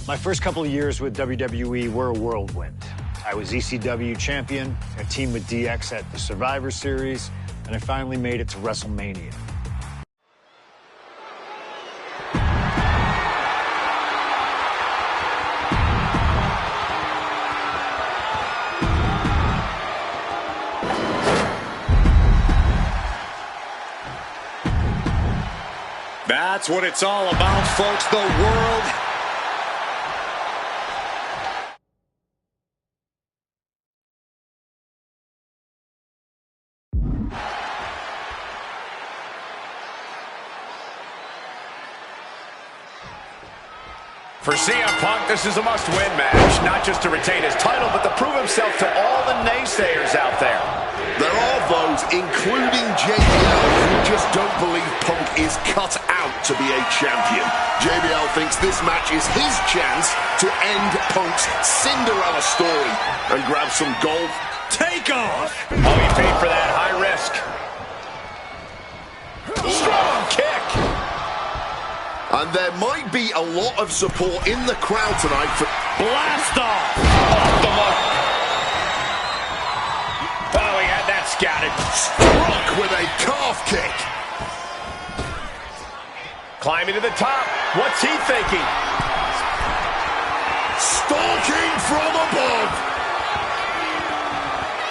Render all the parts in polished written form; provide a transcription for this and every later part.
My first couple of years with WWE were a whirlwind. I was ECW champion, I teamed with DX at the Survivor Series, and I finally made it to WrestleMania. That's what it's all about, folks. The world. For CM Punk, this is a must-win match, not just to retain his title, but to prove himself to all the naysayers out there. There are those, including JBL, who just don't believe Punk is cut out to be a champion. JBL thinks this match is his chance to end Punk's Cinderella story and grab some gold. Take off! Oh, he paid for that high risk. Strong kick! And there might be a lot of support in the crowd tonight for... Blast off! Off the mark. Oh, he had that scouted. Struck with a calf kick. Climbing to the top. What's he thinking? Stalking from above.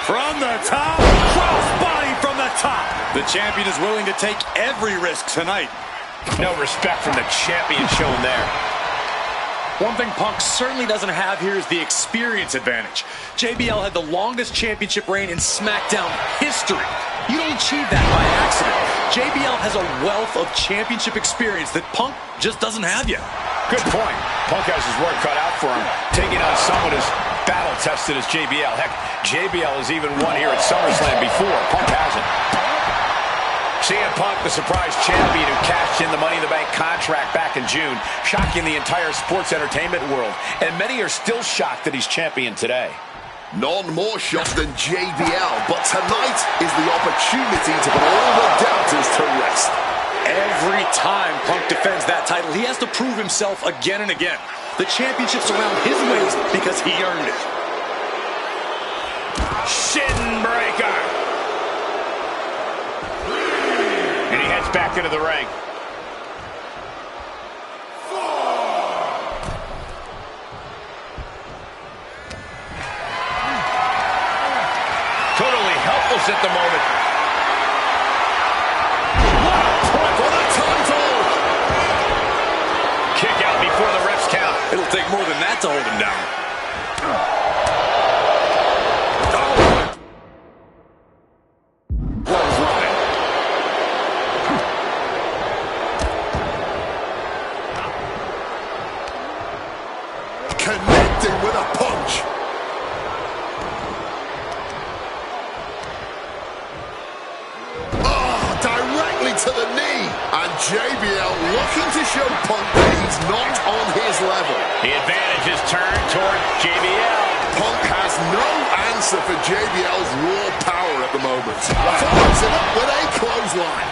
From the top. Cross body from the top. The champion is willing to take every risk tonight. No respect from the champion shown there. One thing Punk certainly doesn't have here is the experience advantage. JBL had the longest championship reign in SmackDown history. You don't achieve that by accident. JBL has a wealth of championship experience that Punk just doesn't have yet. Good point. Punk has his work cut out for him, taking on someone as battle-tested as JBL. Heck, JBL has even won here at SummerSlam before. Punk hasn't. CM Punk, the surprise champion who cashed in the Money in the Bank contract back in June, shocking the entire sports entertainment world. And many are still shocked that he's champion today. None more shocked than JBL, but tonight is the opportunity to put all the doubters to rest. Every time Punk defends that title, he has to prove himself again and again. The championship's around his waist because he earned it. Shin breaker. And he heads back into the ring. Totally helpless at the moment. What a point for the title! Kick out before the ref's count. It'll take more than that to hold him down. Connecting with a punch. Oh, directly to the knee. And JBL looking to show Punk that he's not on his level. The advantage is turned toward JBL. Punk has no answer for JBL's raw power at the moment. Follows it up with a clothesline.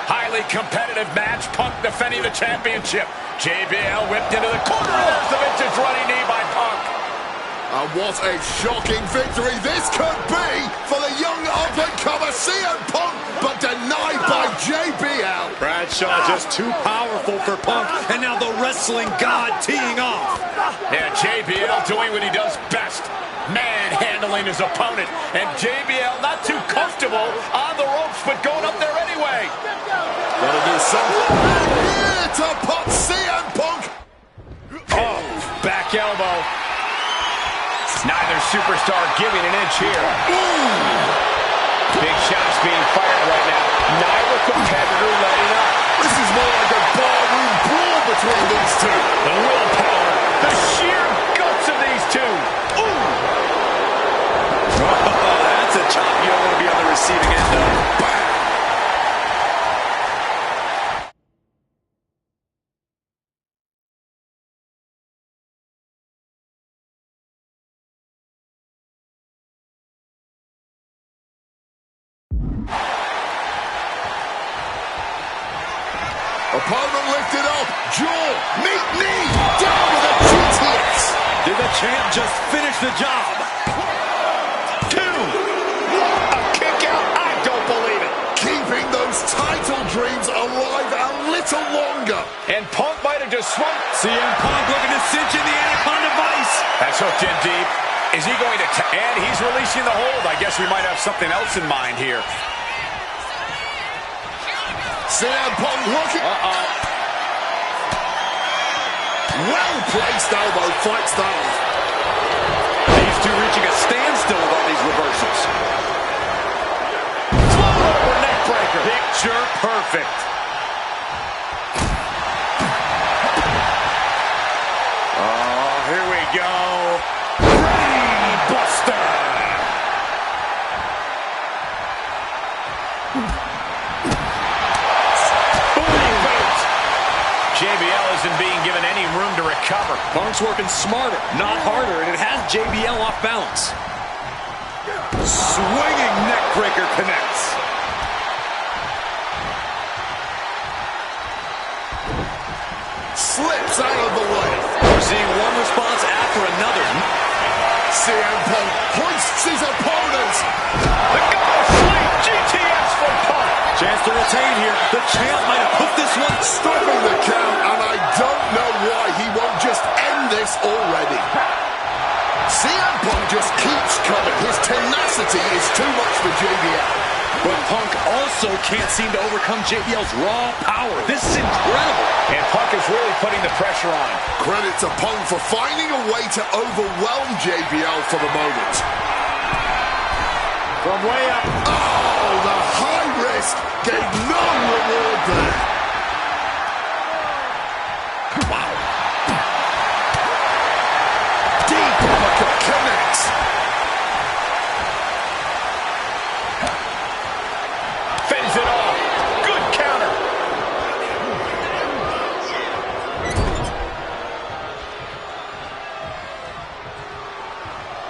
Highly competitive match. Punk defending the championship. JBL whipped into the corner. There's the vintage running knee by Punk. And what a shocking victory this could be for the young up-and-comer CM Punk, but denied by JBL. Bradshaw just too powerful for Punk, and now the wrestling god teeing off. Yeah, JBL doing what he does best. Manhandling his opponent. And JBL not too comfortable on the ropes, but going up there anyway. Gonna do something here to put CM Punk. Oh, back elbow. Neither superstar giving an inch here. Big shots being fired right now. Neither competitor letting up. This is more like a ballroom brawl between these two. The willpower, the sheer guts of these two. Ooh. That's a chop you don't want to be on the receiving end of. Bam. Opponent lifted up. Jaw. Meet knee. Down with a GTS. Did the champ just finish the job? 2. A kick out. I don't believe it. Keeping those title dreams alive a little longer. And Punk might have just swung. CM Punk looking to cinch in the Anaconda Vice. That's hooked in deep. Is he going to... And he's releasing the hold. I guess we might have something else in mind here. CM Punk looking. Well-placed elbow fights that off. These two reaching a standstill with all these reversals. Over neck breaker. Picture perfect. Oh, here we go. Brain Buster. JBL isn't being given any room to recover. Punk's working smarter, not harder, and it has JBL off balance. Swinging neck breaker connects. Slips out of the way. We're seeing one response after another. CM Punk hoists his opponent. The God Sleep GTS from Punk. Chance to retain here. The champ might have put this one. Stopping the count, and I don't know why he won't just end this already. CM Punk just keeps coming. His tenacity is too much for JBL. But Punk also can't seem to overcome JBL's raw power. This is incredible. And Punk is really putting the pressure on him. Credit to Punk for finding a way to overwhelm JBL for the moment. From way up. Oh, the high risk gave no reward there. Wow. Deep uppercut connects. Fends it off. Good counter.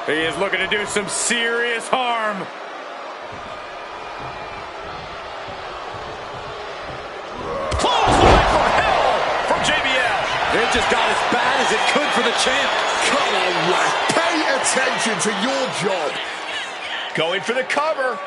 He is looking to do some serious harm. Clothesline from hell from JBL. It just got as bad as it could for the champ. Come on, lad. Pay attention to your job. Going for the cover.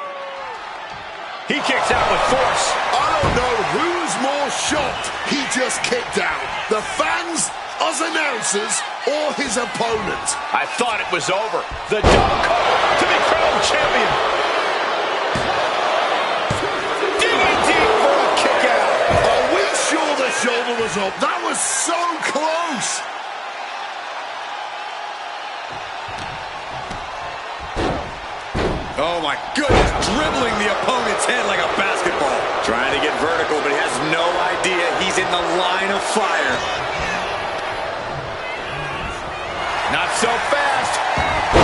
He kicks out with force. I don't know who's more shocked he just kicked out. The fans, us announcers, or his opponent. I thought it was over. The double cover to be crowned champion. Digging deep for a kick out. Are we sure the shoulder was up? That was so close. Oh my goodness, dribbling the opponent's head like a basketball. Trying to get vertical, but he has no idea he's in the line of fire. Not so fast.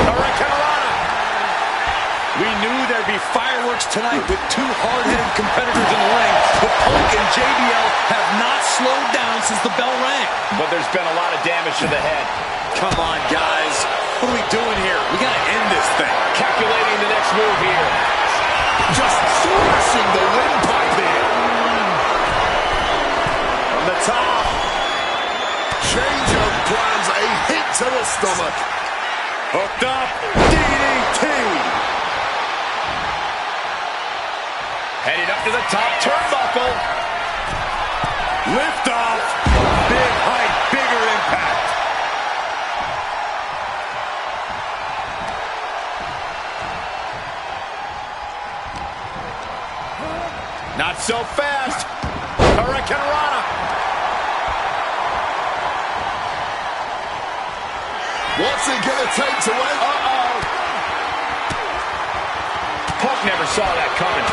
Hurricanrana. We knew there'd be fireworks tonight with two hard-hitting competitors in the ring, but Punk and JBL have not slowed down since the bell rang. But there's been a lot of damage to the head. Come on, guys. What are we doing here? We gotta end this thing. Calculating the next move here. Just thrashing the windpipe here. From the top. Change of plans, a hit to the stomach. Hooked up. DDT. Headed up to the top turnbuckle. Lift off. Big height, bigger impact. Not so fast. Hurricanrana. What's it gonna take to win? Punk never saw that coming.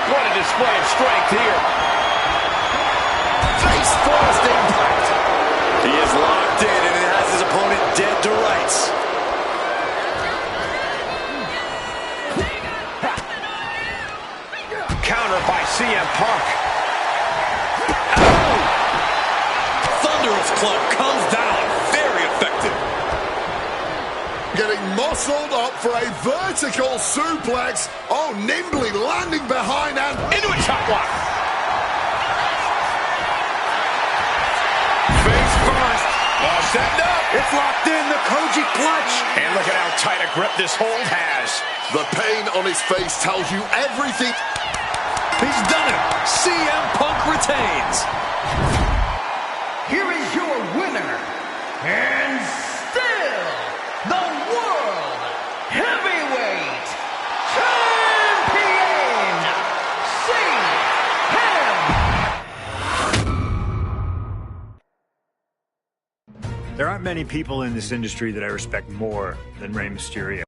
What a display of strength here. Face first impact. He is locked in and it has his opponent dead to rights. Counter by CM Punk. Thunderous club comes down. Very effective. Getting muscled up for a vertical suplex. Oh, nimbly landing behind and into a top lock. Face first. Setting up. It's locked in, the Koji clutch. And look at how tight a grip this hold has. the pain on his face tells you everything. He's done it. CM Punk retains. Here is your winner, and still the World Heavyweight Champion, CM. There aren't many people in this industry that I respect more than Rey Mysterio.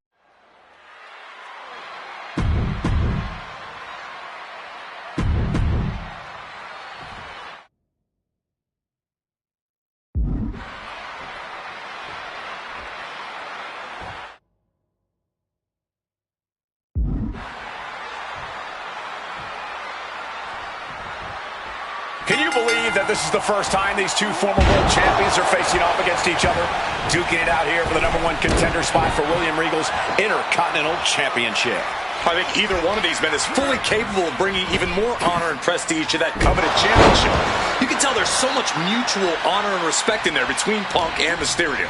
Can you believe that this is the first time these two former world champions are facing off against each other? Duking it out here for the #1 contender spot for William Regal's Intercontinental Championship. I think either one of these men is fully capable of bringing even more honor and prestige to that coveted championship. You can tell there's so much mutual honor and respect in there between Punk and Mysterio.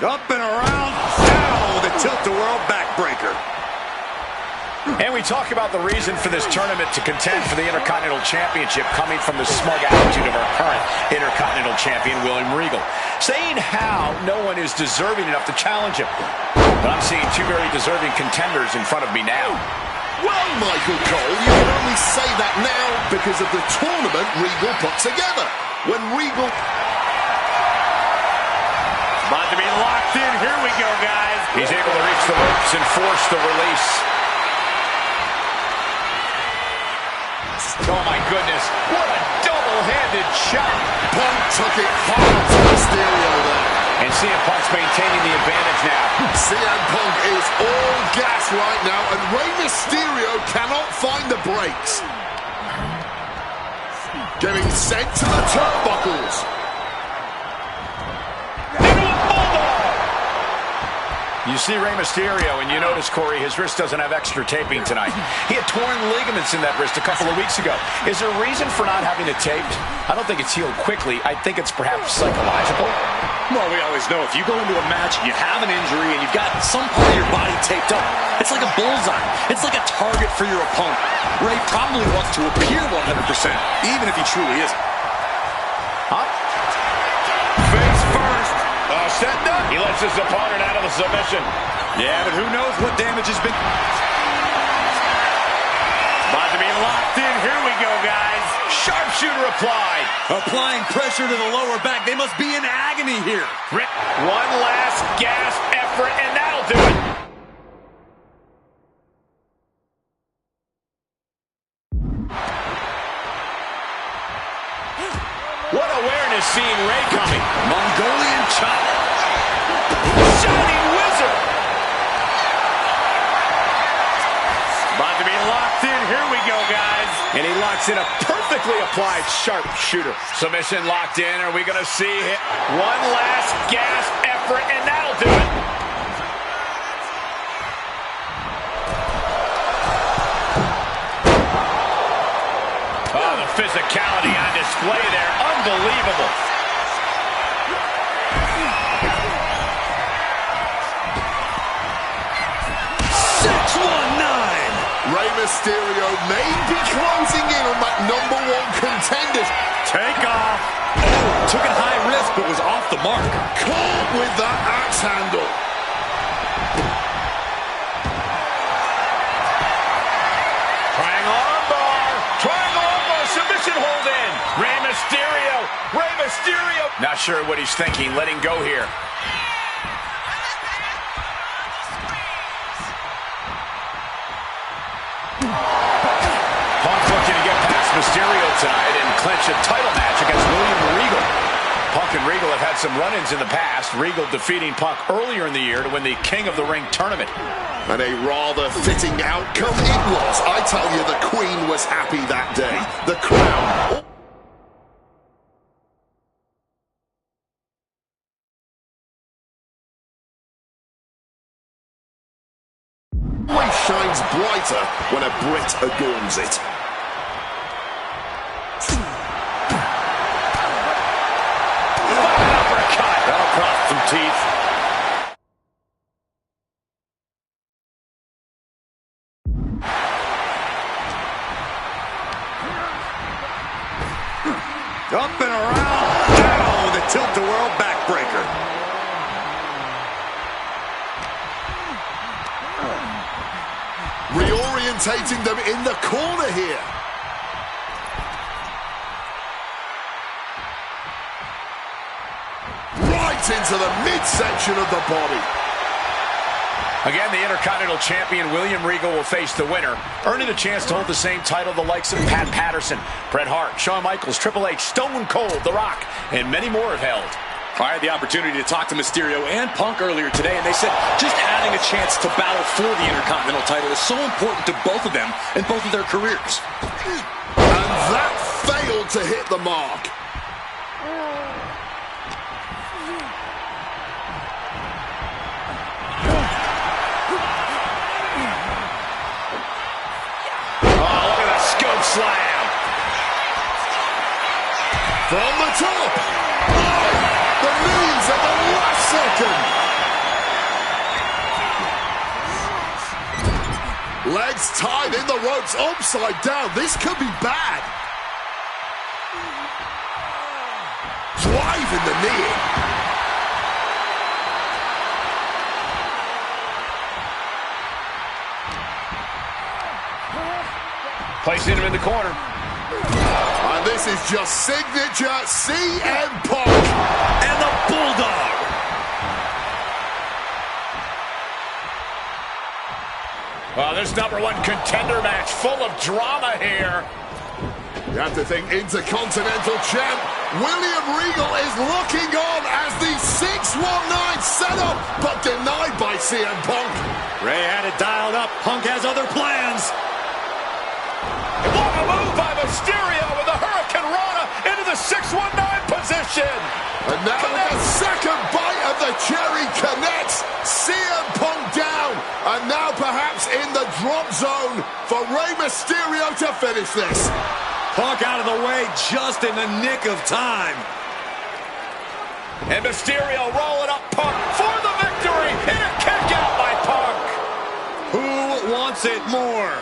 Up and around, down with a tilt-the-world backbreaker. And we talk about the reason for this tournament to contend for the Intercontinental Championship coming from the smug attitude of our current Intercontinental Champion, William Regal, saying how no one is deserving enough to challenge him. But I'm seeing two very deserving contenders in front of me now. Well, Michael Cole, you can only say that now because of the tournament Regal put together. When Regal... About to be locked in. Here we go, guys. He's able to reach the ropes and force the release. Oh, my goodness. What a double-handed shot. Punk took it hard to Mysterio there. And CM Punk's maintaining the advantage now. CM Punk is all gas right now, and Rey Mysterio cannot find the brakes. Getting sent to the turnbuckles. You see Rey Mysterio, and you notice, Corey, his wrist doesn't have extra taping tonight. He had torn ligaments in that wrist a couple of weeks ago. Is there a reason for not having it taped? I don't think it's healed quickly. I think it's perhaps psychological. Well, we always know if you go into a match and you have an injury and you've got some part of your body taped up, it's like a bullseye. It's like a target for your opponent. Rey probably wants to appear 100%, even if he truly isn't. Huh? Face first. Setting up. He lets his opponent out of the submission. Yeah, but who knows what damage has been... About to be locked in. Here we go, guys. Sharpshooter applied. Applying pressure to the lower back. They must be in agony here. One last gasp effort, and that'll do it. What awareness seeing Rey coming. Mongolian chop. Shining Wizard. About to be locked in. Here we go, guys. And he locks in a perfectly applied sharpshooter. Submission locked in. Are we going to see it? One last gasp effort, and that'll do it. Oh, the physicality on display there. Unbelievable. Rey Mysterio may be closing in on that #1 contender. Take off. Oh, took it high risk, but was off the mark. Caught with that axe handle. Triangle armbar. Triangle armbar. Submission hold in. Rey Mysterio. Rey Mysterio. Not sure what he's thinking. Letting go here. Punk looking to get past Mysterio tonight and clinch a title match against William Regal. Punk and Regal have had some run-ins in the past. Regal defeating Punk earlier in the year to win the King of the Ring tournament. And a rather fitting outcome it was. I tell you, the Queen was happy that day. The crowd... always shines brighter when a Brit adorns it. Uppercut. Across some teeth. Up and around. Down. The tilt-a-whirl backbreaker. Reorientating them in the corner here. Right into the midsection of the body. Again, the Intercontinental Champion William Regal will face the winner, earning a chance to hold the same title the likes of Pat Patterson, Bret Hart, Shawn Michaels, Triple H, Stone Cold, The Rock, and many more have held. I had the opportunity to talk to Mysterio and Punk earlier today, and they said just adding a chance to battle for the Intercontinental title is so important to both of them and both of their careers. And that failed to hit the mark. Oh, look at that scope slam. From the top. The knees at the last second. Legs tied in the ropes upside down. This could be bad. Driving the knee in. Placing him in the corner. And this is just signature CM Punk. And the Bulldog. Well, this #1 contender match full of drama here. You have to think Intercontinental Champ William Regal is looking on as the 619 setup, but denied by CM Punk. Ray had it dialed up. Punk has other plans. What a move by Mysterio with the Hurricane Rana into the 619 position. And now the second bite of the cherry connects. CM Punk down. And now perhaps in the drop zone for Rey Mysterio to finish this. Punk out of the way just in the nick of time. And Mysterio rolling up Punk for the victory. And a kick out by Punk. Who wants it more?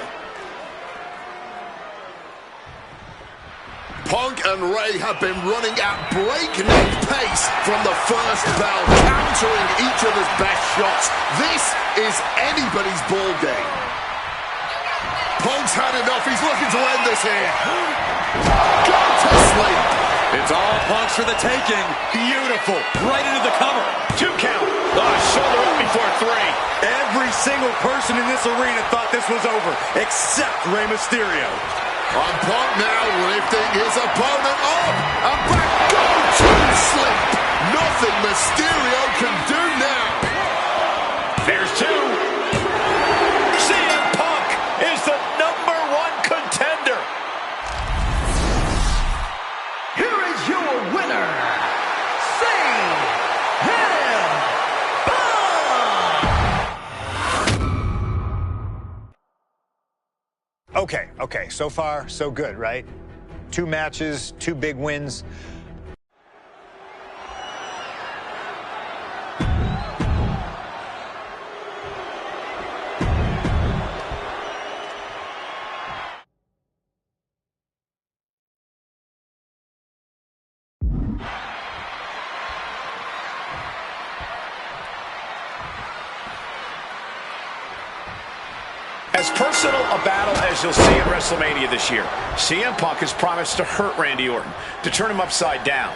Punk and Ray have been running at breakneck pace from the first bell, countering each other's best shots. This is anybody's ball game. Punk's had enough. He's looking to end this here. Go to sleep. It's all Punk's for the taking. Beautiful. Right into the cover. 2 count. Shoulder up before 3. Every single person in this arena thought this was over, except Rey Mysterio. And Punk now lifting his opponent up. And back. Go to sleep. Nothing Mysterio can do now. There's 2. CM Punk is the #1 contender. Here is your winner, CM Punk. Okay, so far, so good, right? 2 matches, 2 big wins. As personal a battle as you'll see at WrestleMania this year, CM Punk has promised to hurt Randy Orton, to turn him upside down.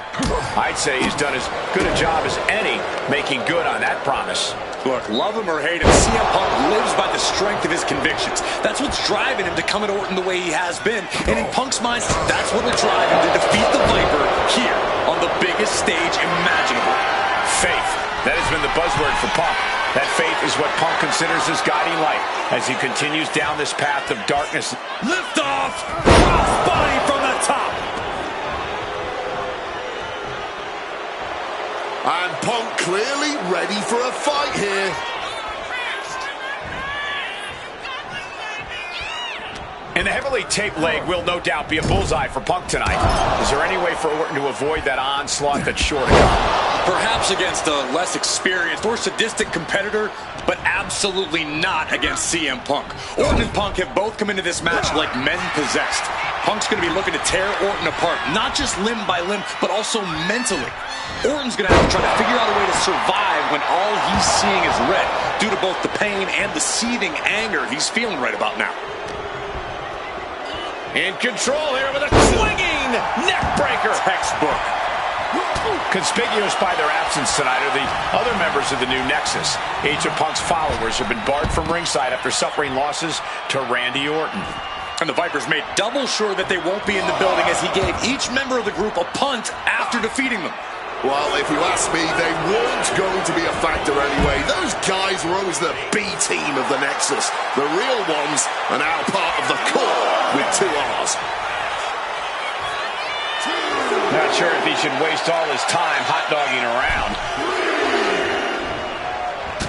I'd say he's done as good a job as any making good on that promise. Look, love him or hate him, CM Punk lives by the strength of his convictions. That's what's driving him to come at Orton the way he has been. And in Punk's mind, that's what will drive him to defeat the Viper here on the biggest stage buzzword for Punk. That faith is what Punk considers his guiding light as he continues down this path of darkness. Lift off! Cross body from the top! And Punk clearly ready for a fight here. And the heavily taped leg will no doubt be a bullseye for Punk tonight. Is there any way for Orton to avoid that onslaught that's sure to come? Perhaps against a less experienced or sadistic competitor, but absolutely not against CM Punk. Orton and Punk have both come into this match like men possessed. Punk's going to be looking to tear Orton apart, not just limb by limb, but also mentally. Orton's going to have to try to figure out a way to survive when all he's seeing is red, due to both the pain and the seething anger he's feeling right about now. In control here with a swinging neck breaker. Textbook. Conspicuous by their absence tonight are the other members of the new Nexus. Each of Punk's followers have been barred from ringside after suffering losses to Randy Orton. And the Vipers made double sure that they won't be in the building as he gave each member of the group a punt after defeating them. Well, if you ask me, they weren't going to be a factor anyway. Those guys were always the B team of the Nexus. The real ones are now part of the core with 2 R's. Not sure if he should waste all his time hot-dogging around.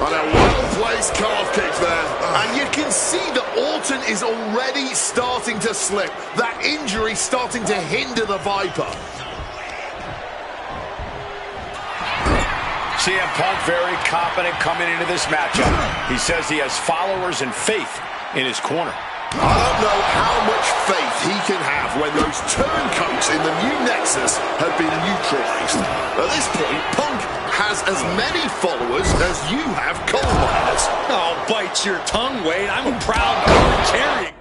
And a well-placed calf kick there. And you can see that Orton is already starting to slip. That injury starting to hinder the Viper. CM Punk very confident coming into this matchup. He says he has followers and faith in his corner. I don't know how much faith he can have when those turncoats in the new Nexus have been neutralized. At this point, Punk has as many followers as you have coal miners. Oh, bite your tongue, Wade. I'm a proud card carrying.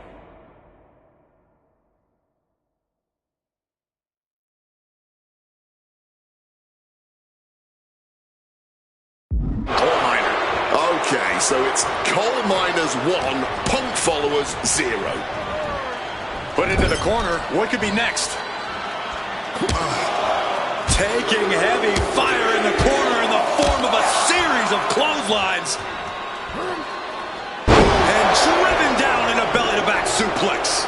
Okay, so it's coal miners 1, Punk followers 0. Put into the corner. What could be next? Taking heavy fire in the corner in the form of a series of clotheslines. And driven down in a belly-to-back suplex.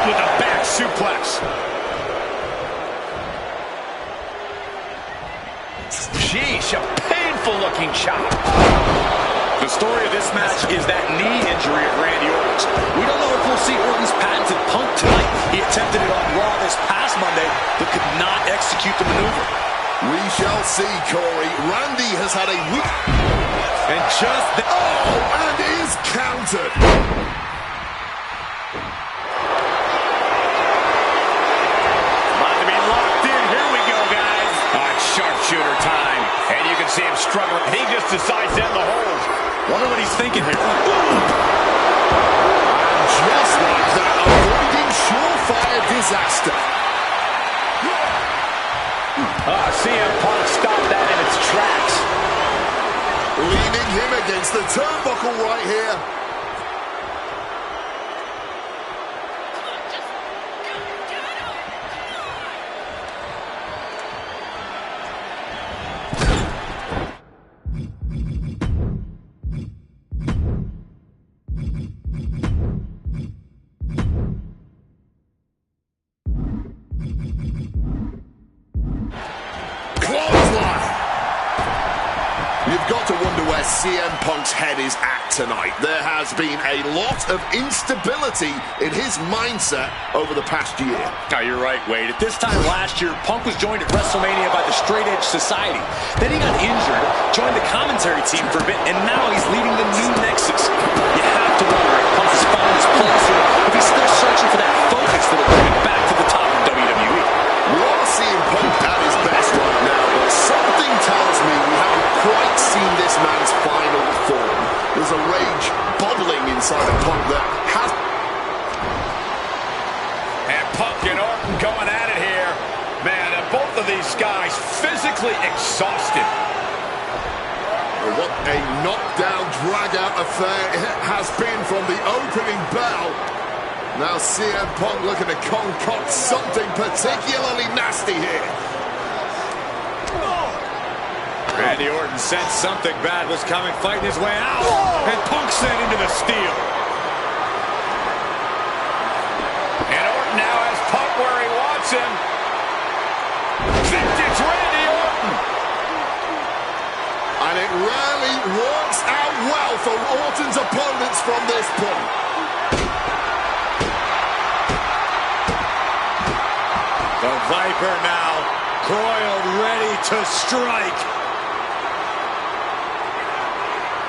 With a back suplex. Sheesh, a painful-looking chop. The story of this match is that knee injury of Randy Orton's. We don't know if we'll see Orton's patented Punk tonight. He attempted it on Raw this past Monday, but could not execute the maneuver. We shall see, Corey. Randy has had a week. And just and is countered. Sharpshooter time. And you can see him struggling. He just decides to end the hold. Wonder what he's thinking here. Just like that, avoiding surefire disaster. CM Punk stopped that in its tracks. Leaning him against the turnbuckle right here. You've got to wonder where CM Punk's head is at tonight. There has been a lot of instability in his mindset over the past year. Oh, you're right, Wade. At this time last year, Punk was joined at WrestleMania by the Straight Edge Society. Then he got injured, joined the commentary team for a bit, and now he's leading the new Nexus. You have to wonder if Punk has found his place or if he's still searching for that focus that will bring him back to the top of WWE. We are seeing Punk at his best right now, but something tells me we haven't quite seen this man's final form. There's a rage bubbling inside of Punk that has... And Punk and Orton going at it here. Man, both of these guys physically exhausted. What a knockdown, drag-out affair it has been from the opening bell. Now CM Punk looking to concoct something particularly nasty here. Randy Orton sensed something bad was coming, fighting his way out. And Punk sent into the steel. And Orton now has Punk where he wants him. Vintage Randy Orton. And it rarely works out well for Orton's opponents from this point. The Viper now coiled, ready to strike.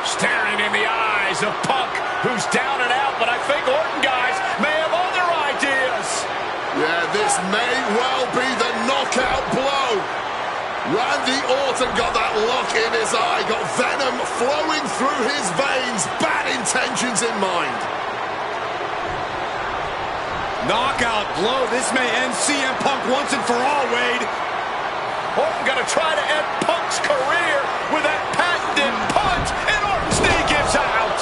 Staring in the eyes of Punk, who's down and out, but I think Orton, guys, may have other ideas. Yeah, this may well be the knockout blow. Randy Orton got that look in his eye, got venom flowing through his veins, bad intentions in mind. Knockout blow. This may end CM Punk once and for all, Wade. Orton gonna try to end Punk's career with that patented punch, and Orton's knee gives out.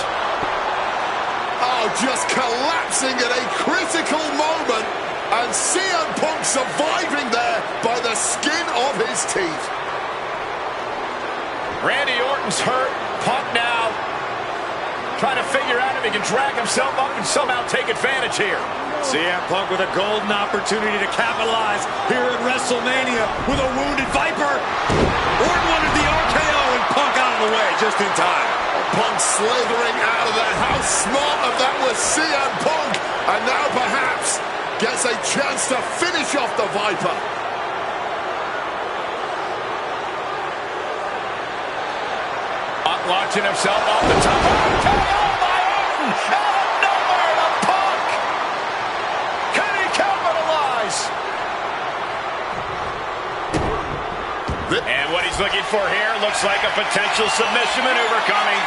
Oh, just collapsing at a critical moment, and CM Punk surviving there by the skin of his teeth. Randy Orton's hurt. Punk now trying to figure out if he can drag himself up and somehow take advantage here. CM Punk with a golden opportunity to capitalize here at WrestleMania with a wounded Viper. Orton wanted the RKO and Punk out of the way just in time. Punk slithering out of there. How smart of that was CM Punk. And now perhaps gets a chance to finish off the Viper. Punk launching himself off the top. RKO by Orton! Out of nowhere to Punk! Can he capitalize? And what he's looking for here looks like a potential submission maneuver coming.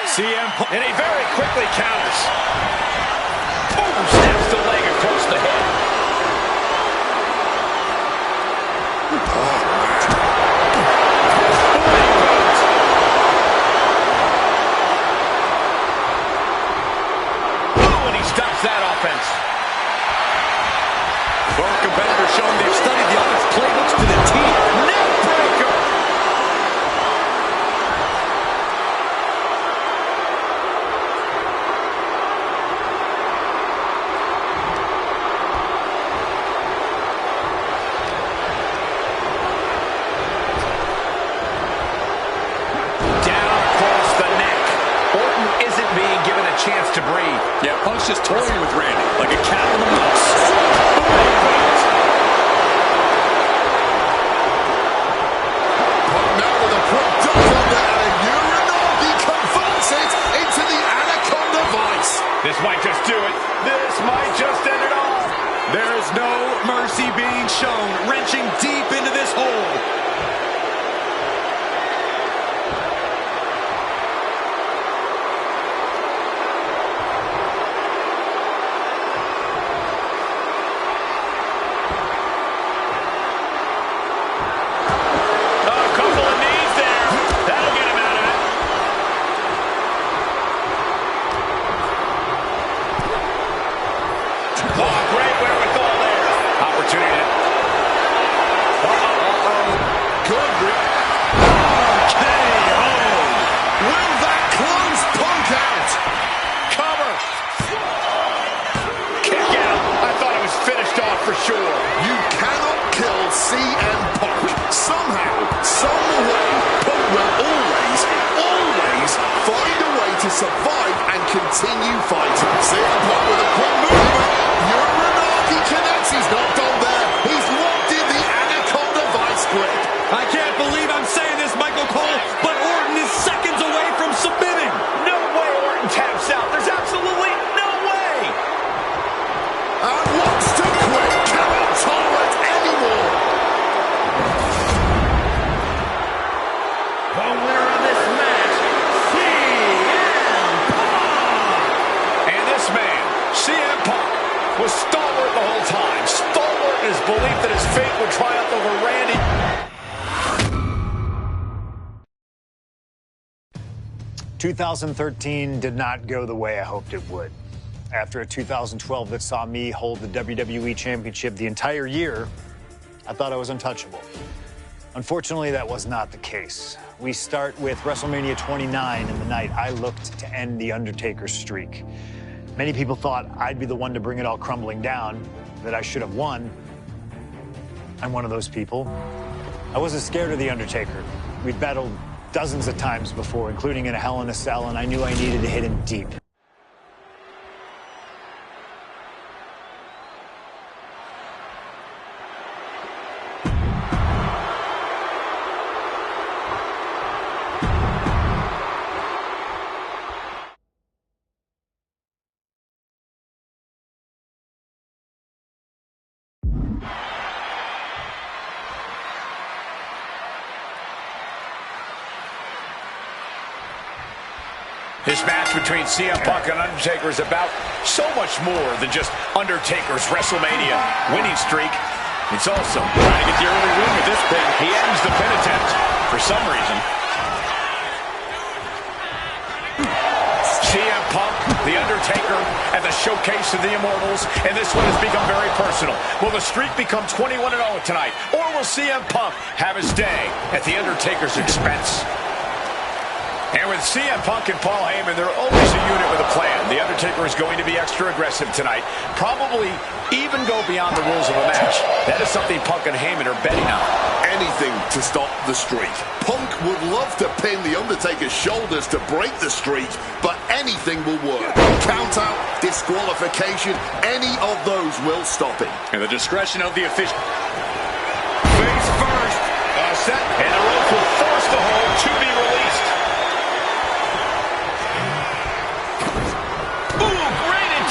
CM Punk, and he very quickly counters. Boom! Snaps the leg across the head. Oh, and he stops that offense. Both competitors showing they've studied the offense playbooks to the T. Neck breaker. Down across the neck. Orton isn't being given a chance to breathe. Yeah, Punk's just toying with Randy like a cat with a mouse. Now with a quick duck under and a Uranagi converts it into the Anaconda Vice. This might just do it. This might just end it all. There is no mercy being shown, wrenching deep into this hole. A couple of knees there. That'll get him out of it. Oh, great wherewithal there. Opportunity. Good. KO. Will that close Punk out? Cover. Kick out. I thought it was finished off for sure. You cannot kill CM Punk. Somehow, some way, Punk will always find a way to survive and continue fighting. CM Punk with a quick movement. Uranagi connects. He's not done there. He's locked in the Anaconda Vice grip. I can't believe I'm saying this, Michael Cole, but Orton is seconds away from submitting. No way Orton taps out. There's absolutely no way. And wants to quit. Cannot tolerate anymore. The winner of this match, CM Punk. And this man, CM Punk, was stalwart the whole time. Stalwart in his belief that his fate would triumph over Randy. 2013 did not go the way I hoped it would. After a 2012 that saw me hold the WWE Championship the entire year, I thought I was untouchable. Unfortunately, that was not the case. We start with WrestleMania 29 and the night I looked to end The Undertaker's streak. Many people thought I'd be the one to bring it all crumbling down, that I should have won. I'm one of those people. I wasn't scared of The Undertaker. We'd battled dozens of times before, including in a Hell in a Cell, and I knew I needed to hit him deep. This match between CM Punk and Undertaker is about so much more than just Undertaker's WrestleMania winning streak. It's also trying to get the early win with this pin. He ends the pin attempt for some reason. CM Punk, The Undertaker, and the showcase of the Immortals, and this one has become very personal. Will the streak become 21-0 tonight, or will CM Punk have his day at The Undertaker's expense? And with CM Punk and Paul Heyman, they're always a unit with a plan. The Undertaker is going to be extra aggressive tonight. Probably even go beyond the rules of a match. That is something Punk and Heyman are betting on. Anything to stop the streak. Punk would love to pin The Undertaker's shoulders to break the streak, but anything will work. Count out, disqualification, any of those will stop him. And the discretion of the official. Face first. Set. And the rope will force the hold to be released.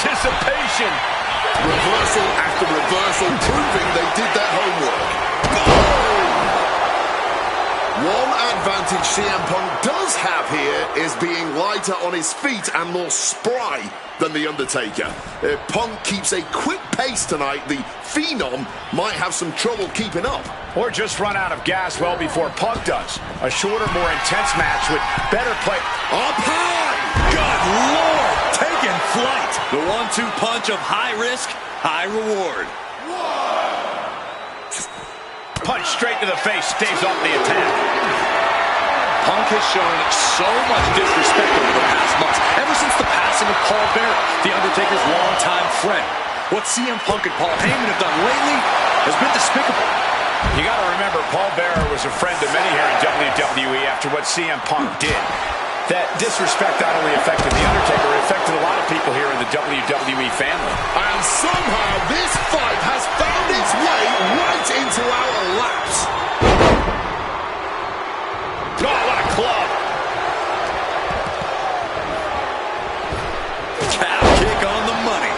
Anticipation. Reversal after reversal, proving they did their homework. One advantage CM Punk does have here is being lighter on his feet and more spry than The Undertaker. If Punk keeps a quick pace tonight, the Phenom might have some trouble keeping up. Or just run out of gas well before Punk does. A shorter, more intense match with better play. Up high! Good Lord! Taking flight. The 1-2 punch of high risk, high reward. Punch straight to the face, stays off the attack. Punk has shown so much disrespect over the past months, ever since the passing of Paul Bearer, The Undertaker's longtime friend. What CM Punk and Paul Heyman have done lately has been despicable. You got to remember, Paul Bearer was a friend of many here in WWE after what CM Punk did. That disrespect not only affected The Undertaker, it affected a lot of people here in the WWE family. And somehow this fight has found its way right into our laps. Oh, what a club. Calf kick on the money.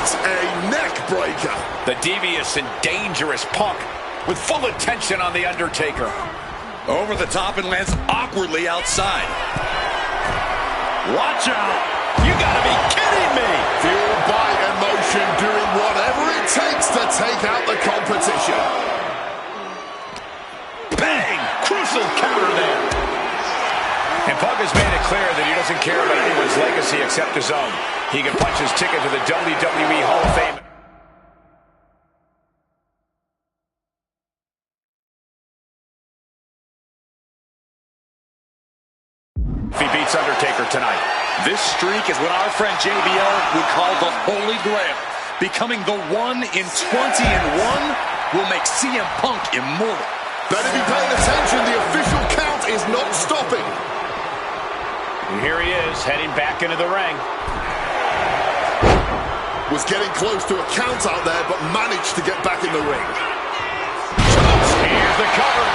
A neck breaker. The devious and dangerous Punk with full attention on The Undertaker. Over the top and lands awkwardly outside. Watch out. You gotta be kidding me. Fueled by emotion, doing whatever it takes to take out the competition. Bang! Crucial counter there. And Punk has made it clear that he doesn't care about anyone's legacy except his own. He can punch his ticket to the WWE Hall of Fame. If he beats Undertaker tonight. This streak is what our friend JBL would call the Holy Grail. Becoming the 1 in 20-1 will make CM Punk immortal. Better be paying attention. The official count is not stopping. And here he is, heading back into the ring. Was getting close to a count out there, but managed to get back in the ring. Here's the cover.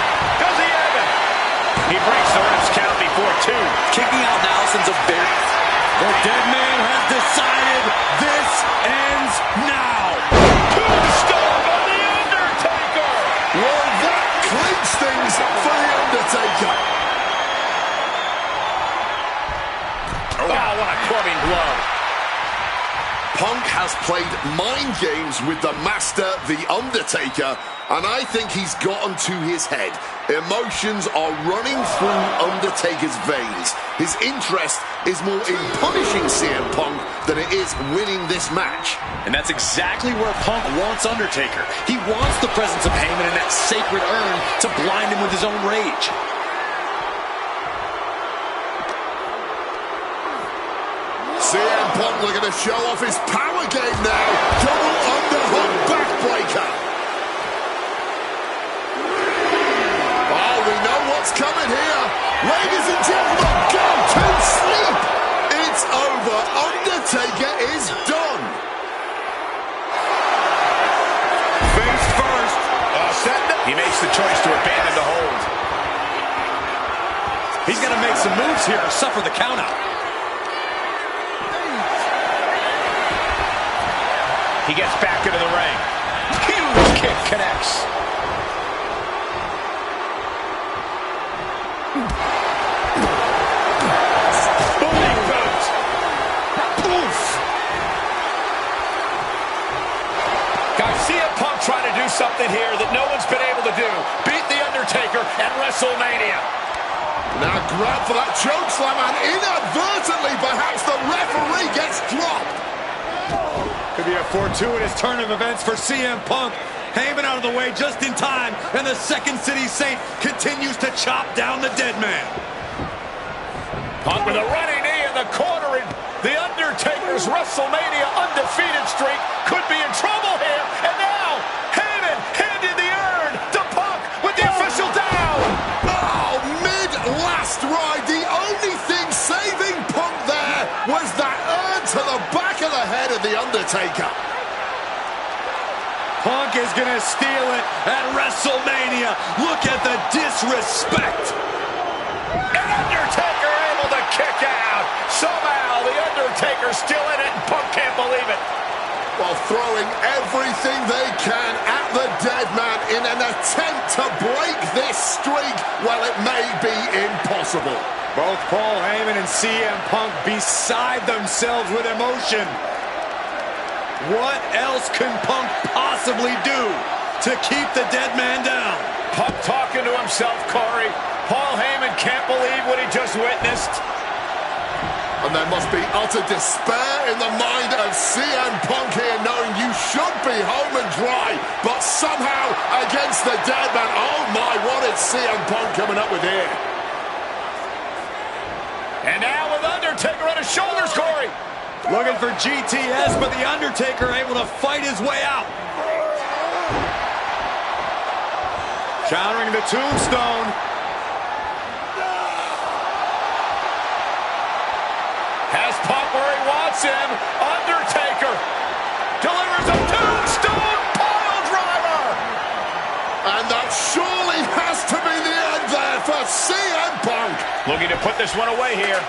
Does he have it? He breaks the ref's count before 2. Kicking out now sends a very... The dead man has decided this ends now. Tombstone on The Undertaker. Well, that clinched things for The Undertaker. Oh, what a clubbing blow. Punk has played mind games with the master, The Undertaker, and I think he's gotten to his head. Emotions are running through Undertaker's veins. His interest is more in punishing CM Punk than it is winning this match. And that's exactly where Punk wants Undertaker. He wants the presence of Heyman in that sacred urn to blind him with his own rage. CM Punk looking to show off his power game now. Double underhook backbreaker. Oh, we know what's coming here. Ladies and gentlemen, go to sleep. It's over. Undertaker is done. Face first. He makes the choice to abandon the hold. He's going to make some moves here or suffer the countout. He gets back into the ring. Huge kick connects. Booty boot. Oof. Garcia Punk trying to do something here that no one's been able to do. Beat The Undertaker at WrestleMania. Now grab for that chokeslam, and inadvertently perhaps the referee gets dropped. Could be a fortuitous turn of events for CM Punk. Heyman out of the way just in time, and the Second City Saint continues to chop down the dead man. Punk with a running knee in the corner, and The Undertaker's WrestleMania undefeated streak could be in trouble here. And now, Heyman handed the urn to Punk with the official down. Oh, mid-last ride. The only thing saving Punk there was that urn to the back of the head of The Undertaker. Punk is going to steal it at WrestleMania. Look at the disrespect. And Undertaker able to kick out. Somehow, The Undertaker's still in it, and Punk can't believe it. While throwing everything they can at the dead man in an attempt to break this streak, well, it may be impossible. Both Paul Heyman and CM Punk beside themselves with emotion. What else can Punk possibly do to keep the dead man down? Punk talking to himself, Corey. Paul Heyman can't believe what he just witnessed. And there must be utter despair in the mind of CM Punk here, knowing you should be home and dry, but somehow against the dead man. Oh my, what is CM Punk coming up with here? And now with Undertaker on his shoulders, Corey. Looking for GTS, but The Undertaker able to fight his way out. Countering the tombstone. Has Punk where he wants him. Undertaker delivers a tombstone pile driver. And that surely has to be the end there for CM Punk. Looking to put this one away here.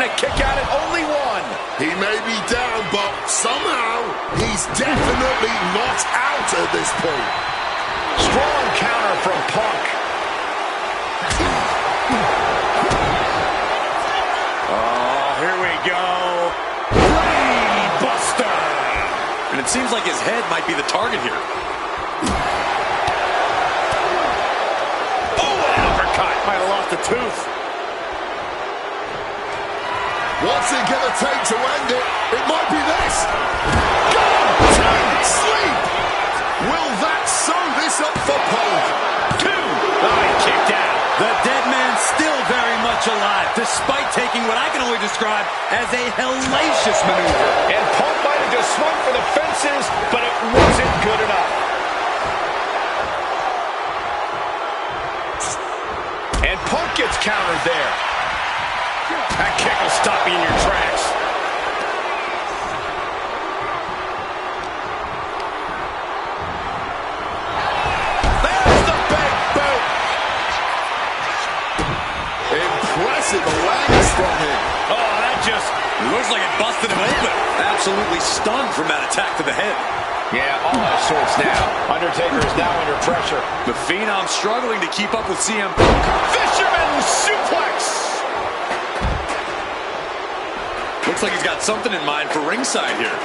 A kick out at only one. He may be down, but somehow he's definitely not out at this point. Strong counter from Punk. Oh, here we go. Brain Buster. And it seems like his head might be the target here. Oh, an uppercut. Might have lost a tooth. What's it gonna take to end it? It might be this. Go to sleep. Will that sew this up for Punk? Two. Oh, he kicked out. The dead man's still very much alive, despite taking what I can only describe as a hellacious maneuver. And Punk might have just swung for the fences, but it wasn't good enough. And Punk gets countered there. That kick will stop you in your tracks. There's the big boot. Impressive awareness from him. Oh, that just Looks like it busted him open. Absolutely stunned from that attack to the head. Yeah, all out of sorts now. Undertaker is now under pressure. The Phenom struggling to keep up with CM Punk. Fisherman suplex. Looks like he's got something in mind for ringside here.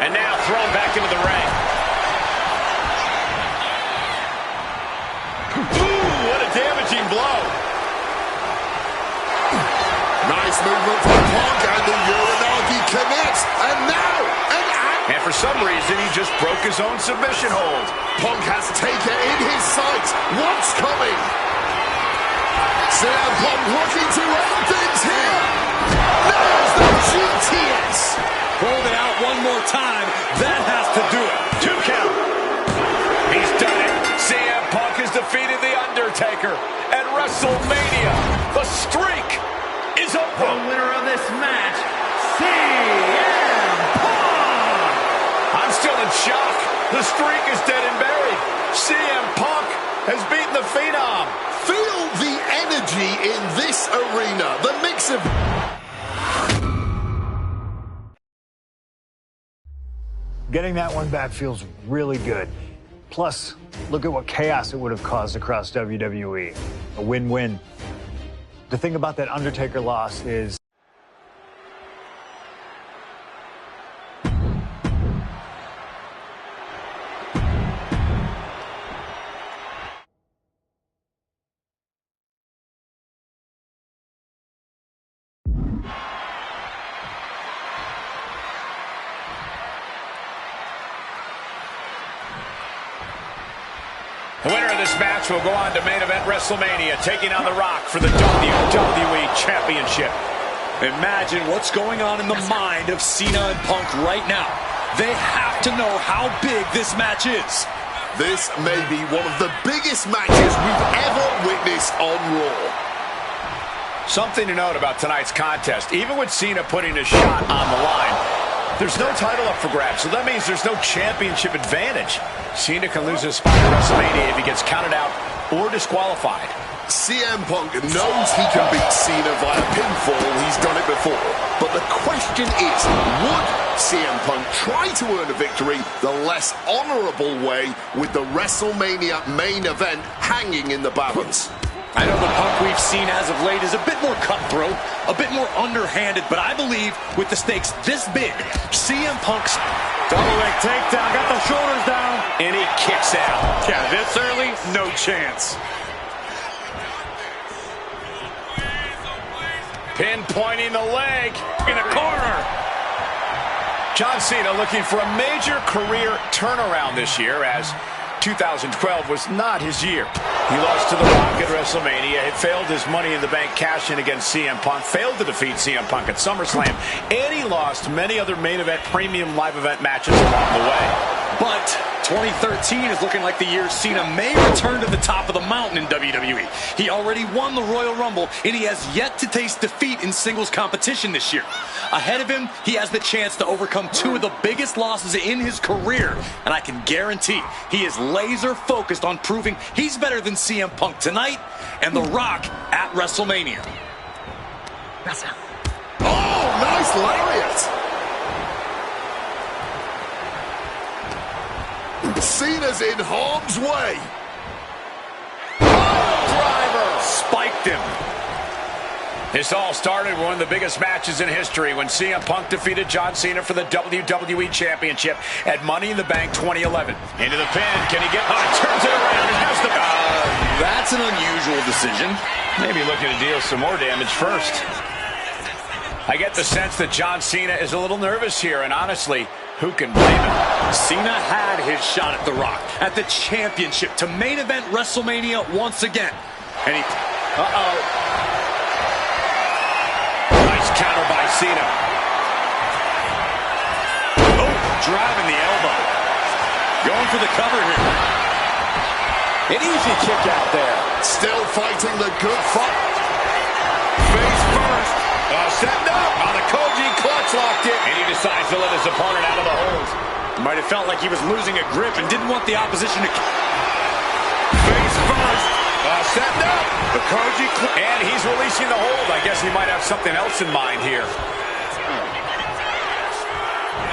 And now thrown back into the ring. Ooh, what a damaging blow. Nice movement from Punk, and the Uranagi connects. And now, and for some reason, he just broke his own submission hold. Punk has Taker in his sights. What's coming? CM Punk looking to end things here. There's the GTS. Hold it out one more time. That has to do it. 2 count. He's done it. CM Punk has defeated The Undertaker at WrestleMania. The streak is over. The winner of this match, CM Punk. I'm still in shock. The streak is dead and buried. CM Punk has beaten the Phenom. Feel the energy in this arena. The mix of... Getting that one back feels really good. Plus, look at what chaos it would have caused across WWE. A win-win. The thing about that Undertaker loss is... The winner of this match will go on to main event WrestleMania, taking on The Rock for the WWE Championship. Imagine what's going on in the mind of Cena and Punk right now. They have to know how big this match is. This may be one of the biggest matches we've ever witnessed on Raw. Something to note about tonight's contest, even with Cena putting a shot on the line, there's no title up for grabs, so that means there's no championship advantage. Cena can lose his spot at WrestleMania if he gets counted out or disqualified. CM Punk knows he can beat Cena via pinfall. He's done it before. But the question is, would CM Punk try to earn a victory the less honorable way with the WrestleMania main event hanging in the balance? I know the Punk we've seen as of late is a bit more cutthroat, a bit more underhanded, but I believe with the stakes this big, CM Punk's Double leg takedown, got the shoulders down. And he kicks out. Yeah, this early, no chance. Pinpointing the leg In the corner. John Cena looking for a major career turnaround this year, as 2012 was not his year. He lost to The Rock at WrestleMania, had failed his Money in the Bank cash-in against CM Punk, failed to defeat CM Punk at SummerSlam, and he lost many other main event premium live event matches along the way. But 2013 is looking like the year Cena may return to the top of the mountain in WWE. He already won the Royal Rumble, and he has yet to taste defeat in singles competition this year. Ahead of him, he has the chance to overcome two of the biggest losses in his career, and I can guarantee he is laser focused on proving he's better than CM Punk tonight and The Rock at WrestleMania. Oh, nice lariat! Cena's in harm's way. Driver Spiked him. This all started with one of the biggest matches in history when CM Punk defeated John Cena for the WWE Championship at Money in the Bank 2011. Into the pin. Can he get... turns it around and has the... That's an unusual decision. Maybe looking to deal some more damage first. I get the sense that John Cena is a little nervous here, and honestly, who can blame him? Cena had his shot at The Rock, at the championship, to main event WrestleMania once again. And he... Nice counter by Cena. Oh, driving the elbow. Going for the cover here. An easy kick out there. Still fighting the good fight. Face first. Setting up. The Koji clutch locked in. And he decides to let his opponent out of the hold. Might have felt like he was losing a grip and didn't want the opposition to... Face first. Setting up. The Koji clutch. And he's releasing the hold. I guess he might have something else in mind here.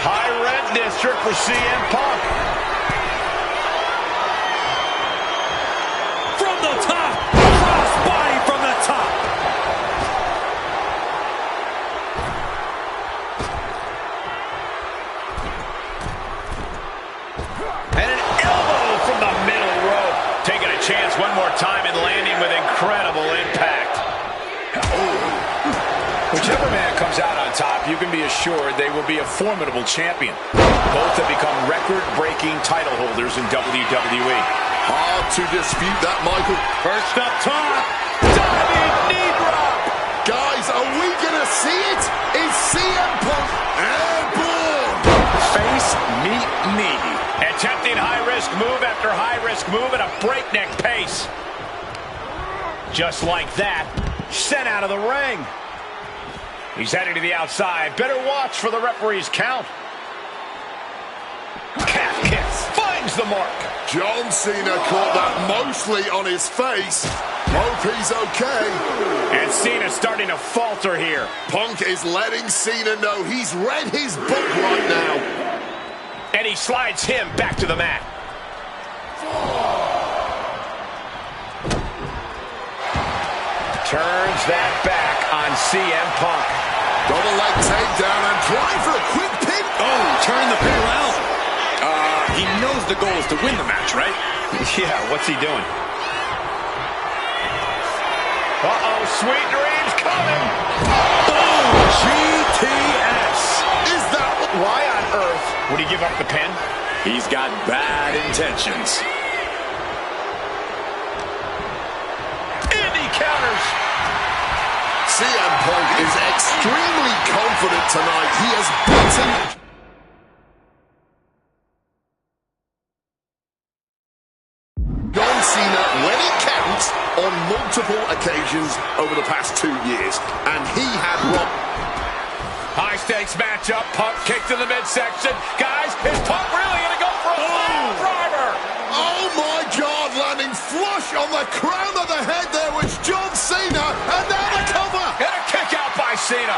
High red district for CM Punk. From the top. Cross body from the top. chance one more time and landing with incredible impact. Whichever man comes out on top, you can be assured they will be a formidable champion. Both have become record-breaking title holders in WWE. Hard to dispute that, Michael. First up top, diving knee drop. Guys, are we going to see it? Is CM Punk airborne? Face, meet, knee. Attempting high-risk move after high-risk move at a breakneck pace. Just like that, sent out of the ring. He's heading to the outside. Better watch for the referee's count. Calf kiss. Finds the mark. John Cena caught that mostly on his face. Hope he's okay. And Cena's starting to falter here. Punk is letting Cena know he's read his book right now. And he slides him back to the mat. Turns that back on CM Punk. Double leg takedown and trying for a quick pin. Oh, turn the pin around. He knows the goal is to win the match, right? Yeah, what's he doing? Uh-oh, sweet dreams coming. Oh, GTS. Is that Why on earth would he give up the pin? He's got bad intentions. And he counters. CM Punk is extremely confident tonight. He has beaten John Cena when it counts on multiple occasions over the past 2 years. And he had robbed. High stakes matchup. Punk kicked to the midsection. Guys, is Punk really going to go for a pile driver? Oh my God, landing flush on the crown of the head there was John Cena. And now the cover. And a kick out by Cena.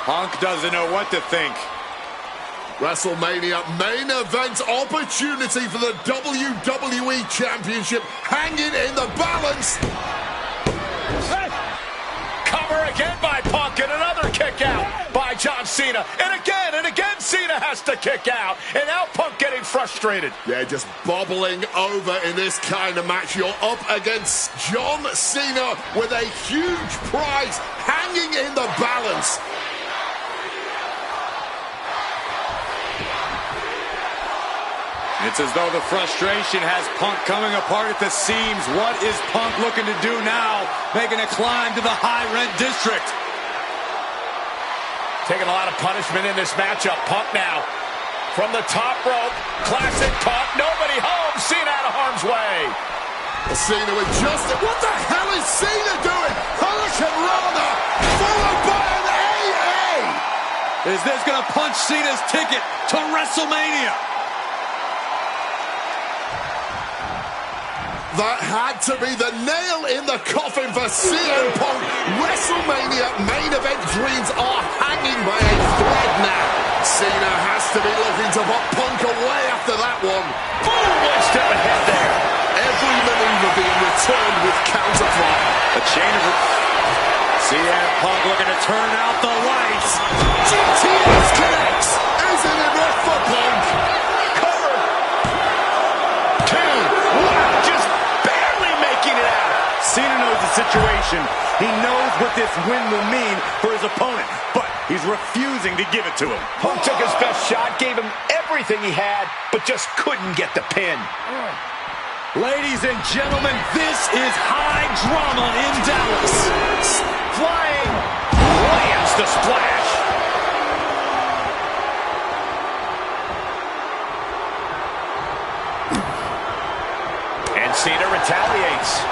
Punk doesn't know what to think. WrestleMania main event opportunity for the WWE Championship hanging in the balance. Cover again by Punk and another kick out by John Cena. And again Cena has to kick out. And now Punk getting frustrated. Yeah, just bobbling over in this kind of match. You're up against John Cena with a huge prize hanging in the balance. It's as though the frustration has Punk coming apart at the seams. What is Punk looking to do now? Making a climb to the high-rent district. Taking a lot of punishment in this matchup. Punk now from the top rope. Classic Punk. Nobody home. Cena out of harm's way. Cena with just... What the hell is Cena doing? Hurricane Rana followed by an AA. Is this going to punch Cena's ticket to WrestleMania? That had to be the nail in the coffin for CM Punk. WrestleMania main event dreams are hanging by a thread now. Cena has to be looking to put Punk away after that one. Boom! One step ahead there. Every maneuver being returned with counterfire. A chain of... CM Punk looking to turn out the lights. GTS connects. Is it enough for Punk? Cover. 2. Wow, just barely making it out. Cena knows the situation. He knows what this win will mean for his opponent, but he's refusing to give it to him. Punk took his best shot, gave him everything he had, but just couldn't get the pin. Ladies and gentlemen, this is high drama in Dallas. Flying, lands the splash. And Cena retaliates.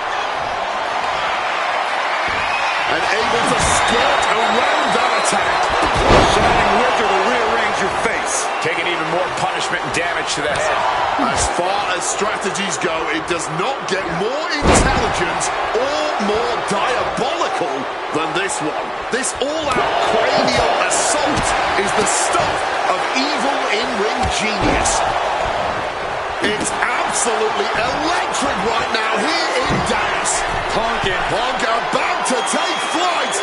And able to skirt around that attack. Shining Wizard will rearrange your face. Taking even more punishment and damage to the head. As far as strategies go, it does not get more intelligent or more diabolical than this one. This all-out cranial assault is the stuff of evil in-ring genius. It's absolutely electric right now here in Dallas. Punk about to take flight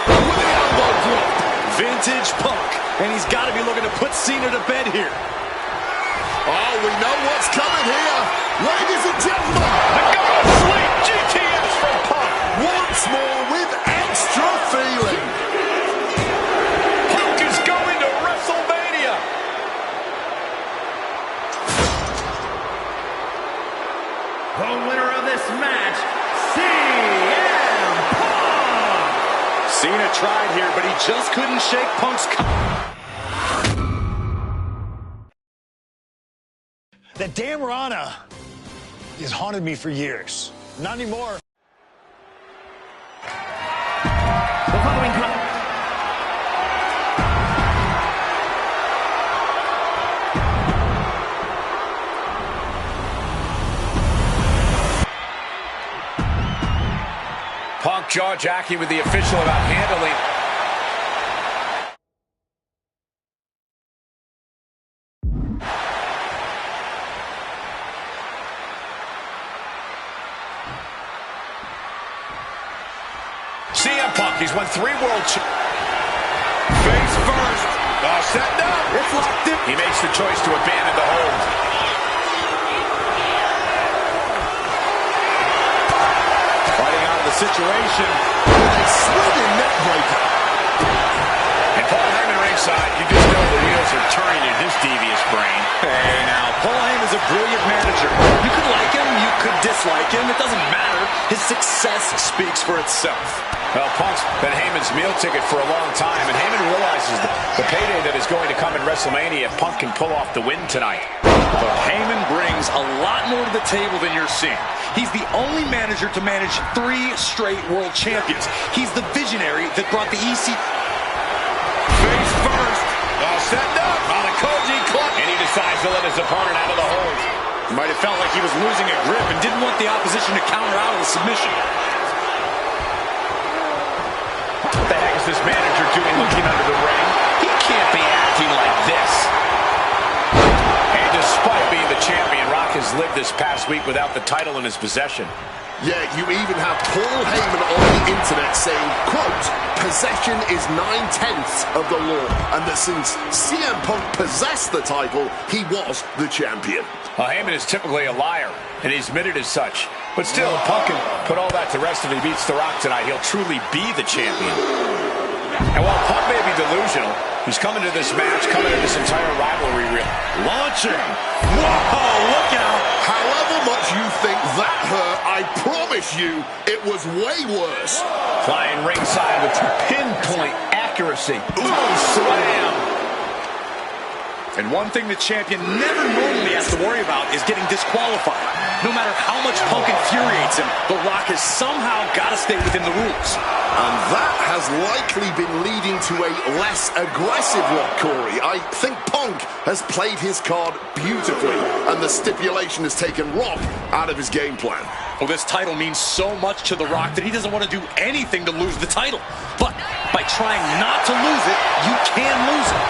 with the elbow drop. Vintage Punk, and he's got to be looking to put Cena to bed here. Oh, we know what's coming here. The winner of this match, CM Punk! Cena tried here, but he just couldn't shake Punk's That damn Rana has haunted me for years. Not anymore. The following Punk jaw-jacking with the official about handling. CM Punk, he's won 3 world face first. Setting up. It's locked in. He makes the choice to abandon the hold. Fighting out of the situation. With a swinging neck breaker. And Paul Heyman ringside, you just know the wheels are turning in his devious brain. Hey, now, Paul Heyman's a brilliant manager. You could like him, you could dislike him. It doesn't matter. His success speaks for itself. Well, Punk's been Heyman's meal ticket for a long time, and Heyman realizes the payday that is going to come in WrestleMania if Punk can pull off the win tonight. But Heyman brings a lot more to the table than you're seeing. He's the only manager to manage 3 straight world champions. He's the visionary that brought the EC... Face first. Setting up on a Koji club. And he decides to let his opponent out of the hold. He might have felt like he was losing a grip and didn't want the opposition to counter out of the submission. What the heck is this manager doing looking under the ring? He can't be acting like this. And despite being the champion, Rock has lived this past week without the title in his possession. Yeah, you even have Paul Heyman on the internet saying, quote, possession is 9/10 of the law, and that since CM Punk possessed the title, he was the champion. Well, Heyman is typically a liar, and he's admitted as such. But still, Punk can put all that to rest if he beats The Rock tonight. He'll truly be the champion. And while Punk may be delusional, he's coming to this match, coming to this entire rivalry real. Launching. Whoa, look out. However much you think that hurt, I promise you, it was way worse. Flying ringside with pinpoint accuracy. Ooh, slam. And one thing the champion never normally has to worry about is getting disqualified. No matter how much Punk infuriates him, The Rock has somehow got to stay within the rules. And that has likely been leading to a less aggressive Rock, Corey. I think Punk has played his card beautifully, and the stipulation has taken Rock out of his game plan. Well, this title means so much to The Rock that he doesn't want to do anything to lose the title. But by trying not to lose it, you can lose it.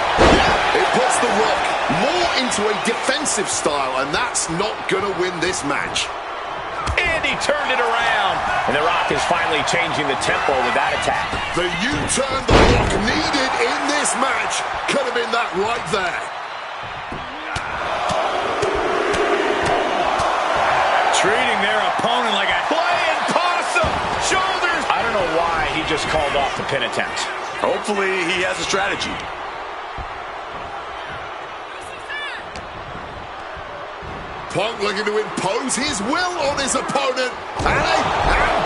It puts The Rock more into a defensive style, and that's not going to win this match. And he turned it around. And The Rock is finally changing the tempo with that attack. The U-turn The Rock needed in this match could have been that right there. Treating their opponent like a Flying possum! Shoulders! I don't know why he just called off the pin attempt. Hopefully he has a strategy. Punk looking to impose his will on his opponent. And a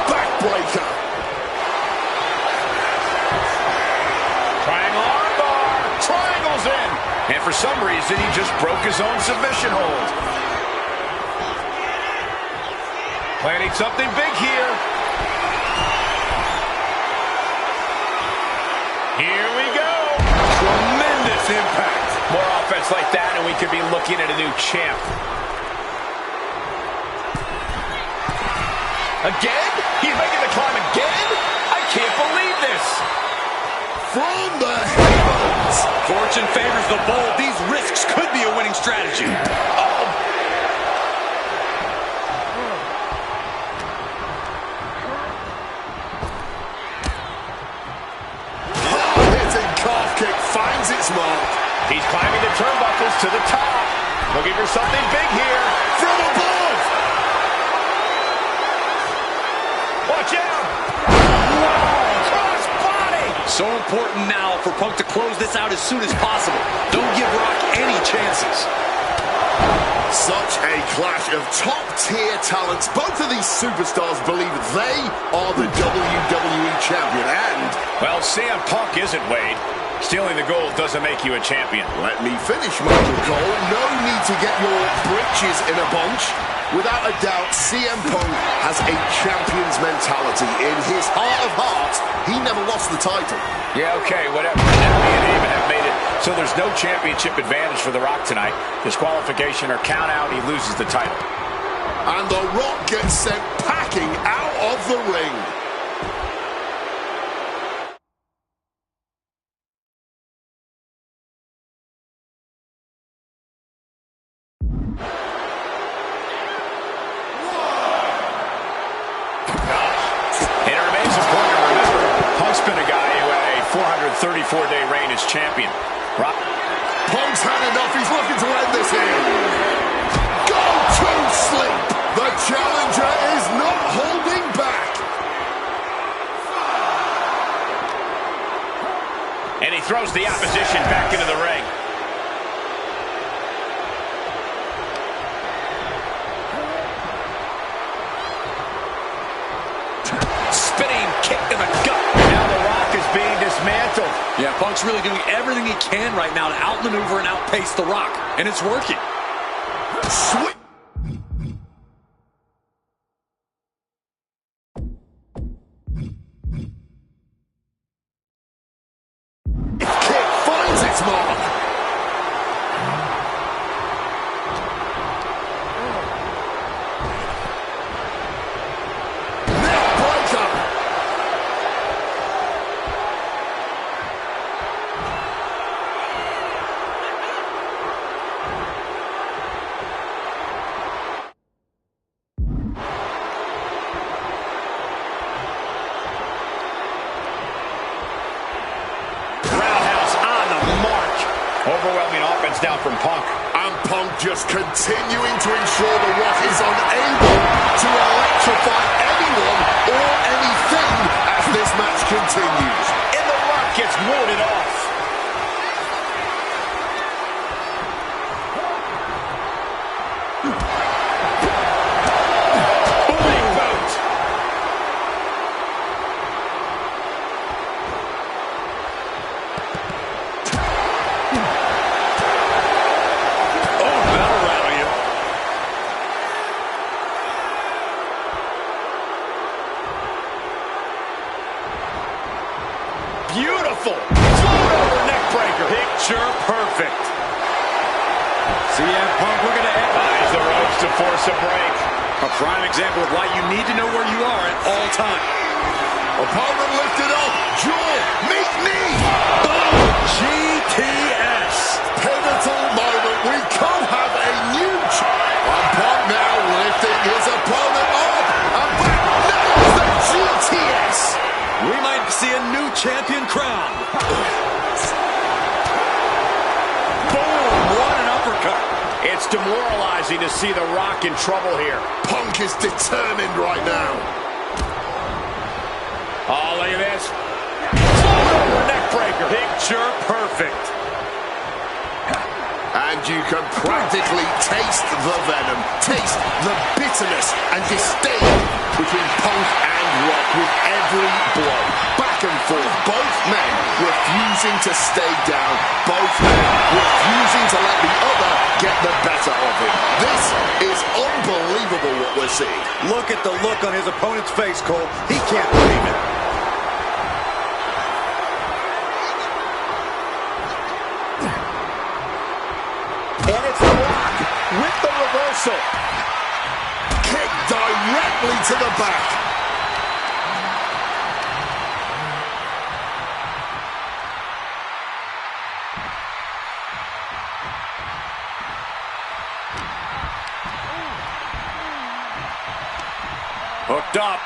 backbreaker. Triangle armbar. Triangles in. And for some reason, he just broke his own submission hold. Planning something big here. Here we go. Tremendous impact. More offense like that, and we could be looking at a new champ. Again? He's making the climb again? I can't believe this. From the heavens. Fortune favors the bold. These risks could be a winning strategy. Oh. Hard-hitting calf kick finds its mark. He's climbing the turnbuckles to the top. Looking for something big here. From above. Watch out! Wow! Cross body! So important now for Punk to close this out as soon as possible. Don't give Rock any chances. Such a clash of top-tier talents. Both of these superstars believe they are the WWE champion, and... Well, CM Punk isn't, Wade. Stealing the gold doesn't make you a champion. Let me finish, Michael Cole. No need to get your britches in a bunch. Without a doubt, CM Punk has a champion's mentality. In his heart of hearts, he never lost the title. Yeah, okay, whatever. Now me and Eamon have made it so there's no championship advantage for The Rock tonight. Disqualification or count out, he loses the title. And The Rock gets sent packing out of the ring. And it remains important to remember, Punk's been a guy who had a 434-day reign as champion. Rock. Punk's had enough. He's looking to end this here. Go to sleep. The challenger is not holding back. And he throws the opposition back into the ring. Spinning kick to the gut. Now The Rock is being dismantled. Yeah, Punk's really doing everything he can right now to outmaneuver and outpace The Rock. And it's working. Sweet. Kick finds its mark. Overwhelming offense now from Punk. And Punk just continuing to ensure The Rock is unable to electrify anyone or anything as this match continues. And The Rock gets warded off. Booming boot. Beautiful. Float over neck breaker. Picture perfect. CM Punk looking to Eyes the ropes to force a break. a prime example of why you need to know where you are at all times. Opponent lifted up. Jaw. Meet knee. GTS. Pivotal moment. We could have a new and Punk now lifting his opponent up. And back nails the GTS. We might see a new champion crown. Boom. What an uppercut. It's demoralizing to see The Rock in trouble here. Punk is determined right now. Oh, look at this. Float over neck breaker. Picture perfect. And you can practically taste the venom, taste the bitterness and disdain between Punk and Rock with every blow. Back and forth, both men refusing to stay down, both men refusing to let the other get the better of him. This is unbelievable what we're seeing. Look at the look on his opponent's face, Cole. He can't believe it. And it's The Rock with the reversal. Kick directly to the back. Hooked up.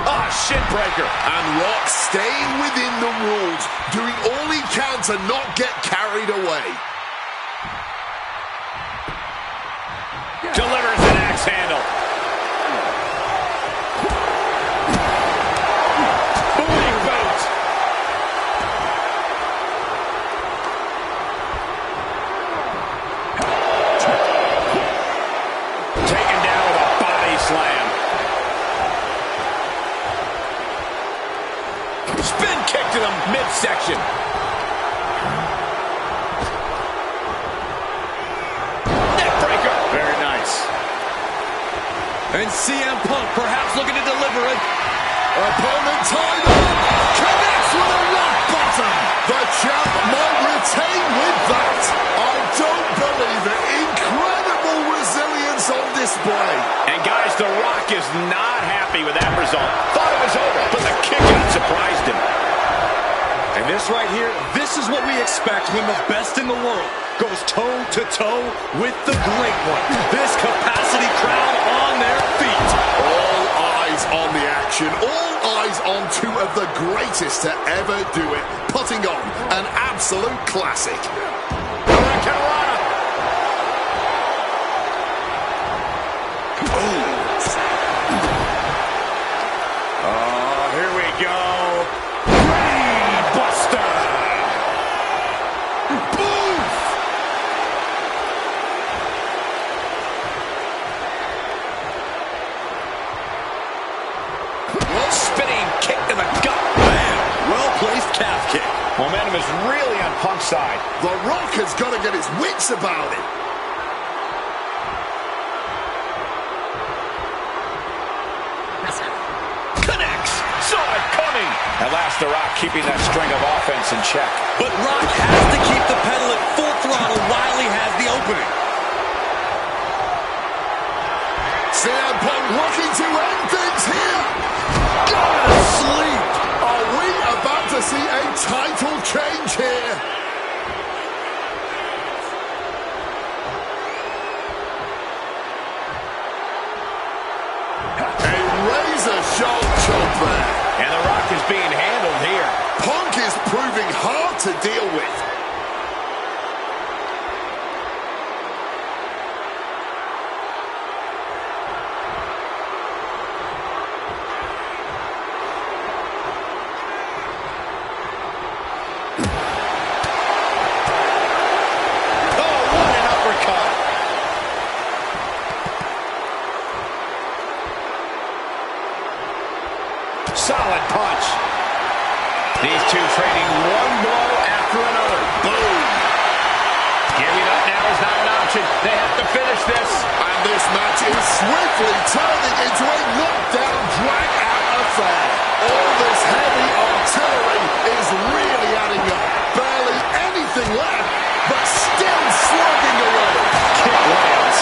Ah, shin breaker. And Rock staying within the rules, doing all he can to not get carried away. Delivers an axe handle. Booming boot. midsection. Neckbreaker. Very nice. And CM Punk perhaps looking to deliver it. Opponent tied up. Connects with a rock bottom. The champ might retain with that. I don't believe it. Incredible resilience on display. And guys, The Rock is not happy with that result. Thought it was over, but the kick out surprised him. And this right here, this is what we expect when the best in the world goes toe-to-toe with the great one. This capacity crowd on their feet. All eyes on the action. All eyes on two of the greatest to ever do it. Putting on an absolute classic. Here we go. Brainbuster. Boof. Spinning kick to the gut. Man, well-placed calf kick. Momentum is really on Punk's side. The Rock has got to get his wits about it. Connects. Saw it coming. At last, The Rock keeping that string of offense in check. But Rock has to keep the pedal at full throttle while he has the opening. CM Punk looking to end things here. Go to sleep. Are we about to see a title change here? A razor-sharp chop there. And The Rock is being handled here. Punk is proving hard to deal with. Solid punch. These two trading one blow after another. Boom. Giving up now is not an option. They have to finish this. And this match is swiftly turning into a knockdown, drag-out affair. All this heavy artillery is really adding up. Barely anything left, but still slugging away. Kick lands.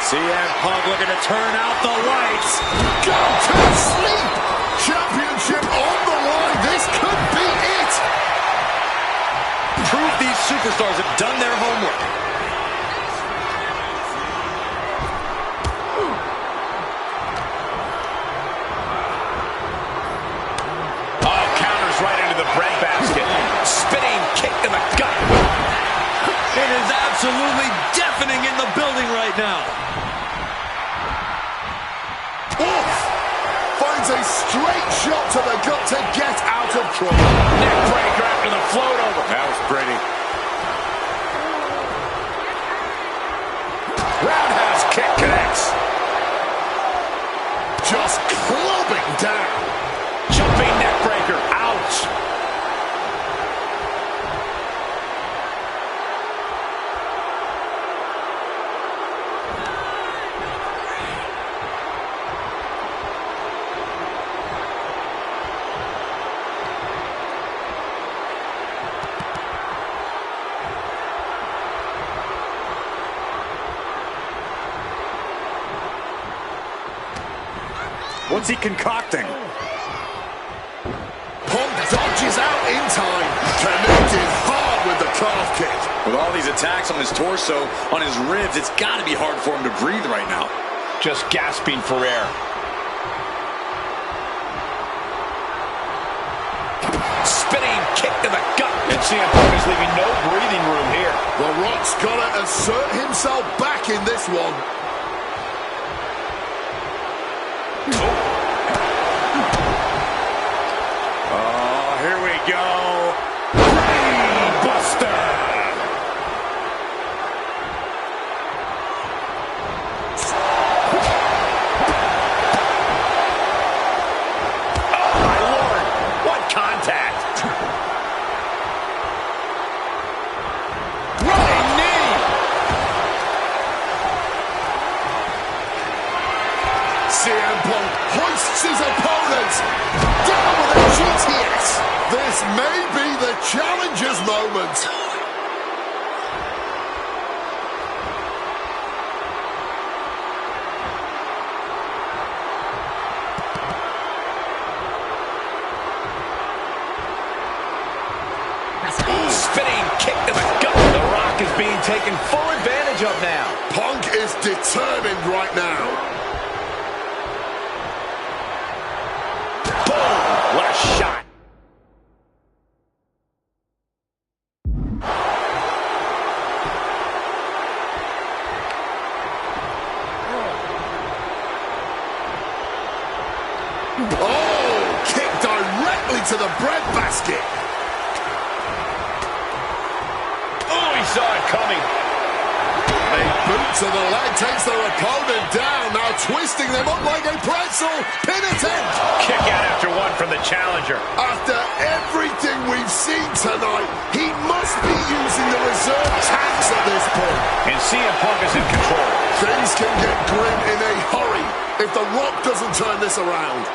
CM Punk looking to turn out the lights. Go to sleep. Championship on the line. This could be it. Prove these superstars have done their homework. Oh, counters right into the breadbasket. Spinning kick to the gut. It is absolutely deafening in the building right now. Oof. Finds a straight shot to the gut to get out of trouble. Neck breaker after the float over. That was pretty. Roundhouse kick connects. Just clubbing down. Jumping neck breaker. Ouch. What's he concocting? Punk dodges out in time. Connected hard with the calf kick. With all these attacks on his torso, on his ribs, it's got to be hard for him to breathe right now. Just gasping for air. Spinning kick to the gut. And CM Punk is leaving no breathing room here. The Rock's got to assert himself back in this one. Oh, here we go. Brainbuster. taking full advantage of now. Punk is determined right now. Boom! What a shot. Oh, kick directly to the breadbasket. Oh, he saw it coming. A boot to the leg takes their opponent down, now twisting them up like a pretzel. Pin attempt. Kick out after one from the challenger. After everything we've seen tonight, he must be using the reserve tanks at this point. And CM Punk is in control. Things can get grim in a hurry if The Rock doesn't turn this around.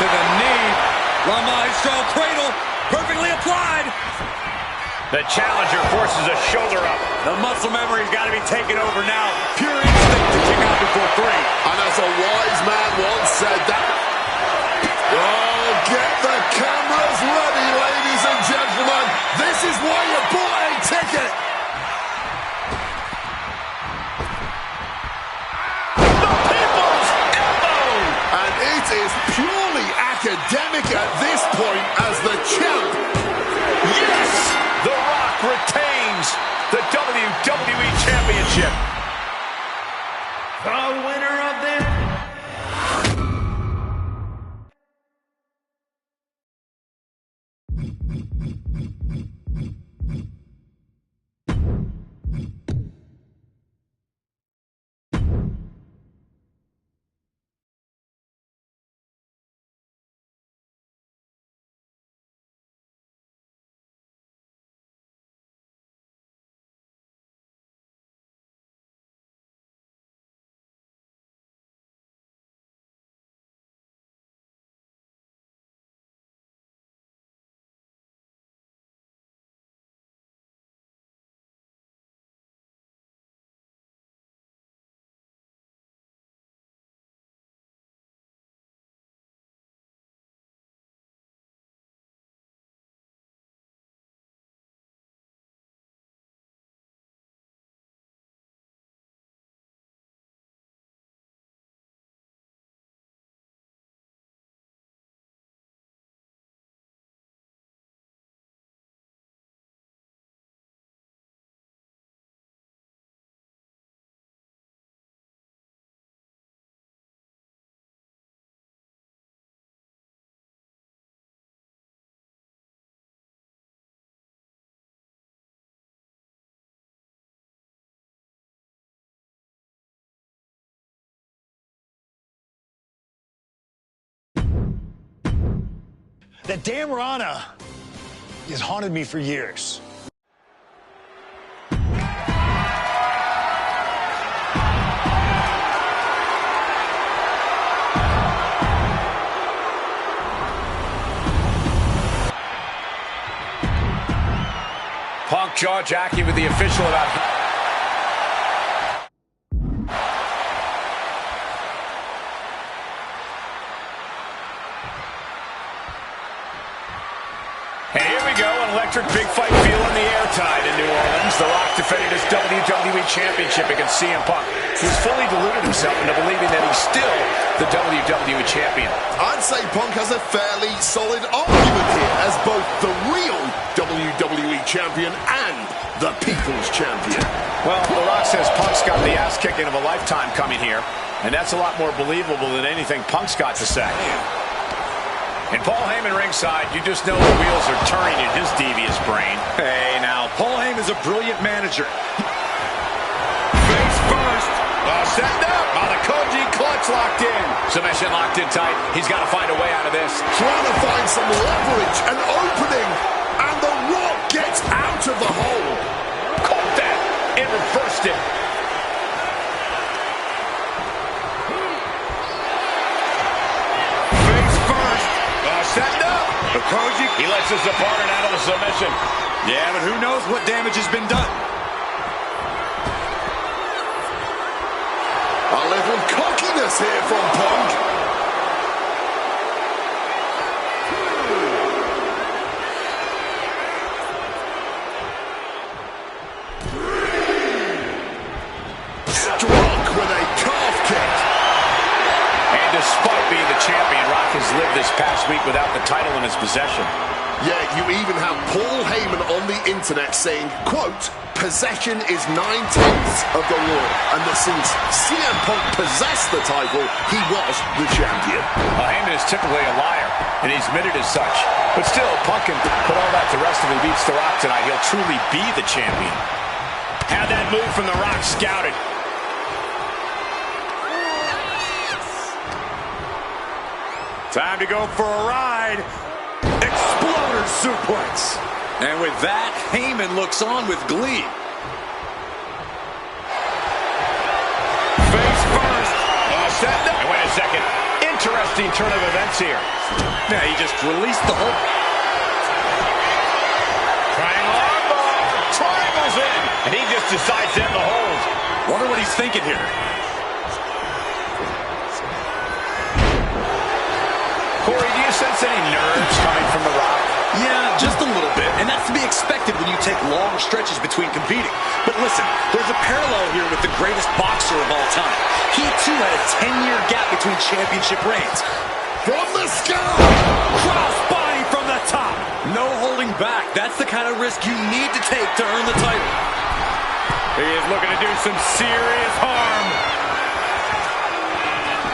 To the knee. La Maestro cradle. Perfectly applied. The challenger forces a shoulder up. The muscle memory's got to be taken over now. Pure instinct to kick out before three. And as a wise man once said that... Oh, get the cameras ready, ladies and gentlemen. This is why you bought a ticket. The people's elbow! And it is purely academic at this point as the champ. Yes! The Rock retains the WWE Championship. The winner of this. That damn Rana has haunted me for years. Punk jaw-jacking with the official about... And here we go, an electric big fight feel in the air tide in New Orleans. The Rock defended his WWE Championship against CM Punk. He's fully deluded himself into believing that he's still the WWE Champion. I'd say Punk has a fairly solid argument here as both the real WWE Champion and the People's Champion. Well, The Rock says Punk's got the ass-kicking of a lifetime coming here, and that's a lot more believable than anything Punk's got to say. And Paul Heyman ringside, you just know the wheels are turning in his devious brain. Hey, now, Paul Heyman's a brilliant manager. Face first. Setting up. The Koji clutch locked in. Submission locked in tight. He's got to find a way out of this. Trying to find some leverage, an opening, and The Rock gets out of the hole. Caught that and reversed it. Face first. Setting up. The Koji. He lets his opponent out of the submission. Yeah, but who knows what damage has been done. A little cockiness here from Punk. Struck with a calf kick. And despite being the champion, Rock has lived this past week without the title in his possession. Yeah, you even have Paul Heyman on the internet saying, quote, possession is 9/10 of the law, and that since CM Punk possessed the title, he was the champion. Well, Heyman is typically a liar, and he's admitted as such. But still, Punk can put all that to rest if he beats The Rock tonight. He'll truly be the champion. Had that move from The Rock scouted. Time to go for a ride. Exploder suplex. And with that, Heyman looks on with glee. Face first. Set. And wait a second. Interesting turn of events here. Yeah, he just released the whole... Triangle armbar. Triangles in. And he just decides to end the hold. Wonder what he's thinking here. Corey, do you sense any nerves coming from The Rock? Yeah, just a little bit, and that's to be expected when you take long stretches between competing. But listen, there's a parallel here with the greatest boxer of all time. He, too, had a 10-year gap between championship reigns. From the sky! Cross body from the top! No holding back. That's the kind of risk you need to take to earn the title. He is looking to do some serious harm.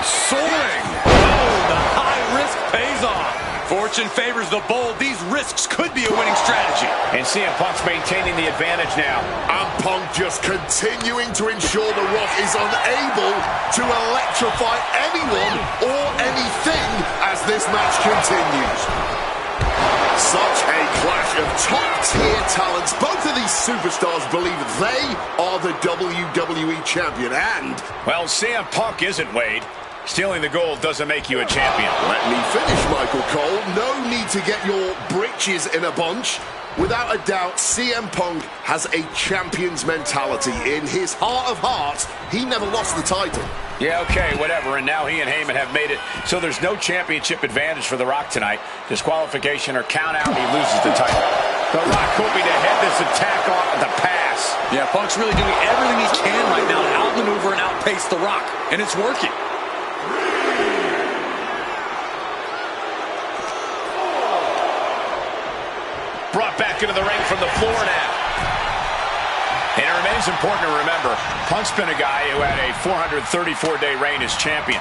Soaring! Oh, the high risk pays off. Fortune favors the bold. These risks could be a winning strategy. And CM Punk's maintaining the advantage now. And Punk just continuing to ensure The Rock is unable to electrify anyone or anything as this match continues. Such a clash of top-tier talents. Both of these superstars believe they are the WWE champion. And, well, CM Punk isn't, Wade. Stealing the gold doesn't make you a champion. let me finish, Michael Cole. No need to get your britches in a bunch. Without a doubt, CM Punk has a champion's mentality. In his heart of hearts, he never lost the title. Yeah, okay, whatever. And now he and Heyman have made it so there's no championship advantage for The Rock tonight. Disqualification or count out, he loses the title. The Rock hoping to head this attack off at the pass. Yeah, Punk's really doing everything he can right now to outmaneuver and outpace The Rock. And it's working. Brought back into the ring from the floor now. And it remains important to remember, Punk's been a guy who had a 434-day reign as champion.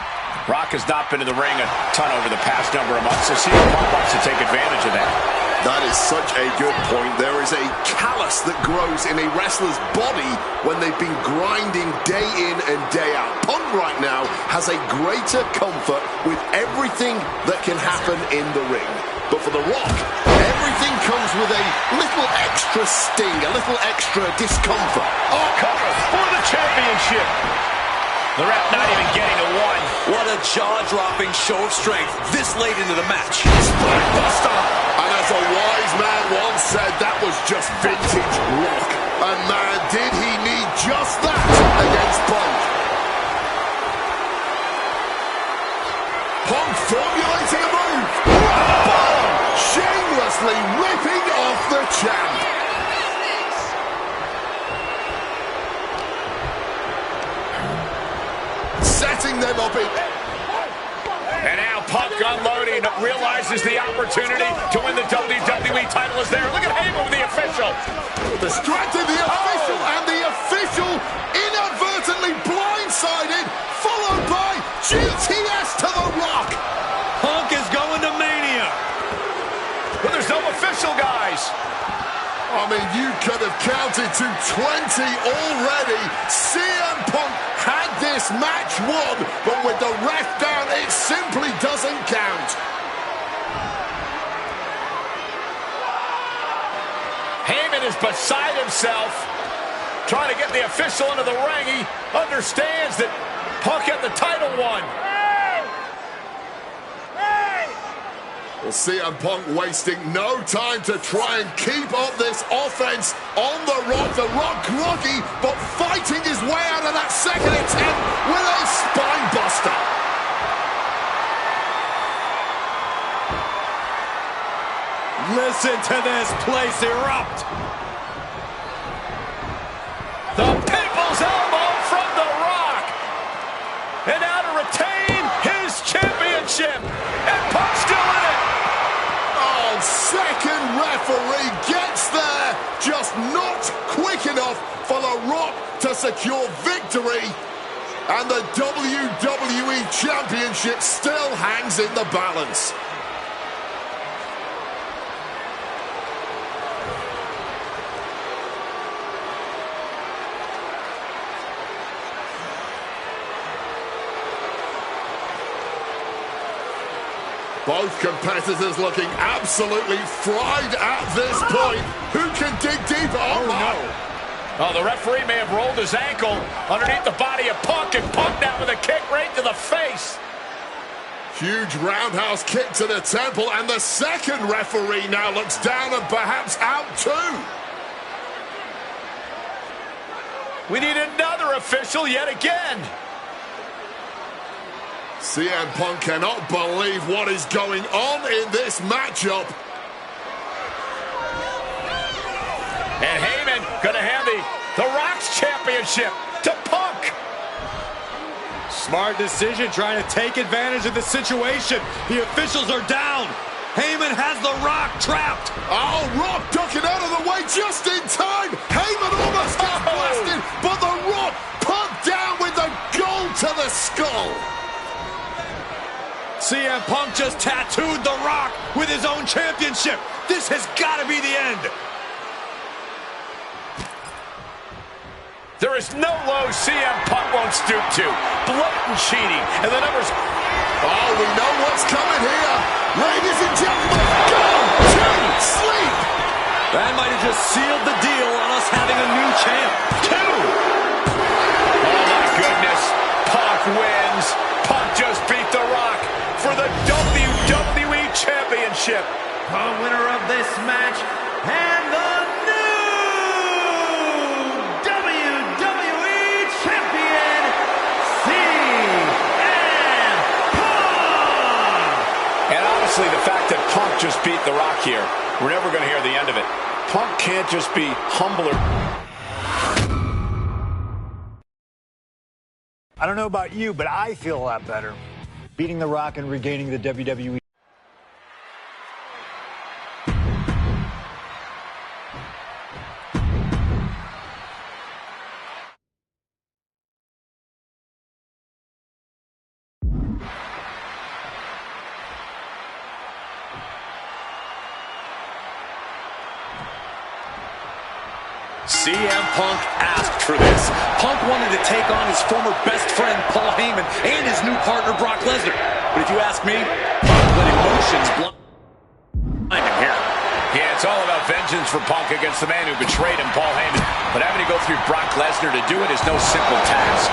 Rock has not been in the ring a ton over the past number of months, so CM Punk wants to take advantage of that. That is such a good point. There is a callus that grows in a wrestler's body when they've been grinding day in and day out. Punk right now has a greater comfort with everything that can happen in the ring. But for The Rock, everything comes with a little extra sting, a little extra discomfort. Oh, cover for the championship. The ref not even getting a one. What a jaw-dropping show of strength this late into the match. Buster. And as a wise man once said, that was just vintage Rock. And man, did he need just that against Punk. Punk formulating a move. Bomb! Shamelessly ripping off the champ. Setting them up in... And now Punk unloading, realizes the opportunity to win the WWE title is there. Look at Heyman with the official. Distracted the official, and the official inadvertently blindsided, followed by GTS to The Rock. Punk is going to Mania. But there's no official, guys. I mean, you could have counted to 20 already. CM Punk had this match won, but with the ref down, it simply doesn't count. Heyman is beside himself, trying to get the official into the ring. He understands that Punk had the title won. Well, CM Punk wasting no time to try and keep up this offense on The Rock. The Rock groggy, but fighting his way out of that second attempt with a spine buster. Listen to this place erupt. The people's elbow from The Rock. And now to retain his championship. And Punk's still in it. Oh, second referee gets there. Just not quick enough for The Rock to secure victory. And the WWE Championship still hangs in the balance. Both competitors looking absolutely fried at this point. Who can dig deeper? Oh, no. Oh, the referee may have rolled his ankle underneath the body of Punk, and Punk down with a kick right to the face. Huge roundhouse kick to the temple, and the second referee now looks down and perhaps out too. We need another official yet again. CM Punk cannot believe what is going on in this matchup. And Heyman gonna hand the Rock's championship to Punk. Smart decision, trying to take advantage of the situation. The officials are down. Heyman has The Rock trapped. Oh, Rock ducking out of the way just in time. Heyman almost gets blasted, but The Rock put down with the goal to the skull. CM Punk just tattooed The Rock with his own championship. This has got to be the end. There is no low CM Punk won't stoop to. Blatant cheating, and the numbers... Oh, we know what's coming here. Ladies and gentlemen, go to sleep. That might have just sealed the deal on us having a new champ. Oh, my goodness. Punk wins. Punk just beat The Rock for the WWE Championship. The winner of this match and the new WWE Champion, CM Punk! And honestly, the fact that Punk just beat The Rock here, we're never going to hear the end of it. Punk can't just be humbler. I don't know about you, but I feel a lot better beating The Rock and regaining the WWE. CM Punk asked for this. Punk wanted to take on his former best friend, Paul Heyman, and his new partner, Brock Lesnar. But if you ask me, Punk let emotions blind him here. Yeah, it's all about vengeance for Punk against the man who betrayed him, Paul Heyman. But having to go through Brock Lesnar to do it is no simple task.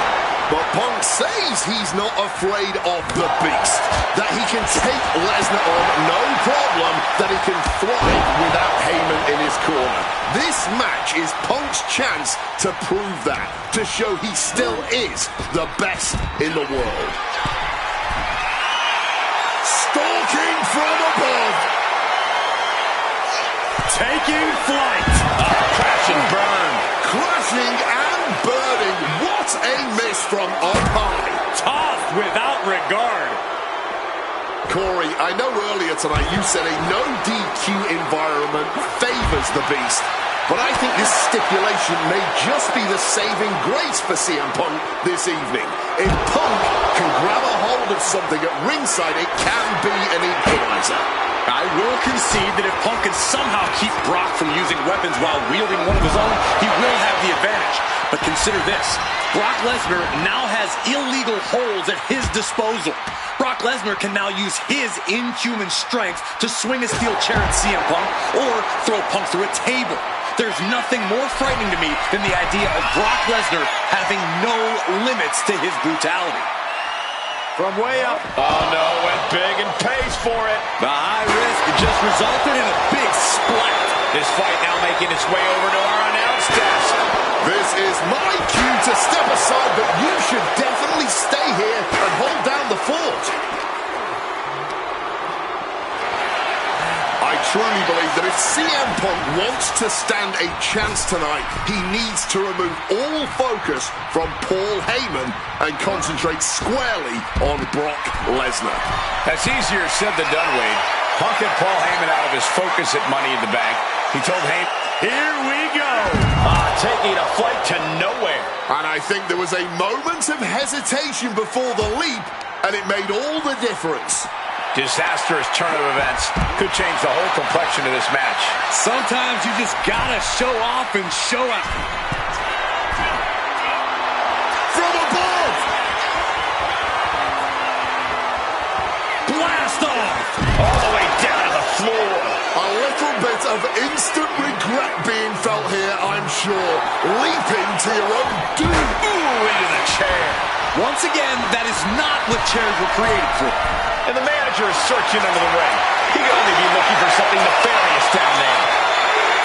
But Punk says he's not afraid of the beast, that he can take Lesnar on no problem, that he can thrive without Heyman in his corner. This match is Punk's chance to prove that, to show he still is the best in the world. Stalking from above. Taking flight. Crash and burn. Crashing and burning. What a miss from on high. Tossed without regard. Corey, I know earlier tonight you said a no DQ environment favors the beast, but I think this stipulation may just be the saving grace for CM Punk this evening. If Punk can grab a hold of something at ringside, it can be an equalizer. I will concede that if Punk can somehow keep Brock from using weapons while wielding one of his own, he will have the advantage. But consider this. Brock Lesnar now has illegal holds at his disposal. Brock Lesnar can now use his inhuman strength to swing a steel chair at CM Punk or throw Punk through a table. There's nothing more frightening to me than the idea of Brock Lesnar having no limits to his brutality. From way up. Oh, no, went big and pays for it. The high risk just resulted in a big splat. This fight now making its way over to our announce desk. This is my cue to step aside, but you should definitely stay here and hold down the fort. I truly believe that if CM Punk wants to stand a chance tonight, he needs to remove all focus from Paul Heyman and concentrate squarely on Brock Lesnar. That's easier said than done, Wade. Punk had Paul Heyman out of his focus at Money in the Bank. He told Heyman, Here we go. taking a flight to nowhere. And I think there was a moment of hesitation before the leap, and it made all the difference. Disastrous turn of events could change the whole complexion of this match. Sometimes you just gotta show off and show out. From above! Blast off! All the way down to the floor. A little bit of instant regret being felt here, I'm sure. Leaping to your own doom. Ooh, into the chair. Once again, that is not what chairs were created for. And the manager is searching under the ring. He could only be looking for something nefarious down there.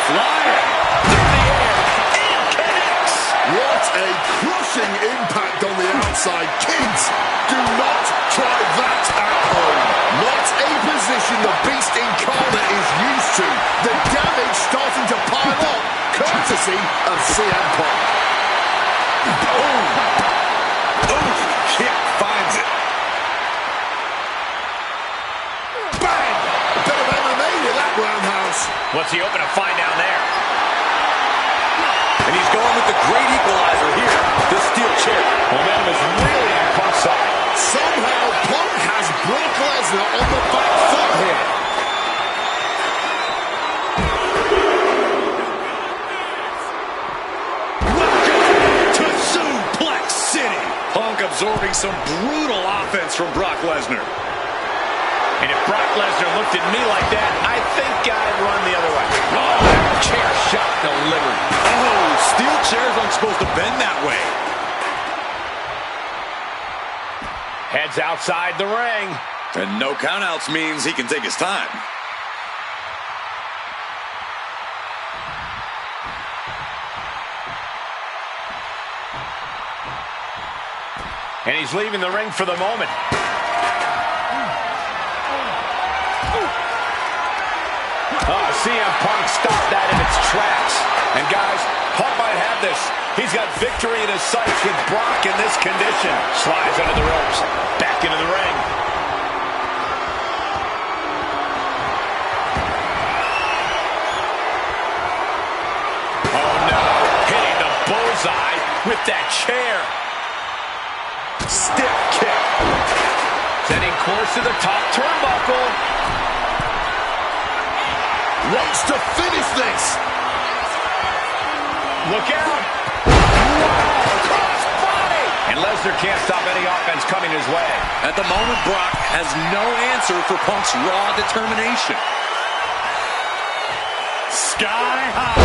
Flyer! Through the air. And connects. What a crushing impact on the outside. Kids, do not try that at home. Not a position the Beast Incarnate is used to. The damage starting to pile up, courtesy of CM Punk. Kick finds it. Bang! A bit of MMA with that roundhouse. What's he hoping to find down there? And he's going with the great equalizer here. The steel chair. Momentum is really on Punk's side. Somehow Punk has Brock Lesnar on the back foot here. To Suplex City. Punk absorbing some brutal offense from Brock Lesnar. And if Brock Lesnar looked at me like that, I think I'd run the other way. Oh, chair shot delivered. Oh, steel chairs aren't supposed to bend that way. Heads outside the ring. And no countouts means he can take his time. And he's leaving the ring for the moment. Oh, CM Punk stopped that in its tracks. And guys, Punk might have this. He's got victory in his sights with Brock in this condition. Slides under the ropes. Back into the ring. Oh no, hitting the bullseye with that chair. Stiff kick. Setting course to the top turnbuckle. Wants to finish this. Look out. Wow, cross body. And Lesnar can't stop any offense coming his way. At the moment, Brock has no answer for Punk's raw determination. Sky high.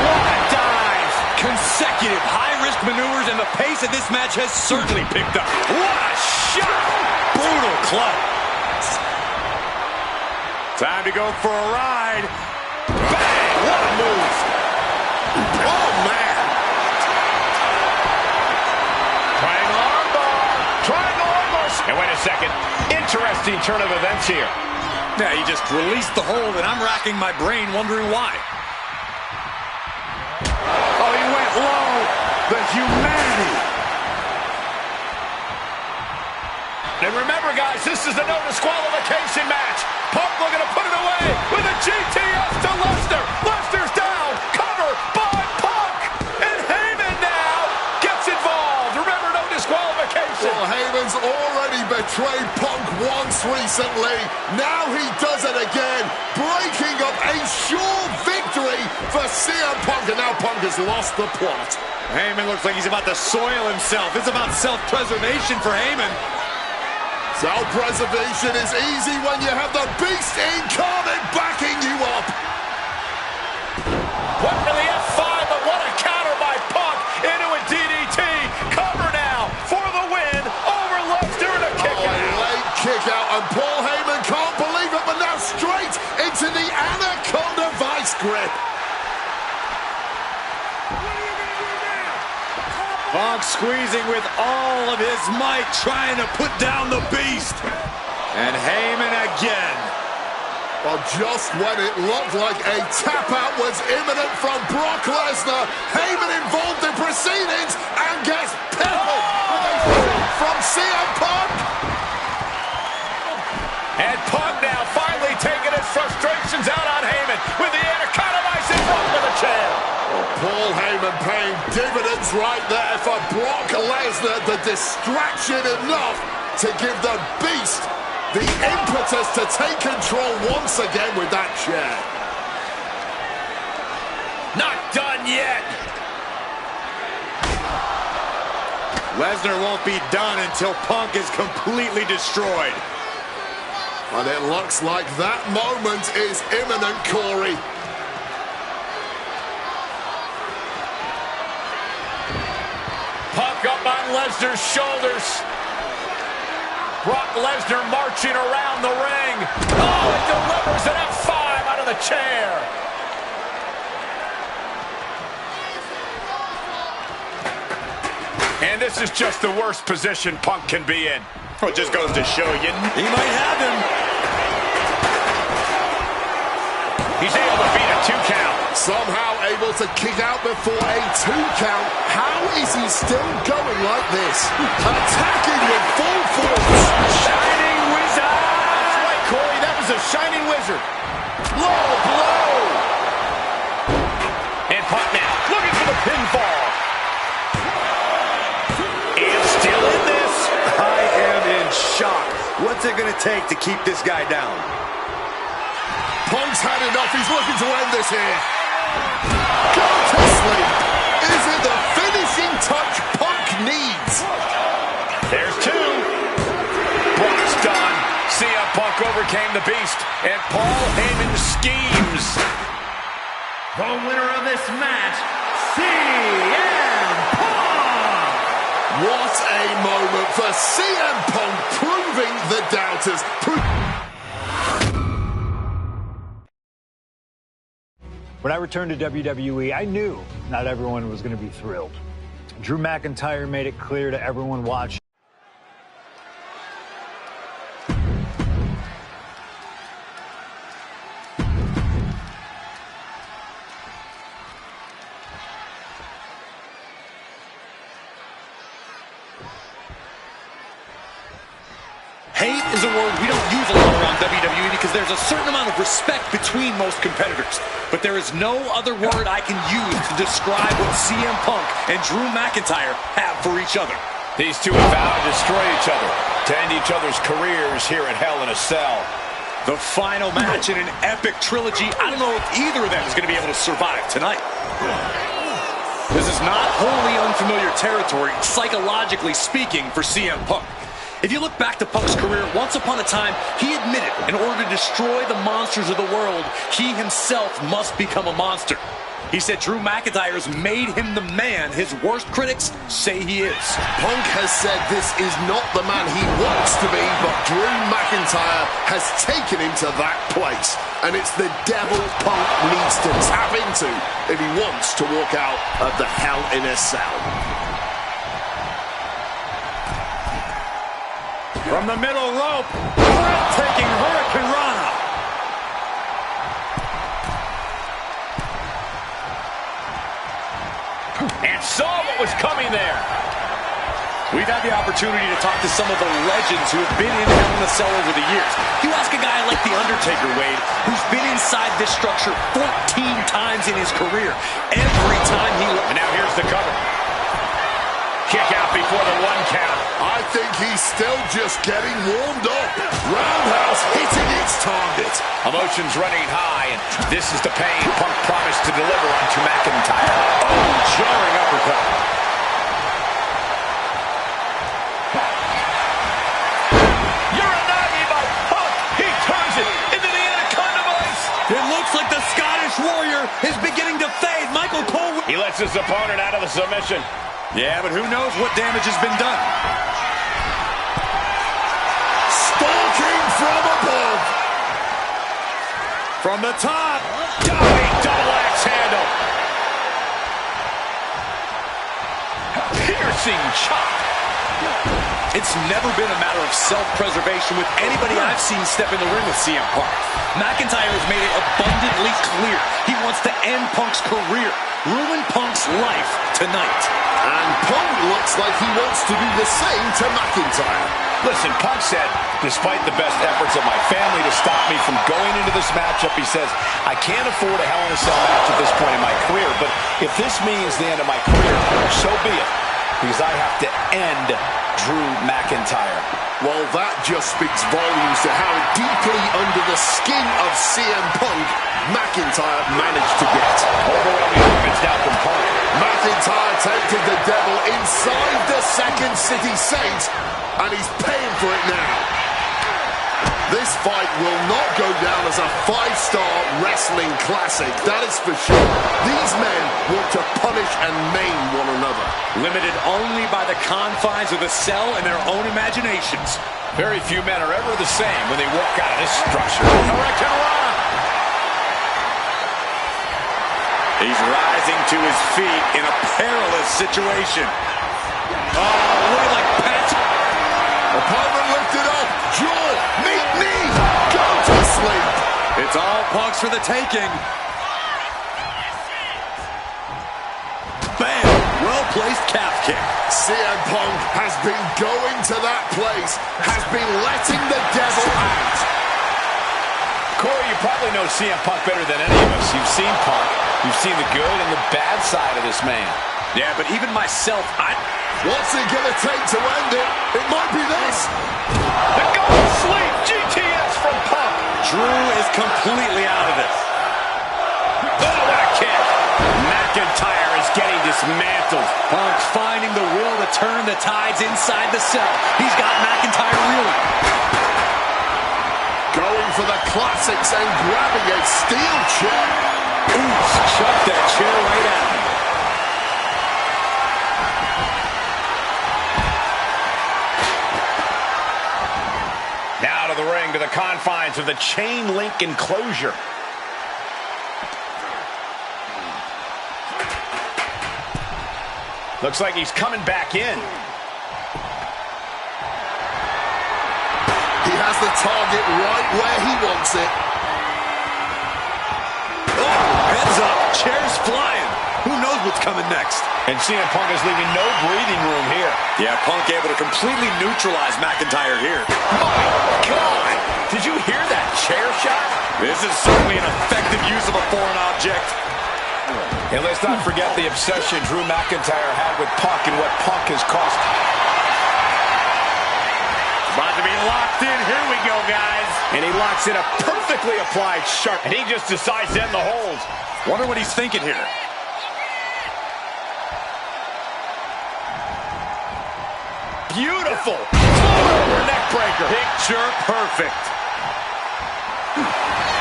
What a dive! Consecutive high-risk maneuvers, and the pace of this match has certainly picked up. What a shot! Brutal club. Time to go for a ride. Bang! What a move! Oh, man. Triangle armbar. Triangle armbar. And wait a second. Interesting turn of events here. Yeah, he just released the hold, and I'm racking my brain wondering why. Oh, he went low. The humanity. And remember, guys, this is the no disqualification match. Punk looking to put it away with a GTS to Lesnar. Lesnar's down. Cover by Punk. And Heyman now gets involved. Remember, no disqualification. Well, Heyman's already betrayed Punk once recently. Now he does it again, breaking up a sure victory for CM Punk. And now Punk has lost the plot. Heyman looks like he's about to soil himself. It's about self-preservation for Heyman. Self-preservation is easy when you have the Beast Incarnate backing you up. Went for the F5, but what a counter by Punk into a DDT. Cover now for the win over Lesnar and a kick out. Punk squeezing with all of his might, trying to put down the beast. And Heyman again. Well, just when it looked like a tap-out was imminent from Brock Lesnar, Heyman involved in proceedings and gets peppered with a shot from CM Punk. And Punk now finally taking his frustrations out on Heyman with the Anaconda Vice in front of the chair. Well, Paul Heyman paying dividends right there for Brock Lesnar, the distraction enough to give the Beast the impetus to take control once again with that chair. Not done yet. Lesnar won't be done until Punk is completely destroyed. And it looks like that moment is imminent, Corey. Punk up on Lesnar's shoulders. Brock Lesnar marching around the ring. Oh, he delivers an F5 out of the chair. And this is just the worst position Punk can be in. Well, it just goes to show you, he might have him. He's able to beat a 2 count. Somehow able to kick out before a 2 count. How is he still going like this? Attacking with full force. Shining Wizard. That's right, Corey. That was a Shining Wizard. Low blow. And Punk now looking for the pinfall. And still in this. I am in shock. What's it going to take to keep this guy down? Punk's had enough. He's looking to end this here. Go to sleep. Is it the finishing touch Punk needs? There's 2. Brock's done. CM Punk overcame the Beast. And Paul Heyman schemes. The winner of this match, CM Punk! What a moment for CM Punk, proving the doubters. When I returned to WWE, I knew not everyone was going to be thrilled. Drew McIntyre made it clear to everyone watching. Hate is a word we don't use a lot around WWE because there's a certain amount of respect between most competitors. But there is no other word I can use to describe what CM Punk and Drew McIntyre have for each other. These two have vowed to destroy each other, to end each other's careers here in Hell in a Cell. The final match in an epic trilogy. I don't know if either of them is going to be able to survive tonight. This is not wholly unfamiliar territory, psychologically speaking, for CM Punk. If you look back to Punk's career, once upon a time, he admitted in order to destroy the monsters of the world, he himself must become a monster. He said Drew McIntyre has made him the man his worst critics say he is. Punk has said this is not the man he wants to be, but Drew McIntyre has taken him to that place. And it's the devil Punk needs to tap into if he wants to walk out of the Hell in a Cell. From the middle rope, breathtaking Hurricane Rana. And saw what was coming there. We've had the opportunity to talk to some of the legends who have been in Hell in a Cell over the years. You ask a guy like The Undertaker, Wade, who's been inside this structure 14 times in his career. Every time he... And now here's the cover. Kick out before the 1 count. I think he's still just getting warmed up. Roundhouse hitting its target. Emotions running high, and this is the pain Punk promised to deliver onto McIntyre. Oh, jarring uppercut. Uranagi by Punk. He turns it into the Anaconda Vice. It looks like the Scottish Warrior is beginning to fade. Michael Cole... He lets his opponent out of the submission. Yeah, but who knows what damage has been done. Stalking from above. From the top. Diving double axe handle. Here piercing chop. It's never been a matter of self-preservation with anybody I've seen step in the ring with CM Punk. McIntyre has made it abundantly clear he wants to end Punk's career, ruin Punk's life tonight. And Punk looks like he wants to do the same to McIntyre. Listen, Punk said, despite the best efforts of my family to stop me from going into this matchup, he says, I can't afford a Hell in a Cell match at this point in my career, but if this means the end of my career, so be it, because I have to end Drew McIntyre. Well, that just speaks volumes to how deeply under the skin of CM Punk McIntyre managed to get. Overwhelming offense now from Punk. McIntyre tempted the devil inside the Second City Saints, and he's paying for it now. This fight will not go down as a 5-star wrestling classic, that is for sure. These men want to punish and maim one another. Limited only by the confines of the cell and their own imaginations. Very few men are ever the same when they walk out of this structure. Hurricanrana. He's rising to his feet in a perilous situation. Oh, looking like Pat. Opponent lifted up. Jaw, meet knee, go to sleep. It's all Punk's for the taking. Bam! Well-placed calf kick. CM Punk has been going to that place, has been letting the devil out. Corey, you probably know CM Punk better than any of us. You've seen Punk. You've seen the good and the bad side of this man. Yeah, but even myself, What's it gonna take to end it? It might be this. The go to sleep GTS from Punk. Drew is completely out of this. Oh, what a kick. McIntyre is getting dismantled. Punk's finding the will to turn the tides inside the cell. He's got McIntyre reeling. Going for the classics and grabbing a steel chair. Ooh, chucked that chair right out. Now to the ring, to the confines of the chain link enclosure. Looks like he's coming back in. He has the target right where he wants it. Oh, heads up, chairs flying. Who knows what's coming next? And CM Punk is leaving no breathing room here. Yeah, Punk able to completely neutralize McIntyre here. My God! Did you hear that chair shot? This is certainly an effective use of a foreign object. And let's not forget the obsession Drew McIntyre had with Punk and what Punk has cost. About to be locked in. Here we go, guys. And he locks in a perfectly applied sharp. And he just decides to end the hold. Wonder what he's thinking here. Beautiful. Over neck breaker. Picture perfect.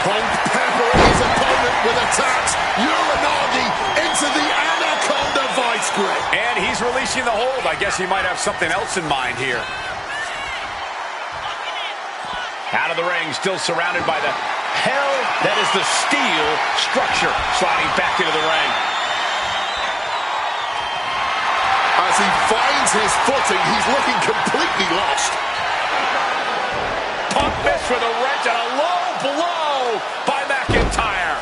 Punk peppering his opponent with attacks. Uranagi into the Anaconda vice grip. And he's releasing the hold. I guess he might have something else in mind here. Out of the ring, still surrounded by the hell that is the steel structure. Sliding back into the ring. As he finds his footing, he's looking completely lost. Punk missed with a wrench and a low blow by McIntyre.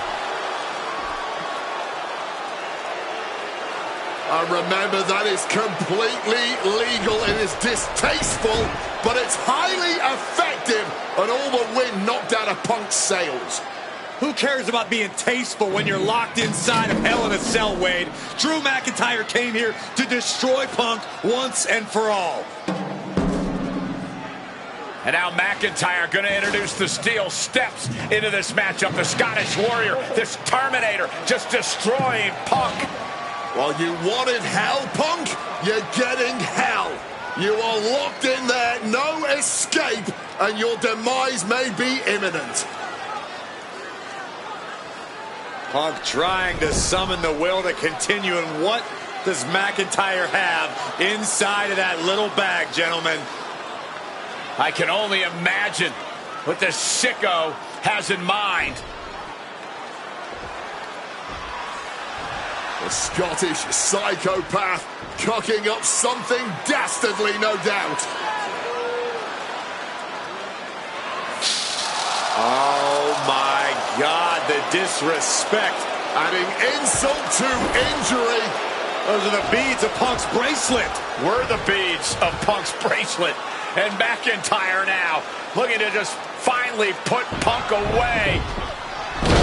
And remember, that is completely legal. It is distasteful, but it's highly effective. And all the wind knocked out of Punk's sails. Who cares about being tasteful when you're locked inside of Hell in a Cell, Wade? Drew McIntyre came here to destroy Punk once and for all. And now McIntyre going to introduce the steel steps into this matchup. The Scottish Warrior, this Terminator, just destroying Punk. Well, you wanted hell, Punk? You're getting hell. You are locked in there, no escape, and your demise may be imminent. Punk trying to summon the will to continue, and what does McIntyre have inside of that little bag, gentlemen? I can only imagine what this sicko has in mind. A Scottish psychopath cooking up something dastardly, no doubt. Oh my God, the disrespect. Adding insult to injury. Those are the beads of Punk's bracelet. Were the beads of Punk's bracelet. And McIntyre now looking to just finally put Punk away.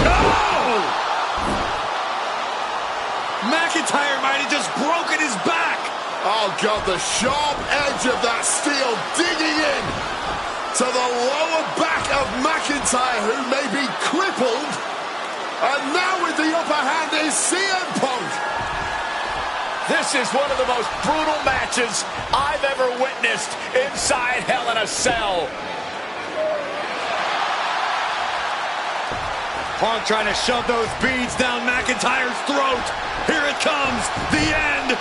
No! McIntyre might have just broken his back. Oh God, the sharp edge of that steel digging in to the lower back of McIntyre, who may be crippled. And now with the upper hand is CM Punk. This is one of the most brutal matches I've ever witnessed inside Hell in a Cell. Punk trying to shove those beads down McIntyre's throat. Here it comes, the end.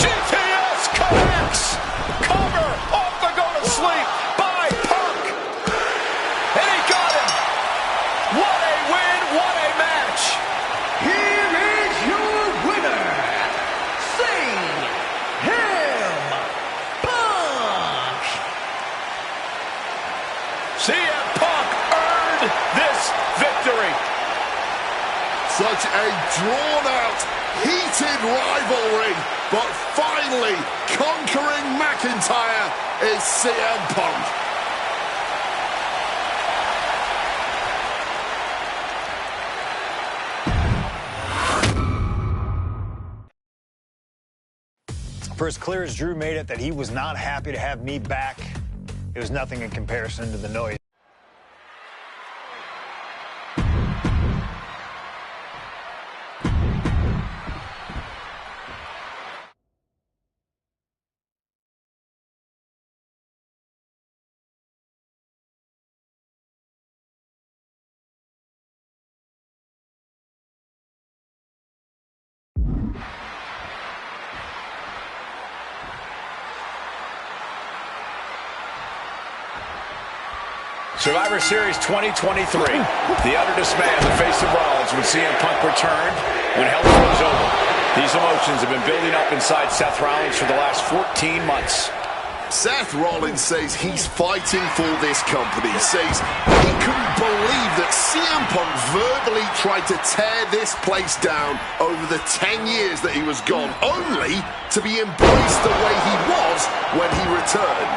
GTS connects. Cover off the go to sleep by Punk. And he got him. What a win, what a match. Here is your winner, CM Punk earned this victory. Such a drawn-out, heated rivalry, but finally conquering McIntyre is CM Punk. For as clear as Drew made it that he was not happy to have me back, it was nothing in comparison to the noise. Survivor Series 2023. The utter dismay on the face of Rollins when CM Punk returned when Hell was over. These emotions have been building up inside Seth Rollins for the last 14 months. Seth Rollins says he's fighting for this company. He says he couldn't believe that CM Punk verbally tried to tear this place down over the 10 years that he was gone, only to be embraced the way he was when he returned.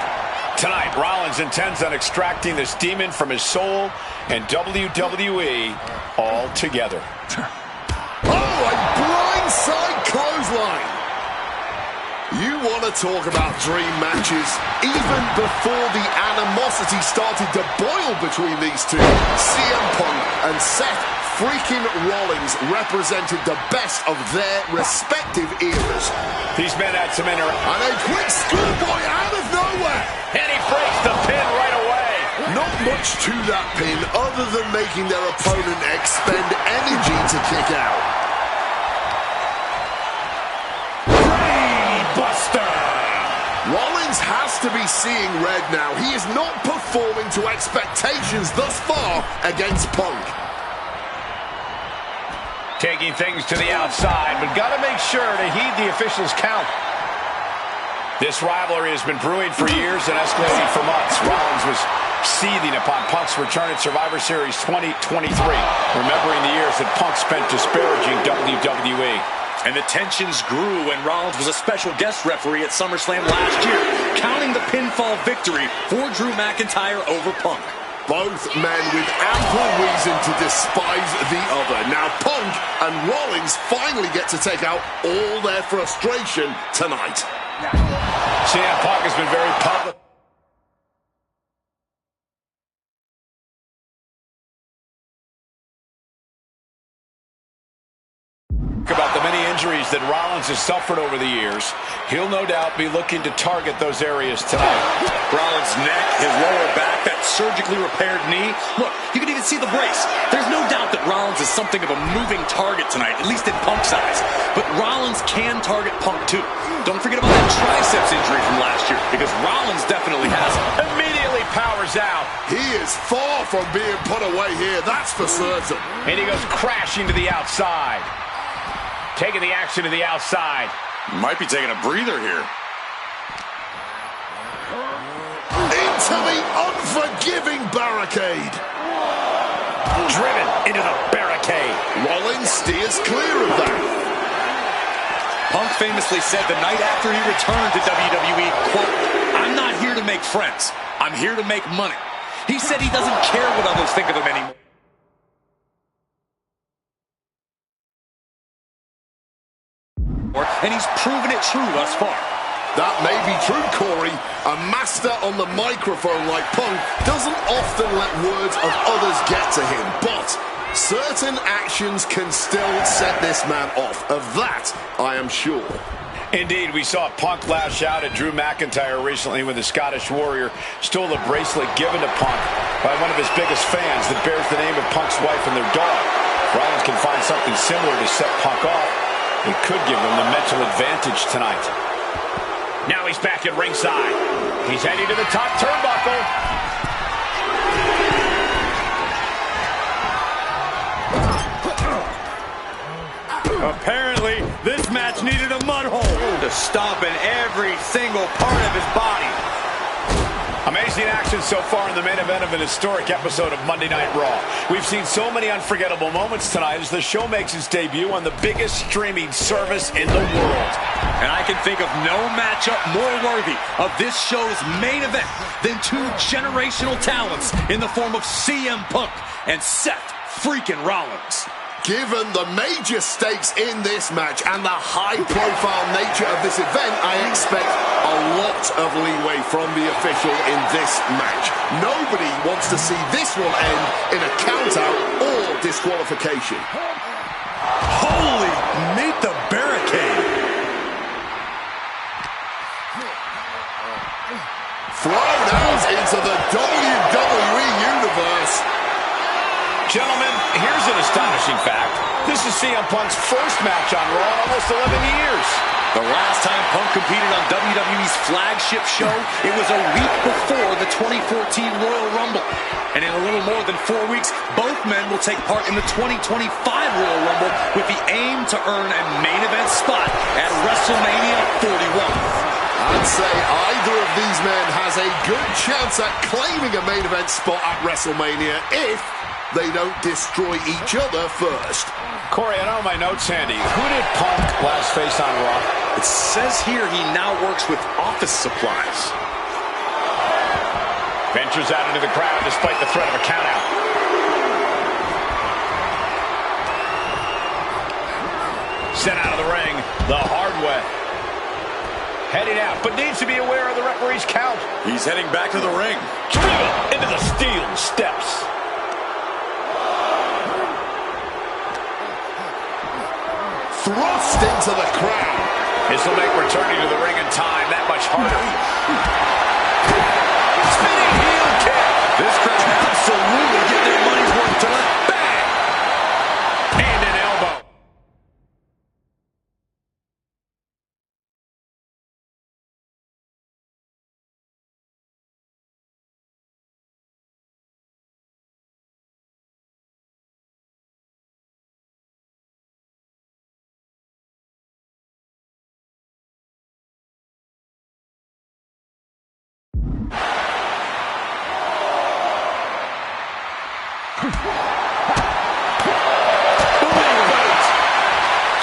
Tonight, Rollins intends on extracting this demon from his soul and WWE altogether. Oh, a blindside clothesline. You want to talk about dream matches? Even before the animosity started to boil between these two, CM Punk and Seth freaking Rollins represented the best of their respective eras. These men had some interaction. And a quick schoolboy out of nowhere. And he breaks the pin right away. Not much to that pin other than making their opponent expend energy to kick out. Buster. Rollins has to be seeing red now. He is not performing to expectations thus far against Punk. Taking things to the outside, but got to make sure to heed the officials' count. This rivalry has been brewing for years and escalating for months. Rollins was seething upon Punk's return at Survivor Series 2023, remembering the years that Punk spent disparaging WWE. And the tensions grew when Rollins was a special guest referee at SummerSlam last year, counting the pinfall victory for Drew McIntyre over Punk. Both men with ample reason to despise the other. Now Punk and Rollins finally get to take out all their frustration tonight. CM Punk has been very public about the many injuries that Rollins has suffered over the years. He'll no doubt be looking to target those areas tonight. Rollins' neck, his lower back, that surgically repaired knee. Look, you can even see the brace. There's no doubt that Rollins is something of a moving target tonight, at least in Punk's eyes. But Rollins can target Punk too. Don't forget about that triceps injury from last year, because Rollins definitely has it. Immediately powers out. He is far from being put away here, that's for certain. And he goes crashing to the outside. taking the action to the outside. Might be taking a breather here. Into the unforgiving barricade. Driven into the barricade. Rollins steers clear of that. Punk famously said the night after he returned to WWE, quote, "I'm not here to make friends. I'm here to make money." He said he doesn't care what others think of him anymore. And he's proven it true thus far. That may be true, Corey. A master on the microphone like Punk doesn't often let words of others get to him, but certain actions can still set this man off. Of that, I am sure. Indeed, we saw Punk lash out at Drew McIntyre recently when the Scottish Warrior stole a bracelet given to Punk by one of his biggest fans that bears the name of Punk's wife and their dog. Rollins can find something similar to set Punk off. It could give him the mental advantage tonight. Now he's back at ringside. He's heading to the top turnbuckle. Apparently, this match needed a mud hole to stomp in every single part of his body. Amazing action so far in the main event of an historic episode of Monday Night Raw. We've seen so many unforgettable moments tonight as the show makes its debut on the biggest streaming service in the world. And I can think of no matchup more worthy of this show's main event than two generational talents in the form of CM Punk and Seth freaking Rollins. Given the major stakes in this match and the high-profile nature of this event, I expect a lot of leeway from the official in this match. Nobody wants to see this one end in a count-out or disqualification. Holy, meet the barricade. Thrown out into the WWE Universe. Gentlemen, here's an astonishing fact. This is CM Punk's first match on Raw in almost 11 years. The last time Punk competed on WWE's flagship show, it was a week before the 2014 Royal Rumble. And in a little more than 4 weeks, both men will take part in the 2025 Royal Rumble with the aim to earn a main event spot at WrestleMania 41. I'd say either of these men has a good chance at claiming a main event spot at WrestleMania if they don't destroy each other first. Corey, I don't have my notes handy. Who did Punk last face on Raw? It says here he now works with office supplies. Ventures out into the crowd despite the threat of a countout. Sent out of the ring the hard way. Heading out, but needs to be aware of the referee's count. He's heading back to the ring. Driven into the steel steps. Thrust into the crowd. This will make returning to the ring in time that much harder. Spinning heel kick. This crowd absolutely getting their money's worth tonight. Bang! And an elbow.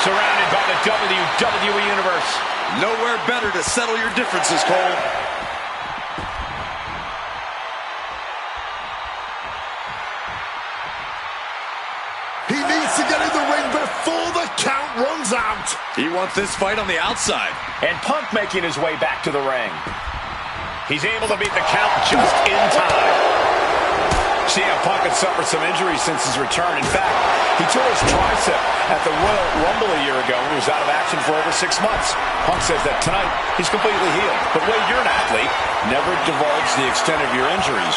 Surrounded by the WWE Universe. Nowhere better to settle your differences, Cole. He needs to get in the ring before the count runs out. He wants this fight on the outside. And Punk making his way back to the ring. He's able to beat the count just in time. CM Punk had suffered some injuries since his return. In fact, he tore his tricep at the Royal Rumble a year ago and was out of action for over 6 months. Punk says that tonight he's completely healed. But Wade, you're an athlete. Never divulge the extent of your injuries.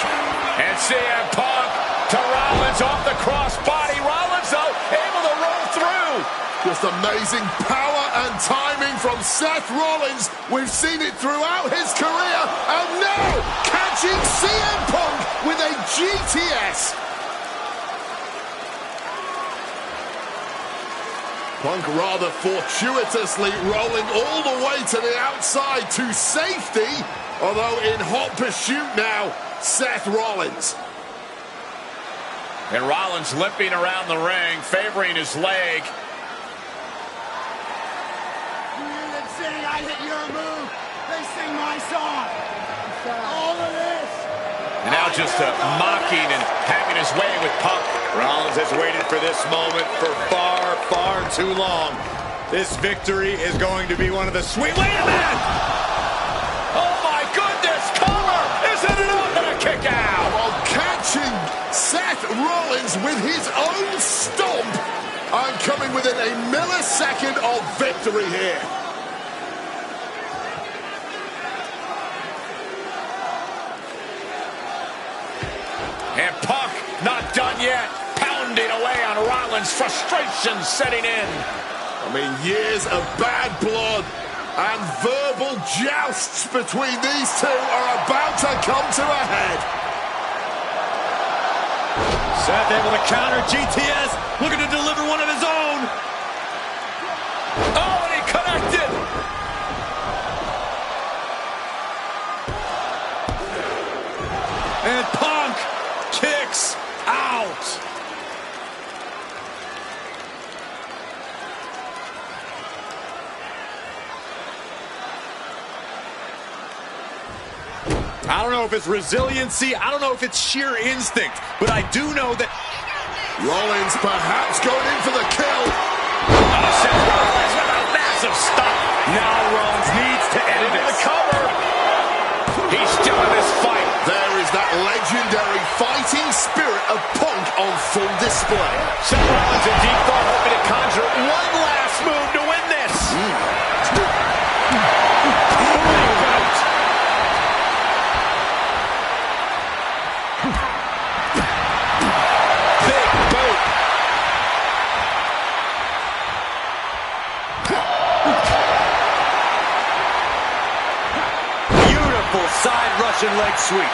And CM Punk to Rollins off the crossbody. Rollins, though, able to roll through. Just amazing power and timing from Seth Rollins. We've seen it throughout his career. And now, catching CM Punk with a GTS. Punk rather fortuitously rolling all the way to the outside to safety, although in hot pursuit now, Seth Rollins. And Rollins limping around the ring, favoring his leg. I hit your move. They sing my song. All of this. And now just mocking and having his way with Punk. Rollins has waited for this moment for far, far too long. This victory is going to be one of the sweet. Wait a minute! Oh my goodness! Cover! Isn't it up and a kick out? While catching Seth Rollins with his own stomp, I'm coming within a millisecond of victory here. And Punk not done yet, pounding away on Rollins, frustration setting in. I mean, years of bad blood and verbal jousts between these two are about to come to a head. Seth able to counter GTS, looking to deliver one of his own. Oh, and he connected. And Punk kicks out. I don't know if it's resiliency, I don't know if it's sheer instinct, but I do know that Rollins perhaps going in for the kill. Seth Rollins with a massive stop. now Rollins needs to end Into this. the cover. He's still in this fight. There is that legendary fighting spirit of Punk on full display. Seth Rollins in deep thought, hoping to conjure one last move to win this. Big boot. Beautiful side Russian leg sweep.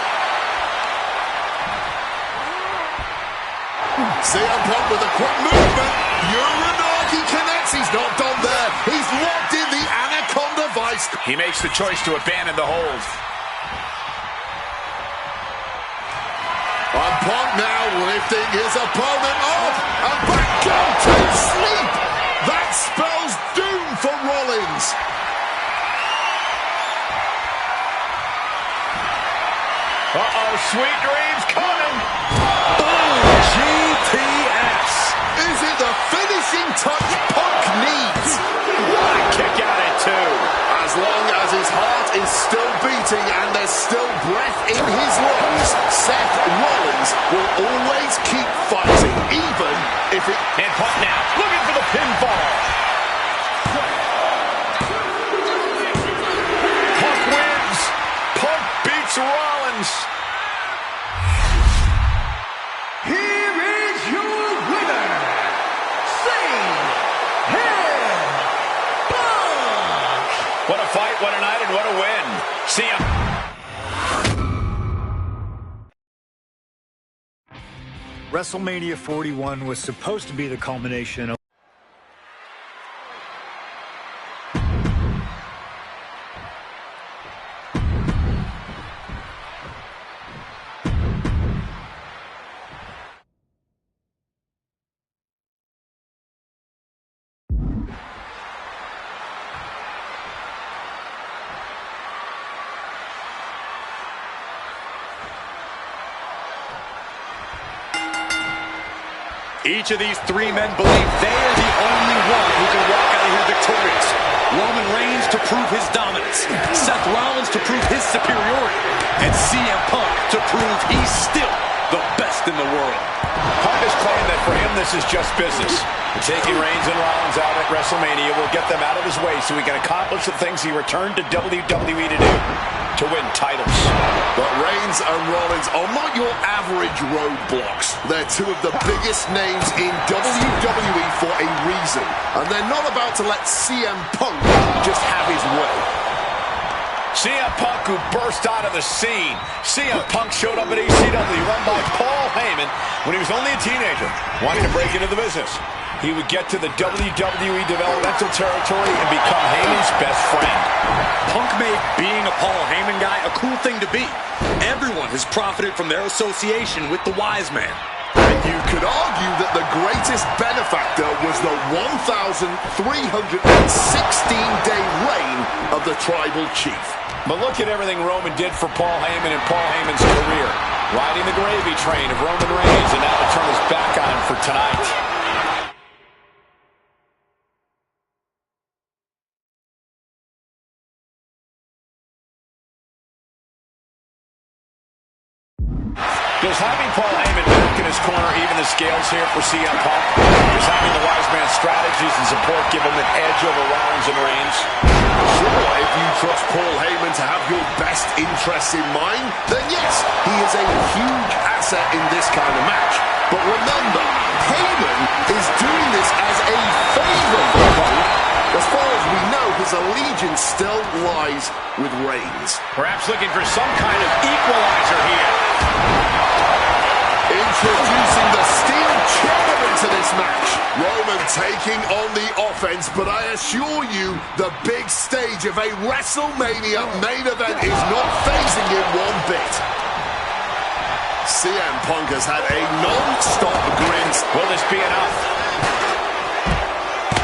CM Punk with a quick movement. Uranagi connects. He's not done there. He's locked in the Anaconda Vice. He makes the choice to abandon the hold. And Punk now lifting his opponent up. And back down to sleep. That spells doom for Rollins. Uh-oh, sweet dreams coming. GTS. Is it the finishing touch Punk needs? What a kick out at two. As long as his heart is still beating and there's still breath in his lungs, Seth Rollins will always keep fighting, even if it... And Punk now, looking for the pinfall. Punk wins. Punk beats Rollins. Here is your winner, CM Punk. What a fight, what a night, and what a win. See ya. WrestleMania 41 was supposed to be the culmination of Each of these three men believe they are the only one who can walk out of here victorious. Roman Reigns to prove his dominance, Seth Rollins to prove his superiority, and CM Punk to prove he's still the best in the world. Punk has claimed that for him this is just business. And taking Reigns and Rollins out at WrestleMania will get them out of his way so he can accomplish the things he returned to WWE to do, to win titles. But Reigns and Rollins are not your average roadblocks. They're two of the biggest names in WWE for a reason. And they're not about to let CM Punk just have his way. CM Punk, who burst out of the scene. CM Punk showed up at ECW, run by Paul Heyman, when he was only a teenager, wanting to break into the business. he would get to the WWE developmental territory and become Heyman's best friend. Punk made being a Paul Heyman guy a cool thing to be. Everyone has profited from their association with the wise man. And you could argue that the greatest benefactor was the 1,316-day reign of the Tribal Chief. But look at everything Roman did for Paul Heyman and Paul Heyman's career. Riding the gravy train of Roman Reigns, and now to turn his back on him for tonight. Does having Paul Heyman back in his corner even the scales here for CM Punk? Does having the wise man's strategies and support give him an edge over Rollins and Reigns? Sure, if you trust Paul Heyman to have your best interests in mind, then yes, he is a huge asset in this kind of match. But remember, Heyman is doing this as a favor for Punk. As far as we know, his allegiance still lies with Reigns. Perhaps looking for some kind of equalizer here. Introducing the steel chair into this match. Roman taking on the offense, but I assure you, the big stage of a WrestleMania main event is not phasing him one bit. CM Punk has had a non-stop grin. Will this be enough?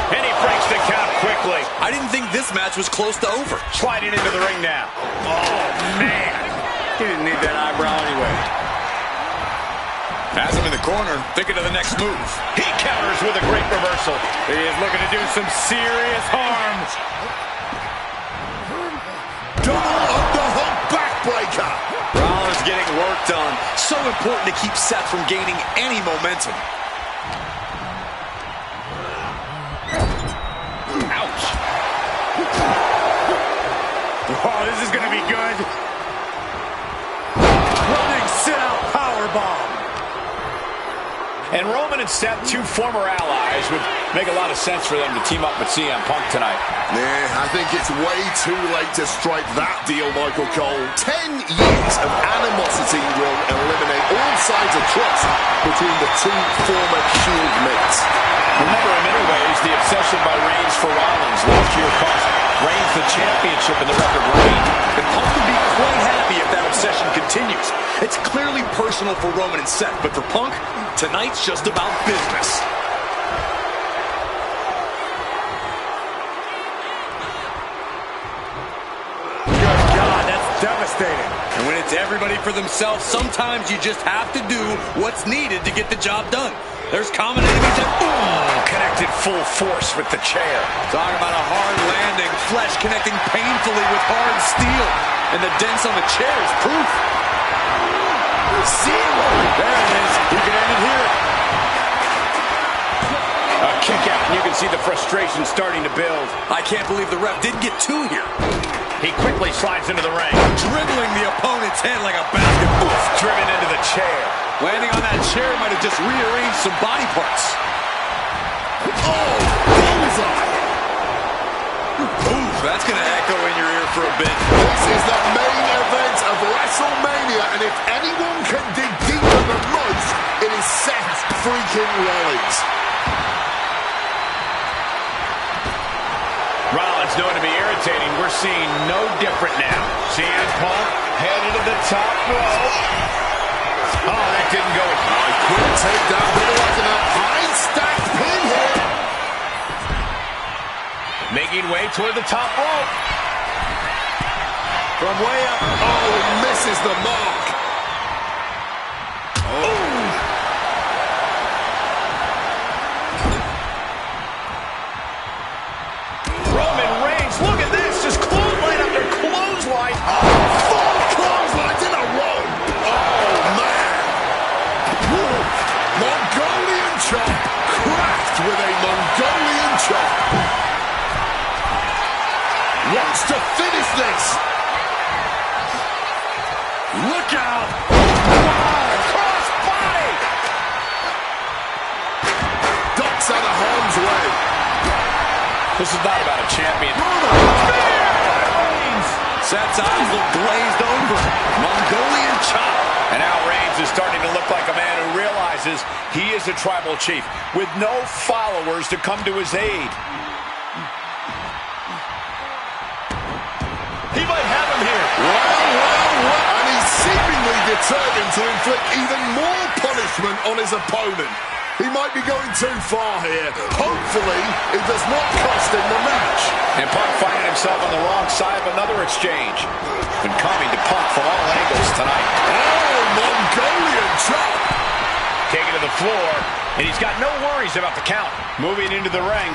And he breaks the count quickly. I didn't think this match was close to over. Sliding into the ring now. Oh, man. He didn't need that eyebrow anyway. Has him in the corner, thinking of the next move. He counters with a great reversal. He is looking to do some serious harm. Double underhook backbreaker. Rollins getting work done. So important to keep Seth from gaining any momentum. Ouch. Oh, this is going to be good. Running sit-out powerbomb. And Roman and Seth, two former allies, would make a lot of sense for them to team up with CM Punk tonight. Yeah, I think it's way too late to strike that deal, Michael Cole. 10 years of animosity will eliminate all signs of trust between the two former Shield mates. Remember, in many ways, the obsession by Reigns for Rollins last year cost Reigns the championship in the record reign. And Punk would be quite happy if that obsession continues. It's clearly personal for Roman and Seth, but for Punk, tonight's just about business. Good God, that's devastating. And when it's everybody for themselves, sometimes you just have to do what's needed to get the job done. There's common enemies that Connected full force with the chair. talk about a hard landing, flesh connecting painfully with hard steel. And the dents on the chair is proof. Zero. There it is. You can end it here. A kick out, and you can see the frustration starting to build. I can't believe the ref didn't get two here. He quickly slides into the ring. Dribbling the opponent's head like a basketball. Driven into the chair. Landing on that chair might have just rearranged some body parts. Oh, bullseye. Oof, that's going to echo in your ear for a bit. This is the main event of WrestleMania, and if anyone can dig deeper than most, it is Seth freaking Rollins. Rollins known to be irritating. We're seeing no different now. CM Punk headed to the top rope. Oh, that didn't go. Quick takedown, but like a high stacked pin here. Making way toward the top rope. From way up. Oh, he misses the mark. Oh. Roman Reigns, look at this. Just clothesline after clothesline. Four clotheslines in a row. Oh, man. Woo. Mongolian chop. Cracked with a Mongolian chop. Wants to finish this. Look out. Cross body. Ducks out of harm's way. This is not about a champion. Seth's eyes look glazed over. Mongolian chop. And now Reigns is starting to look like a man who realizes he is a tribal chief with no followers to come to his aid. He might have him here. Well. And he's seemingly determined to inflict even more punishment on his opponent. He might be going too far here. Hopefully, it does not cost him the match. And Punk finding himself on the wrong side of another exchange. Been coming to Punk from all angles tonight. Oh, Mongolian chop. Taken to the floor, and he's got no worries about the count. Moving into the ring.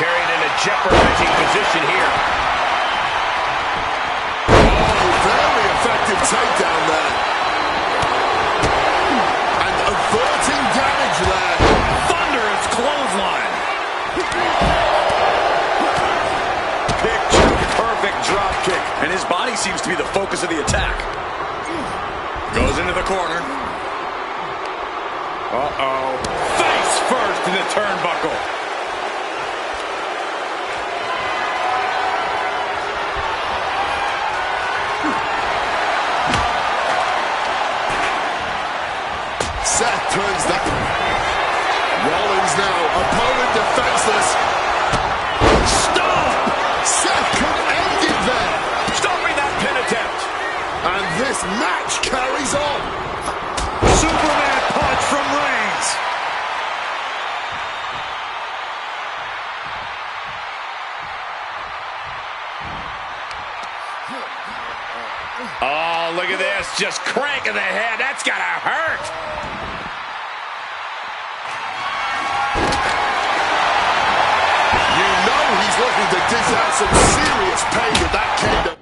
Carried in a jeopardizing position here. Oh, very effective takedown there. And averting damage there. Thunderous clothesline. Picture-perfect drop kick. And his body seems to be the focus of the attack. Goes into the corner. Uh-oh. Face first in the turnbuckle. Seth turns that. Rollins now, opponent defenseless. Stop! Seth could end it there. Stopping that pin attempt. And this match carries on. Superman punch from Reigns. Oh, look at this. Just cranking the head. That's gotta hurt. You know he's looking to dish out some serious pain with that kendo.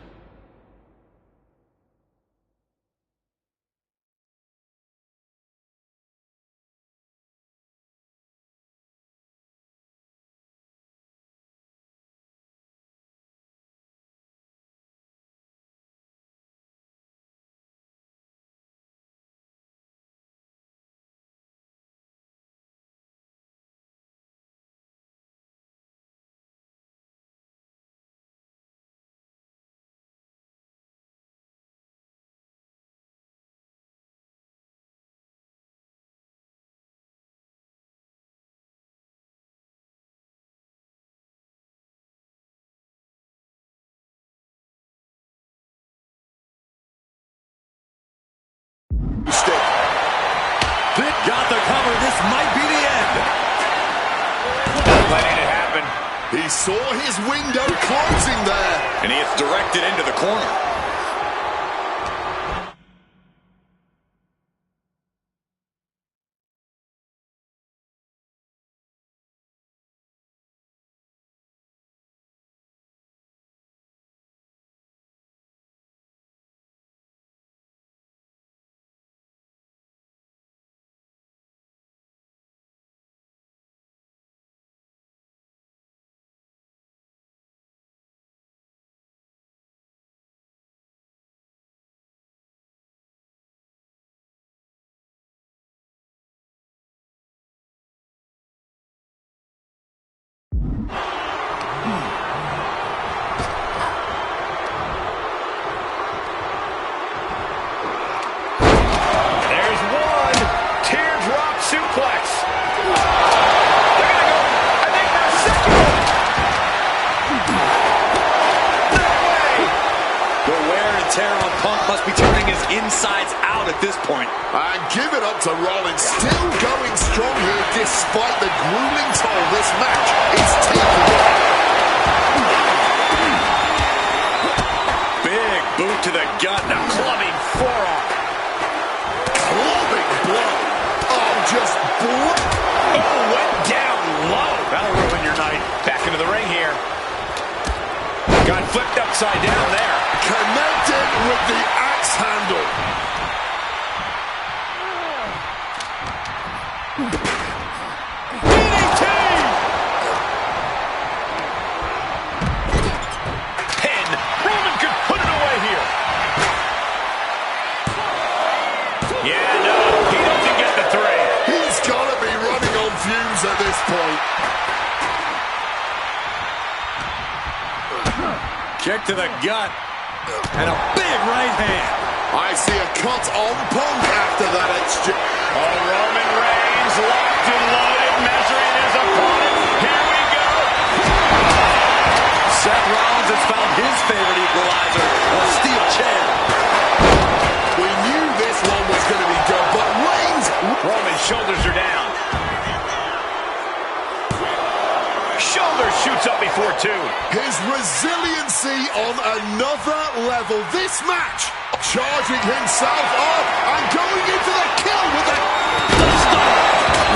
Got the cover. This might be the end. Letting it happen. He saw his window closing there. And he is directed into the corner. There's one. Teardrop suplex. They're gonna go, I think, for a second one. No way. The wear and tear on Punk must be turning his insides out at this point. And give it up to Rollins. Still going strong here despite the grueling toll this match is taking. Big boot to the gut. Now clubbing forearm. Clubbing blow. Oh, just blow. Oh, went down low. That'll ruin your night. Back into the ring here. Got flipped upside down there. Connected with the axe handle. DDT! Pin. Roman could put it away here. Yeah, no, he doesn't get the three. He's got to be running on fumes at this point. Kick to the gut. And a big right hand. I see a cut on Punk after that exchange. Oh, Roman Reigns locked and loaded, measuring his opponent. Here we go. Seth Rollins has found his favorite equalizer, a steel chair. We knew this one was going to be good, but Reigns... Roman's shoulders are down. Shoulder shoots up before two. His resiliency on another level. This match, charging himself up and going into the kill with a...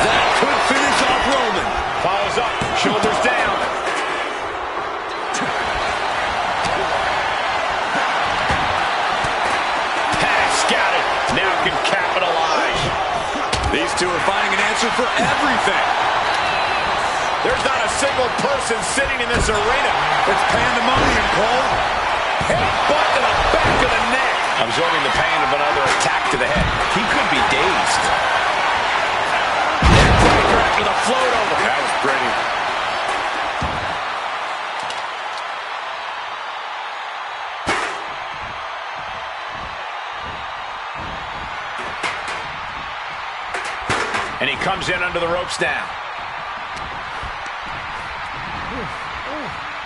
That could finish off Roman. Follows up, shoulders down. Has scouted, now can capitalize. These two are finding an answer for everything. There's not a single person sitting in this arena. It's pandemonium, Cole. Headbutt to the back of the neck. Absorbing the pain of another attack to the head. He could be dazed. Breaker after the float over. That was pretty. And he comes in under the ropes now.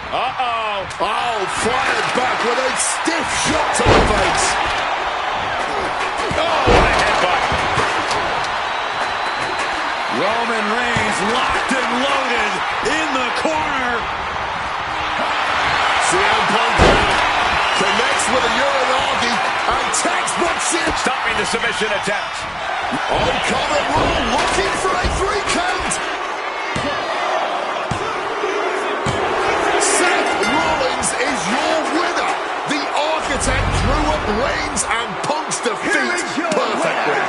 Uh-oh. Oh, fired back with a stiff shot to the face. Oh, what a headbutt. Roman Reigns locked and loaded in the corner. CM Punk connects with a Uranagi and textbook shit. Stopping the submission attempt. Oh, Comet Roll looking for a 3 count. Seth Rollins is your winner. The architect drew up Reigns and Punk's defeat perfectly.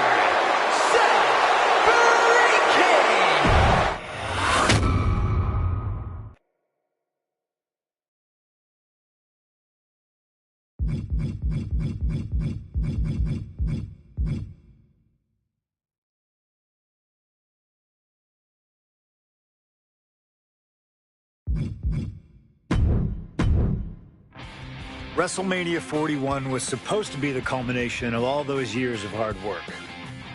WrestleMania 41 was supposed to be the culmination of all those years of hard work.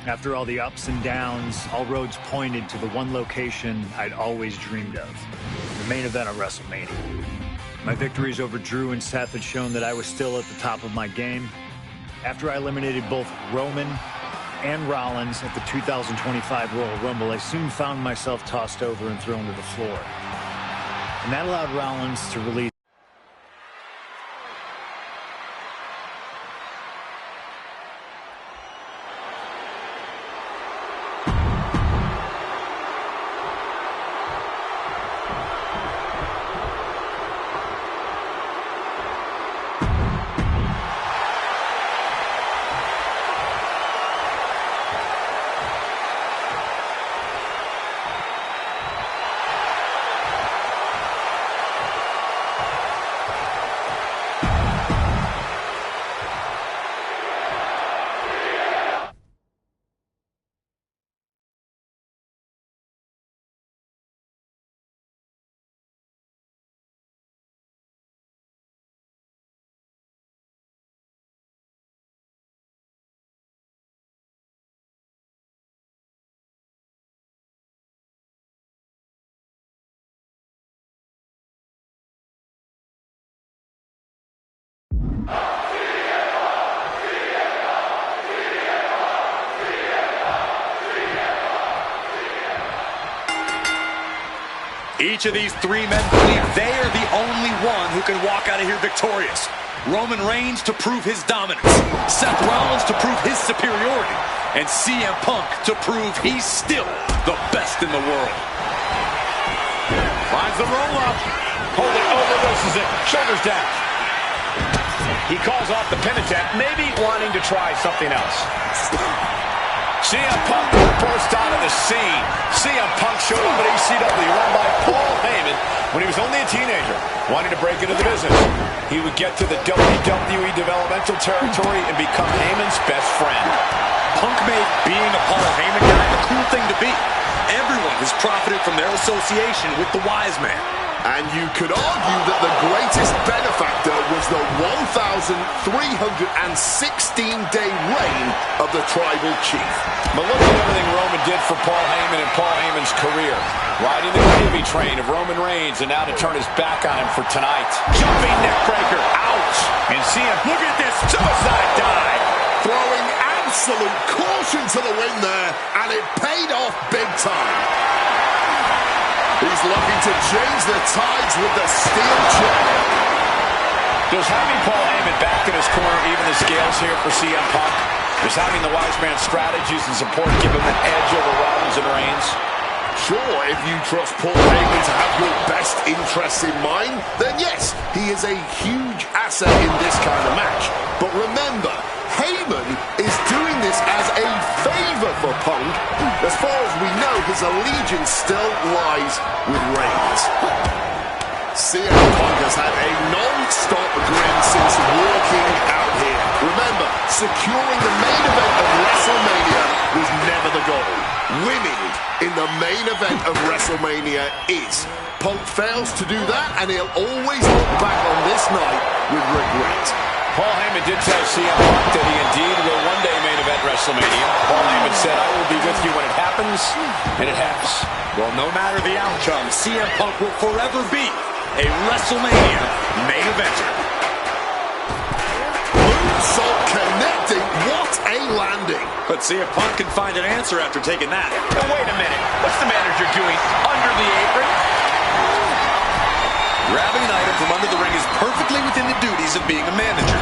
After all the ups and downs, all roads pointed to the one location I'd always dreamed of, the main event of WrestleMania. My victories over Drew and Seth had shown that I was still at the top of my game. After I eliminated both Roman and Rollins at the 2025 Royal Rumble, I soon found myself tossed over and thrown to the floor. And that allowed Rollins to release Each of these three men believe they are the only one who can walk out of here victorious. Roman Reigns to prove his dominance, Seth Rollins to prove his superiority, and CM Punk to prove he's still the best in the world. Finds the roll up. Holding over versus it. Shoulders down. He calls off the pin attempt, maybe wanting to try something else. CM Punk burst out of the scene. CM Punk showed up at ECW, run by Paul Heyman, when he was only a teenager, wanting to break into the business. He would get to the WWE developmental territory and become Heyman's best friend. Punk made being a Paul Heyman guy a cool thing to be. Everyone has profited from their association with the wise man. And you could argue that the greatest benefactor was the 1,316-day reign of the Tribal Chief. But look at everything Roman did for Paul Heyman and Paul Heyman's career. Riding the gravy train of Roman Reigns, and now to turn his back on him for tonight. Jumping neckbreaker, ouch! And see him, look at this suicide dive! Throwing absolute caution to the wind there, and it paid off big time. He's looking to change the tides with the steel chair. Does having Paul Heyman back in his corner even the scales here for CM Punk? Does having the wise man strategies and support give him an edge over Rollins and Reigns? Sure, if you trust Paul Heyman to have your best interests in mind, then yes, he is a huge asset in this kind of match. But remember, Heyman is doing this as a favor for Punk. As far as we know, his allegiance still lies with Reigns. CM Punk has had a non-stop grin since walking out here. Remember, securing the main event of WrestleMania was never the goal. Winning in the main event of WrestleMania is. Punk fails to do that, and he'll always look back on this night with regret. Paul Heyman did tell CM Punk that he indeed will one day main event WrestleMania. Paul Heyman said, I will be with you when it happens, and it has. Well, no matter the outcome, CM Punk will forever be a WrestleMania main eventer. Moonsault connecting, what a landing. But CM Punk can find an answer after taking that. Now, wait a minute. What's the manager doing under the apron? Grabbing an item from under the ring is perfectly within the duties of being a manager.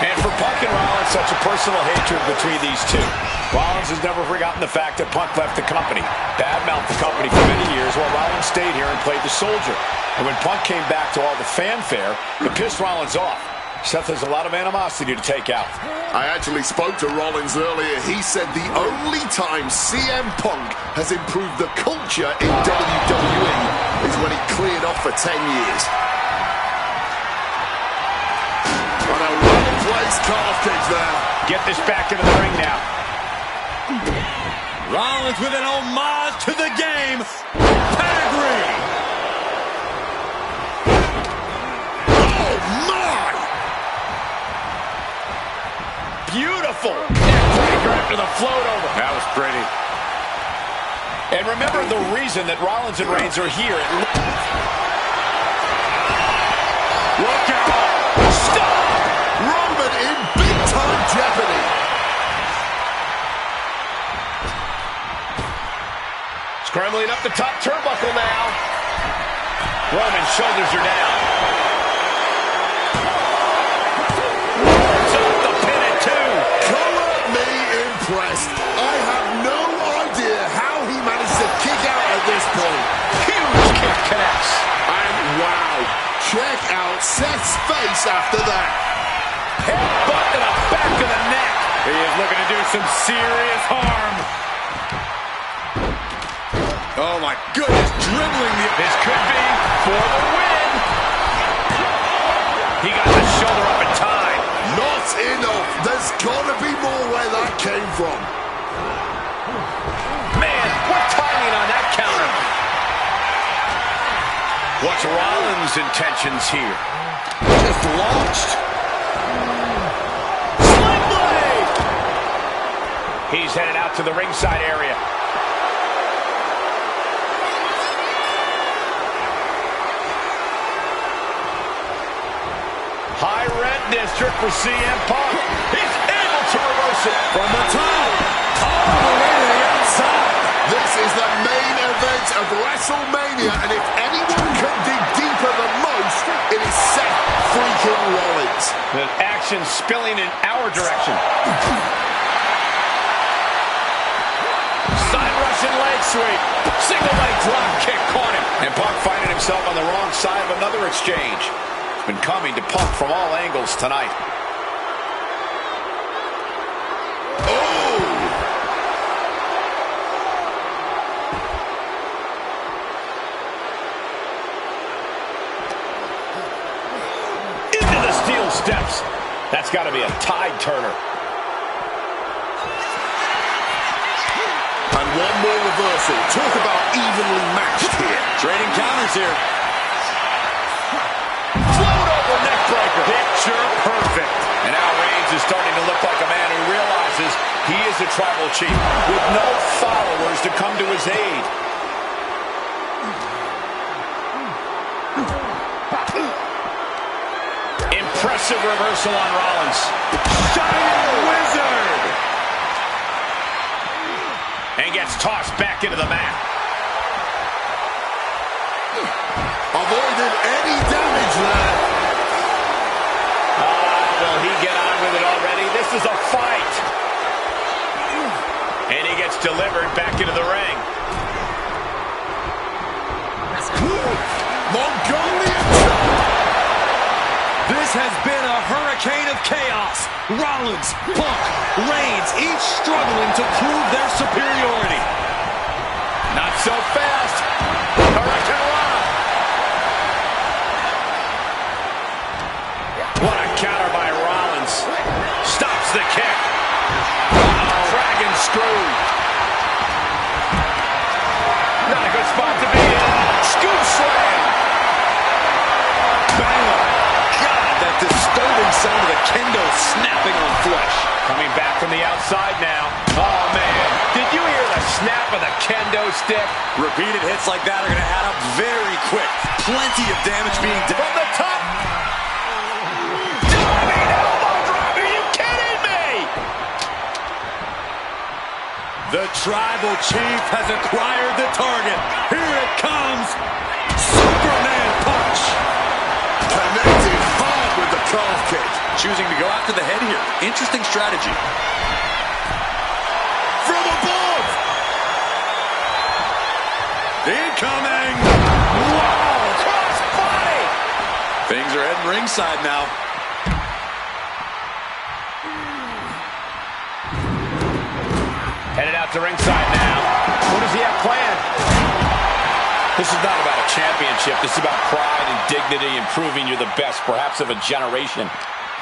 And for Punk and Rollins, such a personal hatred between these two. Rollins has never forgotten the fact that Punk left the company, badmouthed the company for many years, while Rollins stayed here and played the soldier. And when Punk came back to all the fanfare, it pissed Rollins off. Seth has a lot of animosity to take out. I actually spoke to Rollins earlier. He said the only time CM Punk has improved the culture in WWE is when he cleared off for 10 years. On a well-placed calf kick there. Get this back into the ring now. Rollins with an homage to the game. Pedigree. Oh, my! Beautiful neckbreaker after the float over. That was pretty. And remember the reason that Rollins and Reigns are here. Look out! Stop! Roman in big-time jeopardy. Scrambling up the top turnbuckle now. Roman's shoulders are down. Off the pin at 2. Color me impressed. I have no idea how he managed to kick out at this point. Huge kick connects. And wow, check out Seth's face after that. Headbutt to the back of the neck. He is looking to do some serious harm. Oh my goodness, dribbling the... This could be for the win. He got the shoulder up in time. Not enough. There's got to be more where that came from. Man, what timing on that counter. What's Rollins' intentions here? Just launched. Sling blade! He's headed out to the ringside area. High rent district for CM Punk. He's able to reverse it From the top, all the way to the outside. This is the main event of WrestleMania, and if anyone can dig deeper than most, it is Seth freaking Rollins. The action spilling in our direction. Side Russian leg sweep. Single leg drop kick caught him. And Punk finding himself on the wrong side of another exchange. It's been coming to Punk from all angles tonight. Steps. That's got to be a tide turner. And one more reversal. Talk about evenly matched here. Trading counters here. Float over neck breaker. Picture perfect. And now Reigns is starting to look like a man who realizes he is a tribal chief with no followers to come to his aid. Impressive reversal on Rollins. Shining Wizard. And gets tossed back into the mat. Avoided any damage there. Will he get on with it already? This is a fight. And he gets delivered back into the ring. Mongolian chop. This has been a hurricane of chaos. Rollins, Punk, Reigns, each struggling to prove their superiority. Not so fast. Hurricanrana. What a counter by Rollins. Stops the kick. Dragon screw. Not a good spot to be in. Scoop slam. Bang. God, that disturbing sound of the kendo snapping on flesh. Coming back from the outside now. Oh, man. Did you hear the snap of the kendo stick? Repeated hits like that are going to add up very quick. Plenty of damage being done. From the top. Diving elbow drop. Are you kidding me? The tribal chief has acquired the target. Here it comes. Superman punch. Connected hard with the calf kick. Choosing to go after the head here. Interesting strategy. From above. Incoming. Wow. Cross body. Things are heading ringside now. Headed out to ringside now. What does he have planned? This is not about a championship. This is about pride and dignity and proving you're the best, perhaps of a generation.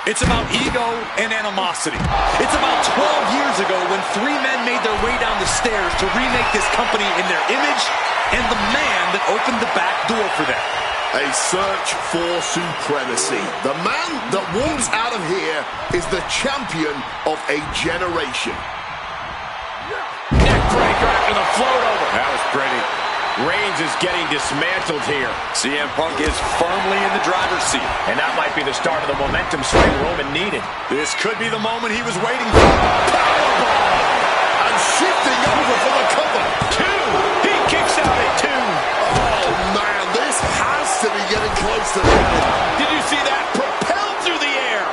It's about ego and animosity. It's about 12 years ago when three men made their way down the stairs to remake this company in their image and the man that opened the back door for them. A search for supremacy. The man that walks out of here is the champion of a generation. Neckbreaker after the float over. That was pretty. Reigns is getting dismantled here. CM Punk is firmly in the driver's seat. And that might be the start of the momentum swing Roman needed. This could be the moment he was waiting for. Powerbomb! And shifting over for the cover. Two. He kicks out at two. Oh, man, this has to be getting close to the end. Did you see that? Propelled through the air.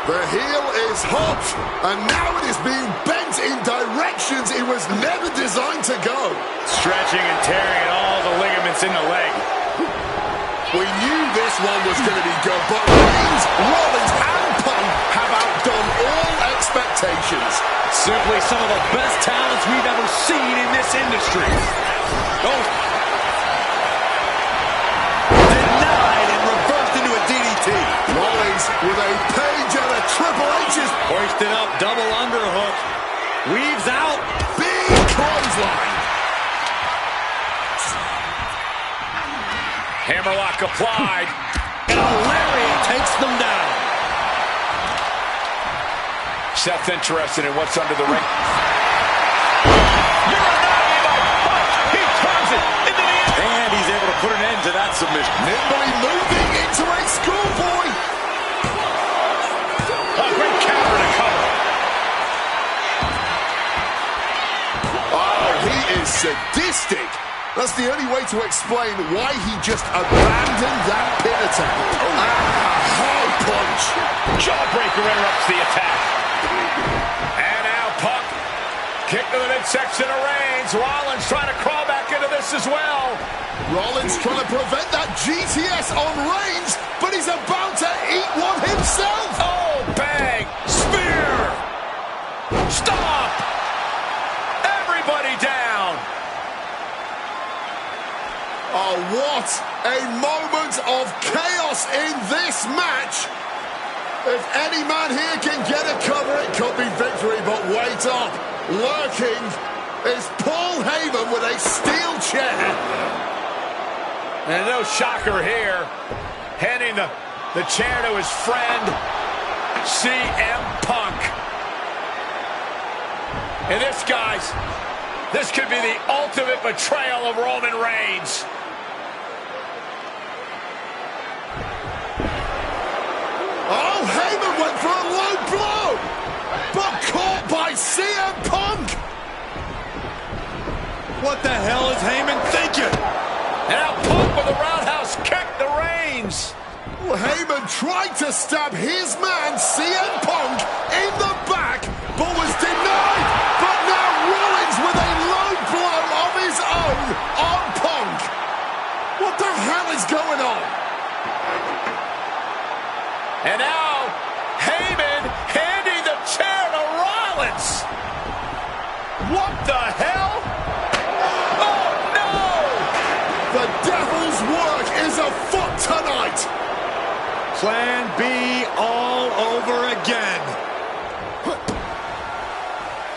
The heel is hot, and now it is being bent in directions it was never designed to go. Stretching and tearing at all the ligaments in the leg. We knew this one was going to be good, but Reigns, Rollins, and Punk have outdone all expectations. Simply some of the best talents we've ever seen in this industry. Oh. Denied and reversed into a DDT. Rollins with a page and a Triple H's. Hoisted up, double underhook. Weaves out. Big clothesline. Hammerlock applied. And a lariat takes them down. Seth's interested in what's under the ring. He turns it into the end. And he's able to put an end to that submission. Nimbly moving into a schoolboy. A great counter to cover. Oh, he is sadistic. That's the only way to explain why he just abandoned that pin attack. High punch. Jawbreaker interrupts the attack. And now Punk. Kick to the midsection of Reigns. Rollins trying to crawl back into this as well. Rollins trying to prevent that GTS on Reigns, but he's about to eat one himself. Oh, bang. Spear. Stop. Everybody down. Oh, what a moment of chaos in this match. If any man here can get a cover, it could be victory, but wait up. Lurking is Paul Heyman with a steel chair. And no shocker here. Handing the chair to his friend, CM Punk. And this, guys, this could be the ultimate betrayal of Roman Reigns. Oh, Heyman went for a low blow, but caught by CM Punk. What the hell is Heyman thinking? Now Punk with a roundhouse kick to Reigns. Well, Heyman tried to stab his man, CM Punk, in the back, but was denied. But now Rollins with a low blow of his own on Punk. What the hell is going on? And now, Heyman handing the chair to Rollins. What the hell? Oh, no! The devil's work is afoot tonight. Plan B all over again.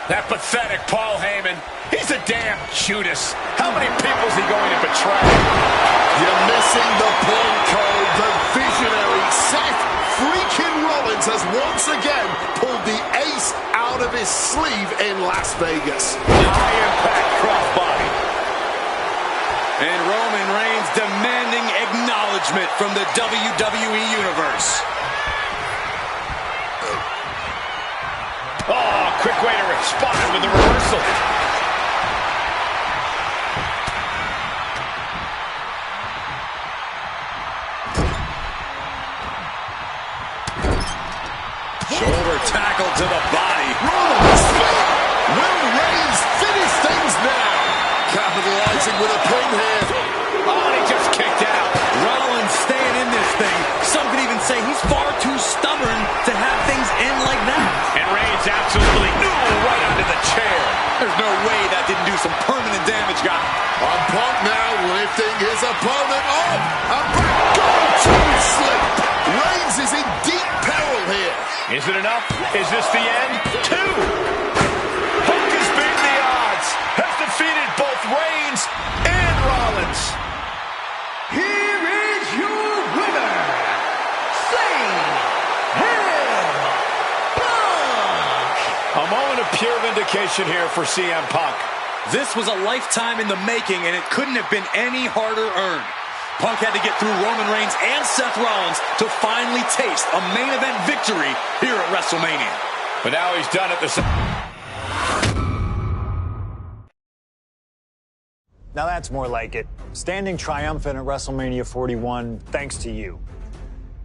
That pathetic Paul Heyman. He's a damn Judas. How many people is he going to betray? You're missing the point, Cole. The visionary Seth freaking Rollins has once again pulled the ace out of his sleeve in Las Vegas. High impact crossbody. And Roman Reigns demanding acknowledgement from the WWE Universe. Oh, quick way to respond with the reversal. Shoulder tackle to the body. Rollins will Reigns finish things now. Capitalizing with a pin here. Oh, and he just kicked out. Rollins staying in this thing. Some could even say he's far too stubborn to have things end like that. And Reigns absolutely right under the chair. There's no way that didn't do some permanent damage, guy. On Punk now lifting his opponent up. A back go-to slip. Reigns is in deep peril here. Is it enough? Is this the end? 2. Punk has beaten the odds. Has defeated both Reigns and Rollins. Here is your winner, CM Punk. A moment of pure vindication here for CM Punk. This was a lifetime in the making, and it couldn't have been any harder earned. Punk had to get through Roman Reigns and Seth Rollins to finally taste a main event victory here at WrestleMania. But now he's done it the same. Now that's more like it. Standing triumphant at WrestleMania 41 thanks to you.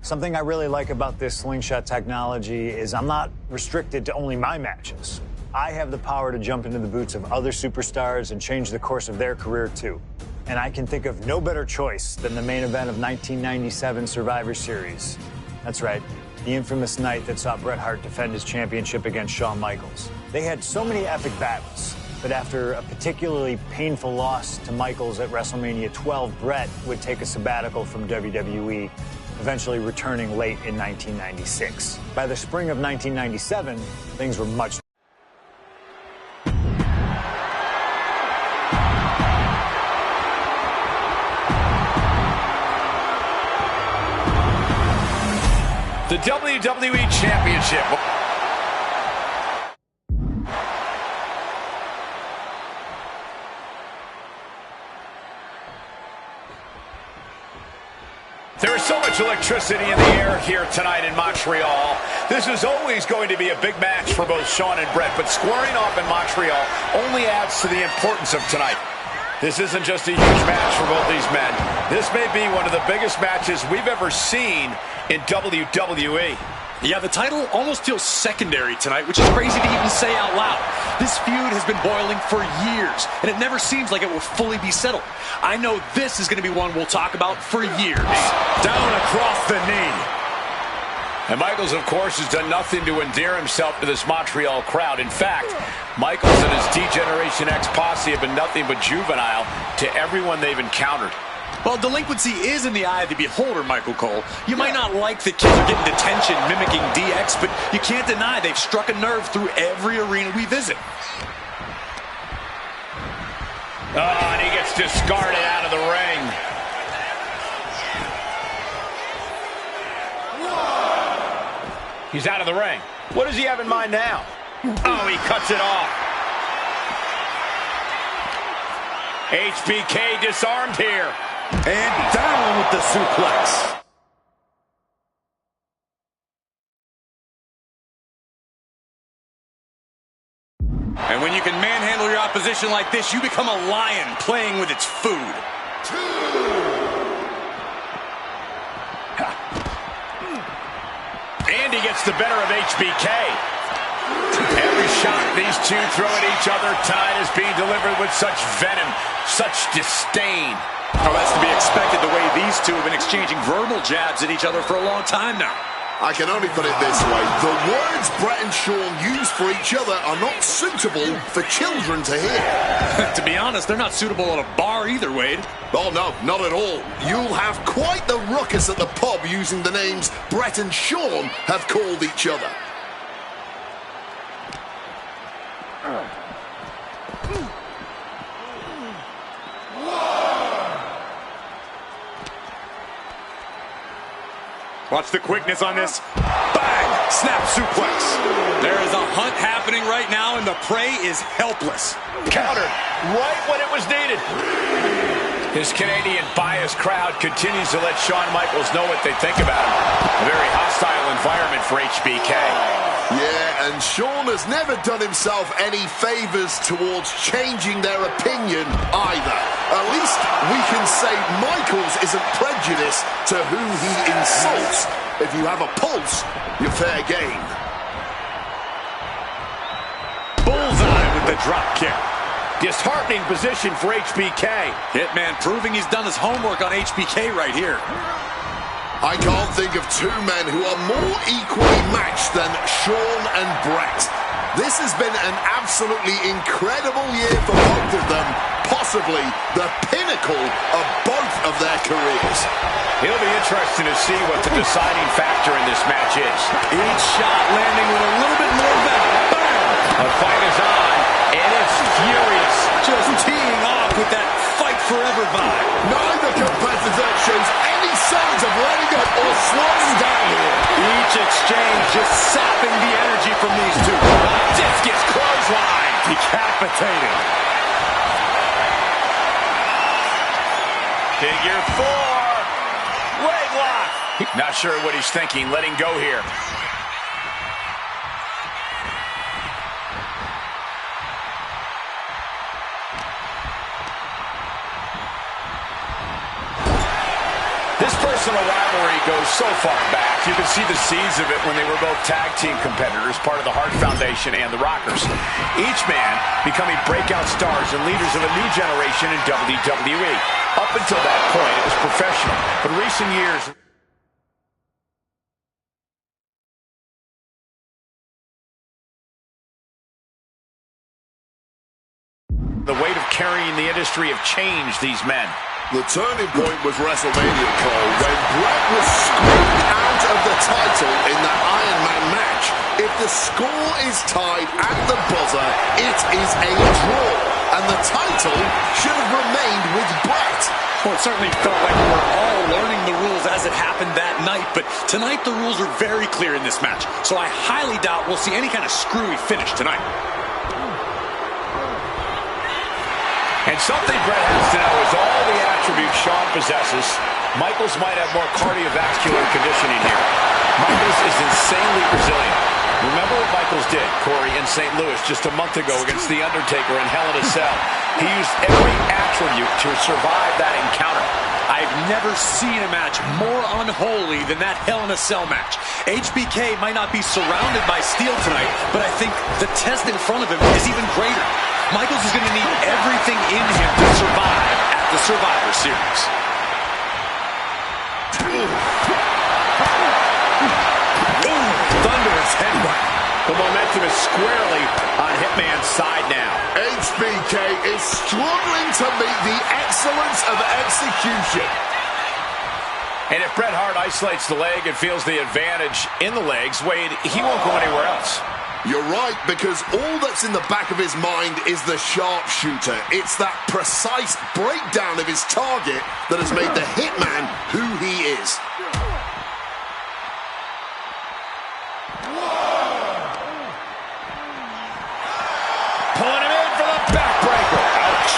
Something I really like about this slingshot technology is I'm not restricted to only my matches. I have the power to jump into the boots of other superstars and change the course of their career too. And I can think of no better choice than the main event of 1997 Survivor Series. That's right, the infamous night that saw Bret Hart defend his championship against Shawn Michaels. They had so many epic battles, but after a particularly painful loss to Michaels at WrestleMania 12, Bret would take a sabbatical from WWE, eventually returning late in 1996. By the spring of 1997, things were much The WWE Championship. There is so much electricity in the air here tonight in Montreal. This is always going to be a big match for both Shawn and Bret, but squaring off in Montreal only adds to the importance of tonight. This isn't just a huge match for both these men. This may be one of the biggest matches we've ever seen in WWE. Yeah, the title almost feels secondary tonight, which is crazy to even say out loud. This feud has been boiling for years, and it never seems like it will fully be settled. I know this is going to be one we'll talk about for years. Down across the knee. And Michaels, of course, has done nothing to endear himself to this Montreal crowd. In fact, Michaels and his D-Generation X posse have been nothing but juvenile to everyone they've encountered. Well, delinquency is in the eye of the beholder, Michael Cole. You might not like the kids are getting detention mimicking DX, but you can't deny they've struck a nerve through every arena we visit. Oh, and he gets discarded out of the ring. He's out of the ring. What does he have in mind now? Oh, he cuts it off. HBK disarmed here. And down with the suplex. And when you can manhandle your opposition like this, you become a lion playing with its food. And he gets the better of HBK. Every shot these two throw at each other tonight is being delivered with such venom, such disdain. Oh, that's to be expected the way these two have been exchanging verbal jabs at each other for a long time now. I can only put it this way. The words Brett and Sean use for each other are not suitable for children to hear. To be honest, they're not suitable at a bar either, Wade. Oh, no, not at all. You'll have quite the ruckus at the pub using the names Brett and Sean have called each other. Watch the quickness on this. Bang! Snap suplex. There is a hunt happening right now, and the prey is helpless. Countered right when it was needed. This Canadian biased crowd continues to let Shawn Michaels know what they think about him. A very hostile environment for HBK. Yeah, and Sean has never done himself any favors towards changing their opinion either. At least we can say Michaels isn't prejudiced to who he insults. If you have a pulse, you're fair game. Bullseye with the drop kick. Disheartening position for HBK. Hitman proving he's done his homework on HBK right here. I can't think of two men who are more equally matched than Sean and Brett. This has been an absolutely incredible year for both of them, possibly the pinnacle of both of their careers. It'll be interesting to see what the deciding factor in this match is. Each shot landing with a little bit more venom. The fight is on, and it's furious. Just teeing off with that fight forever vibe. Neither competitor shows any signs of letting up or slowing down here. Each exchange just sapping the energy from these two. Discus clothesline. Decapitating. Figure four. Leg lock. Not sure what he's thinking, letting go here. This personal rivalry goes so far back. You can see the seeds of it when they were both tag team competitors, part of the Hart Foundation and the Rockers. Each man becoming breakout stars and leaders of a new generation in WWE. Up until that point, it was professional. But recent years... the weight of carrying the industry have changed these men. The turning point was WrestleMania, Cole, when Brett was screwed out of the title in the Iron Man match. If the score is tied at the buzzer, it is a draw, and the title should have remained with Brett. Well, it certainly felt like we were all learning the rules as it happened that night, but tonight the rules are very clear in this match, so I highly doubt we'll see any kind of screwy finish tonight. And something Brett has to know is all the attributes Shawn possesses, Michaels might have more cardiovascular conditioning here. Michaels is insanely resilient. Remember what Michaels did, Corey, in St. Louis just a month ago against The Undertaker in Hell in a Cell. He used every attribute to survive that encounter. I've never seen a match more unholy than that Hell in a Cell match. HBK might not be surrounded by steel tonight, but I think the test in front of him is even greater. Michaels is going to need everything in him to survive at the Survivor Series. Thunderous headbutt. The momentum is squarely on Hitman's side now. HBK is struggling to meet the excellence of execution. And if Bret Hart isolates the leg and feels the advantage in the legs, Wade, he won't go anywhere else. You're right, because all that's in the back of his mind is the sharpshooter. It's that precise breakdown of his target that has made the Hitman who he is. Pulling him in for the backbreaker. Ouch.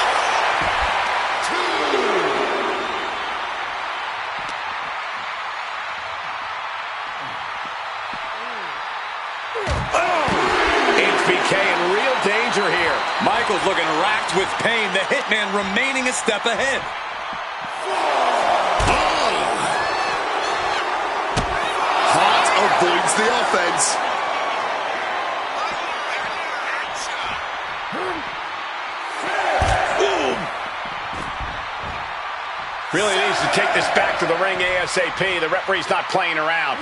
HBK in real danger here. Michaels looking racked with pain. The Hitman remaining a step ahead. Hart avoids the offense. Really needs to take this back to the ring ASAP. The referee's not playing around.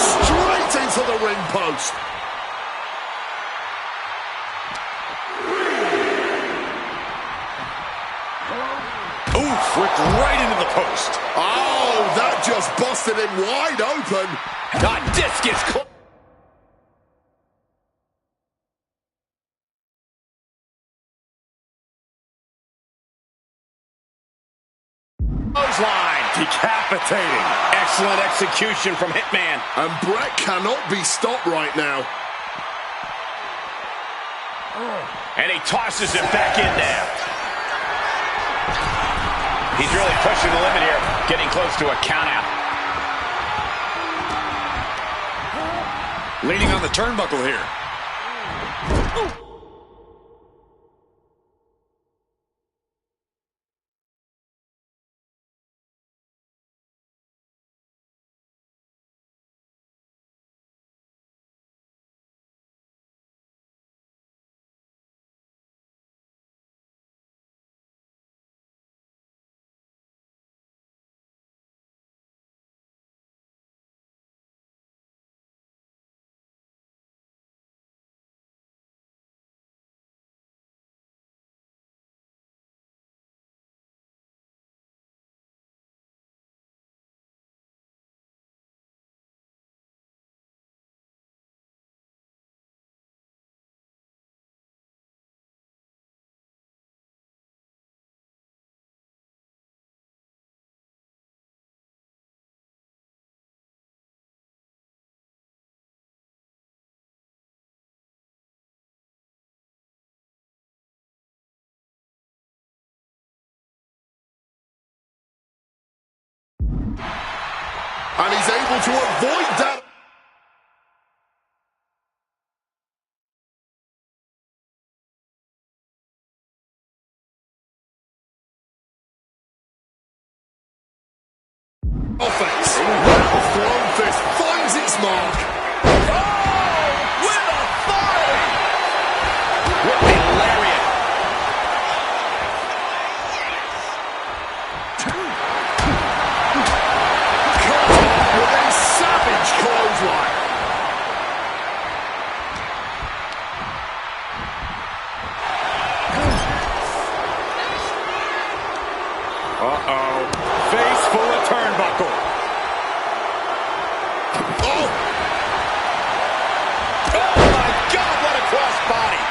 Straight into the ring post. Oof, ripped right into the post. Oh, that just busted him wide open. God, discus close. Line. Decapitating. Excellent execution from Hitman. And Bret cannot be stopped right now. And he tosses him back in there. He's really pushing the limit here, getting close to a countout. Leaning on the turnbuckle here. And he's able to avoid that. Offense. Well thrown fist finds its mark. Oh, with authority. What a lariat. With a savage clothesline. Uh-oh. Face full of turnbuckle. Oh! Oh, my God, what a crossbody.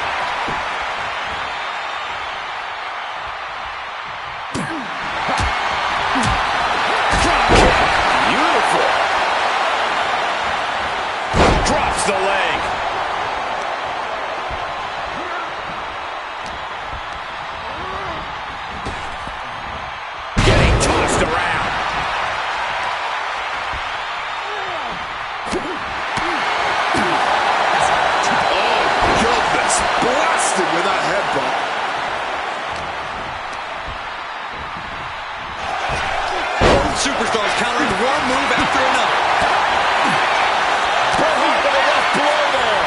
Beautiful. Drops the leg. Getting tossed around. Goodness, blasted with that headbutt. Both superstars countering one move after another. Bret Hart with a rough blow there.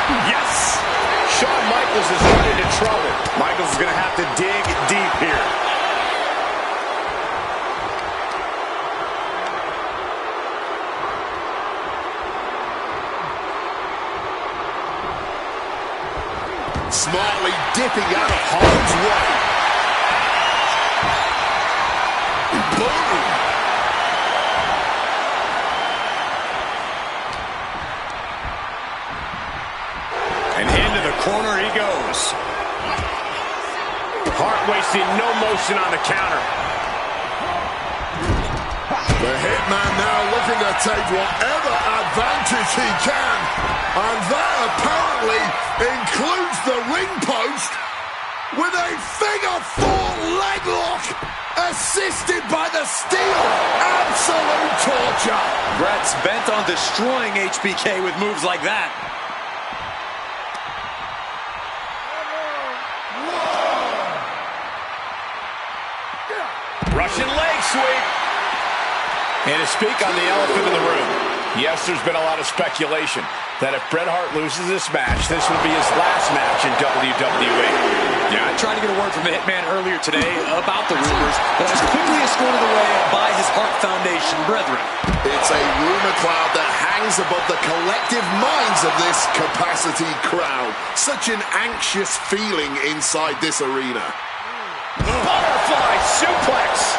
Smartly dipping out of harm's way. Boom! And into the corner he goes. Hart wasting no motion on the counter. The Hitman now looking to take whatever advantage he can. And that apparently includes the ring post with a figure four leg lock assisted by the steel. Absolute torture. Brett's bent on destroying HBK with moves like that. Russian leg sweep. And to speak on the elephant in the room, yes, there's been a lot of speculation that if Bret Hart loses this match, this will be his last match in WWE. Yeah, I tried to get a word from the Hitman earlier today about the rumors, but as quickly escorted away by his Hart Foundation brethren. It's a rumor cloud that hangs above the collective minds of this capacity crowd. Such an anxious feeling inside this arena. Butterfly suplex.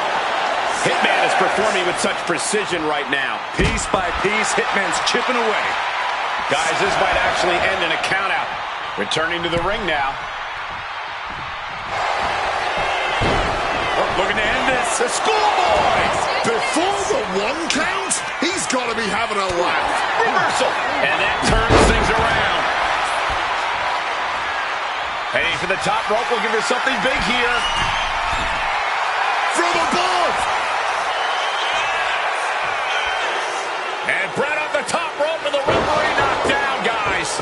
Hitman is performing with such precision right now. Piece by piece, Hitman's chipping away. Guys, this might actually end in a countout. Returning to the ring now. Oh, looking to end this. The schoolboy! Before the one count, he's got to be having a laugh. Reversal. And that turns things around. Heading for the top rope, looking for something big here. From above! And Bret up the top rope and the referee knocked down, guys.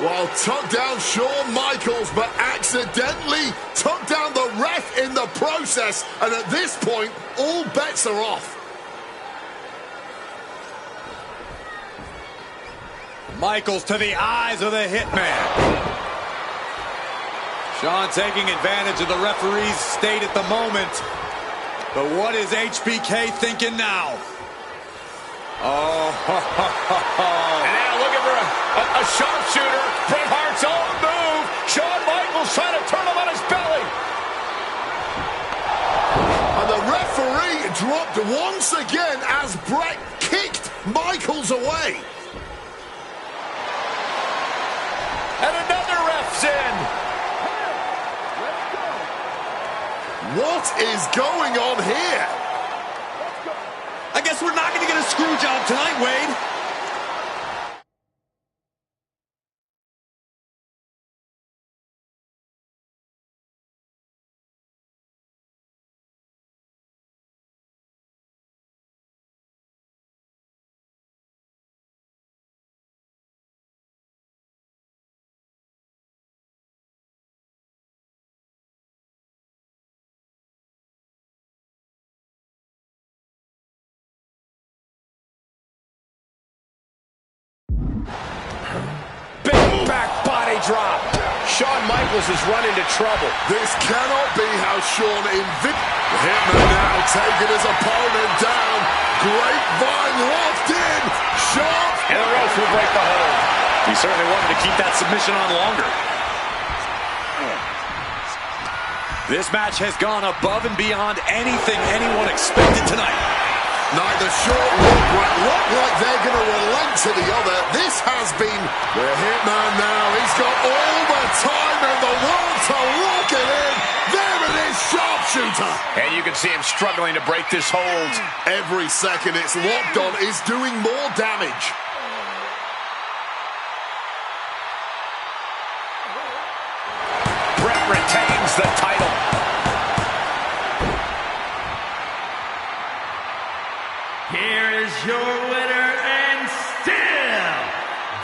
Well, took down Shawn Michaels, but accidentally took down the ref in the process. And at this point, all bets are off. Michaels to the eyes of the Hitman. Shawn taking advantage of the referee's state at the moment. But what is HBK thinking now? Oh, and now looking for a sharpshooter. Bret Hart's own move. Shawn Michaels trying to turn him on his belly. And the referee dropped once again as Bret kicked Michaels away. And another ref's in. What is going on here? I guess we're not going to get a screw job tonight, Wade. Drop. Shawn Michaels has run into trouble. This cannot be how Shawn Hitman now taking his opponent down. Grapevine locked in. Shawn. And the ropes will break the hold. He certainly wanted to keep that submission on longer. This match has gone above and beyond anything anyone expected tonight. Neither Shawn nor Bret look like they're going to relent to the other. This has been the Hitman now. He's got all the time in the world to lock it in. There it is, sharpshooter. And you can see him struggling to break this hold. Every second it's locked on is doing more damage. Bret retains the title. Here is your winner and still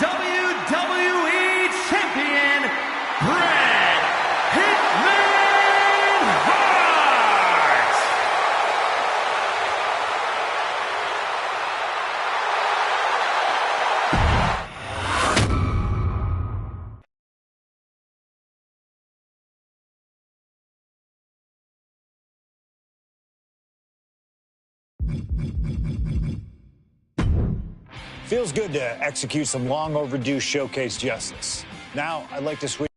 WWE Champion, Bret Hitman Hart. Feels good to execute some long overdue showcase justice. Now, I'd like to switch.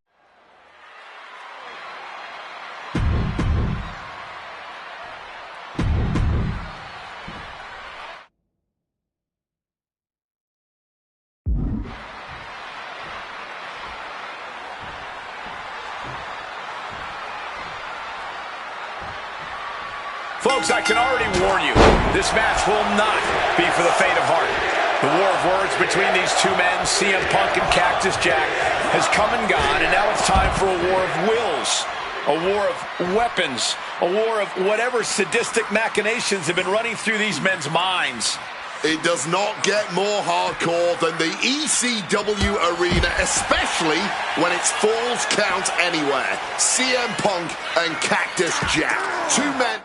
Folks, I can already warn you, this match will not be for the faint of heart. The war of words between these two men, CM Punk and Cactus Jack, has come and gone, and now it's time for a war of wills, a war of weapons, a war of whatever sadistic machinations have been running through these men's minds. It does not get more hardcore than the ECW arena, especially when it's Falls Count Anywhere. CM Punk and Cactus Jack, two men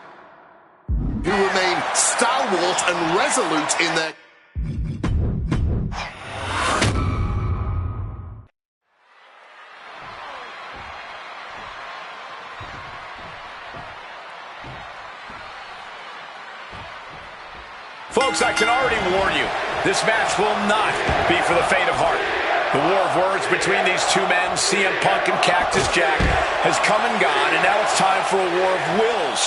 who remain stalwart and resolute in their... Folks, I can already warn you, this match will not be for the faint of heart. The war of words between these two men, CM Punk and Cactus Jack, has come and gone, and now it's time for a war of wills,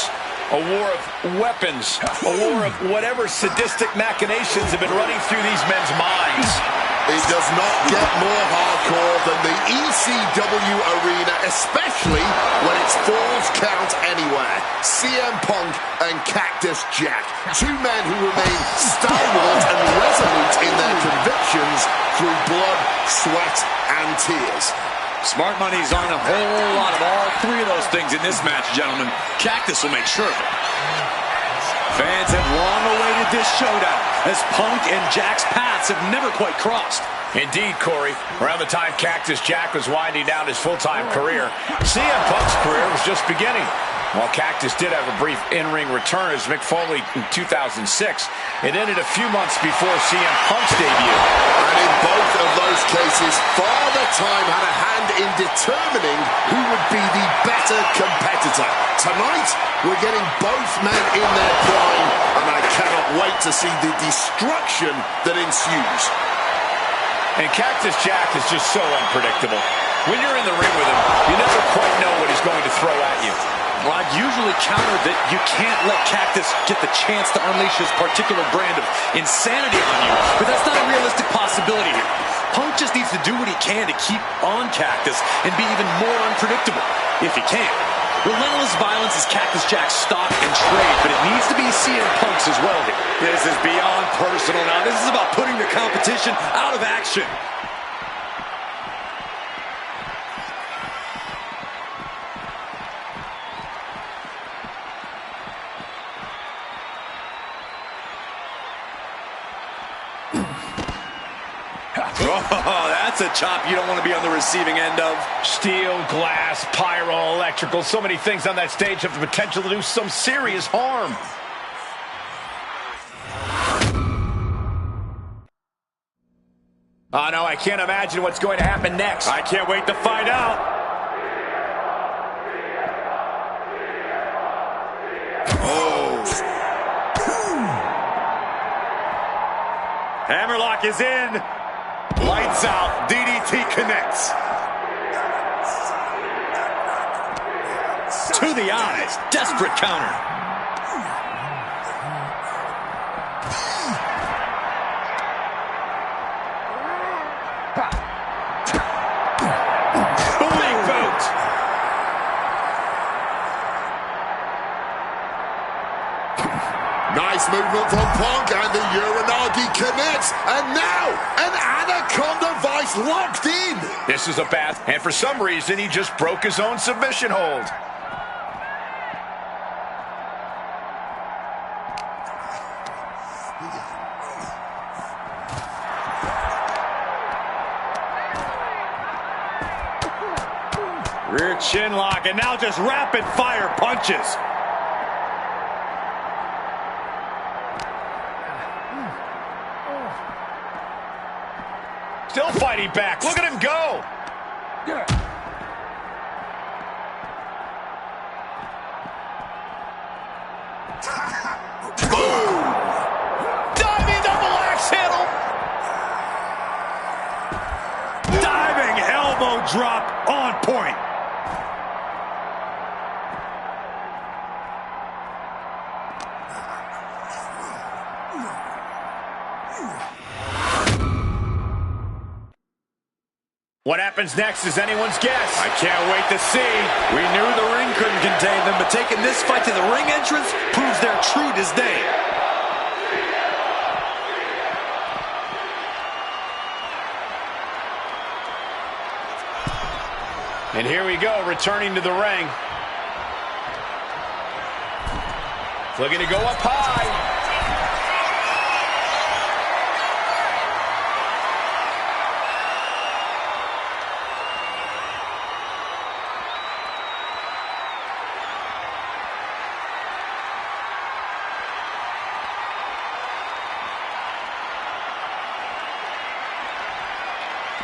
a war of weapons, a war of whatever sadistic machinations have been running through these men's minds. It does not get more hardcore than the ECW arena, especially when it's Falls Count Anywhere. CM Punk and Cactus Jack, two men who remain stalwart and resolute in their convictions through blood, sweat, and tears. Smart money's on a whole lot of all three of those things in this match, gentlemen. Cactus will make sure of it. Fans have long awaited this showdown, as Punk and Jack's paths have never quite crossed. Indeed, Corey. Around the time Cactus Jack was winding down his full-time career, CM Punk's career was just beginning. While Cactus did have a brief in-ring return as Mick Foley in 2006, it ended a few months before CM Punk's debut. And in both of those cases, Father Time had a hand in determining who would be the better competitor. Tonight, we're getting both men in their prime, and I cannot wait to see the destruction that ensues. And Cactus Jack is just so unpredictable. When you're in the ring with him, you never quite know what he's going to throw at you. Well, I'd usually counter that you can't let Cactus get the chance to unleash his particular brand of insanity on you, but that's not a realistic possibility here. Punk just needs to do what he can to keep on Cactus and be even more unpredictable, if he can. Relentless violence is Cactus Jack's stock and trade, but it needs to be CM Punk's as well here. This is beyond personal now. This is about putting the competition out of action. Oh, that's a chop you don't want to be on the receiving end of. Steel, glass, pyro, electrical, so many things on that stage have the potential to do some serious harm. Oh, no, I can't imagine what's going to happen next. I can't wait to find out. Oh. Hammerlock is in. Lights out. DDT connects. To the eyes. Desperate counter. Booting boot. Nice movement from Punk, and the Uranagi connects, and now an Anaconda Vice locked in. This is a bad, and for some reason he just broke his own submission hold. Rear chin lock, and now just rapid fire punches. Still fighting back. Look at him go. Boom! Diving double axe handle. drop on point. What happens next is anyone's guess. I can't wait to see. We knew the ring couldn't contain them, but taking this fight to the ring entrance proves their true disdain. And here we go, returning to the ring. Looking to go up high.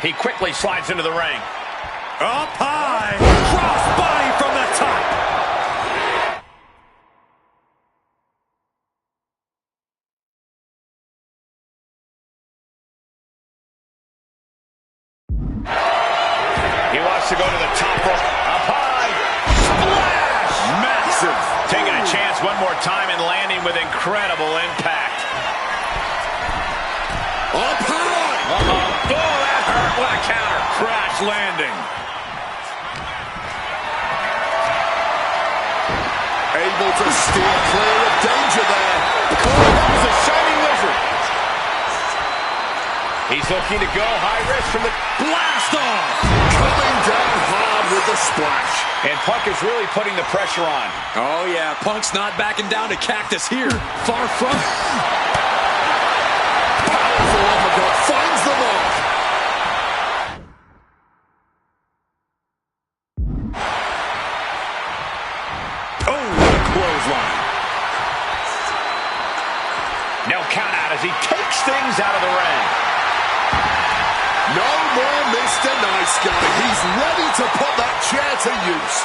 He quickly slides into the ring. Up high, cross body from the top. He wants to go to the top rope. Up high, splash! Massive. Taking a chance one more time and landing with incredible impact. Up high! Oh, that hurt. What a counter. Crash landing. Able to steer clear of danger there. Comes a shining lizard. He's looking to go high risk from the Blast off. Coming down hard with the splash. And Punk is really putting the pressure on. Oh, yeah. Punk's not backing down to Cactus here. Far from it. Powerful uppercut finds the mark. Oh, what a clothesline. No count out as he takes things out of the ring. No more Mr. Nice Guy. He's ready to put that chair to use.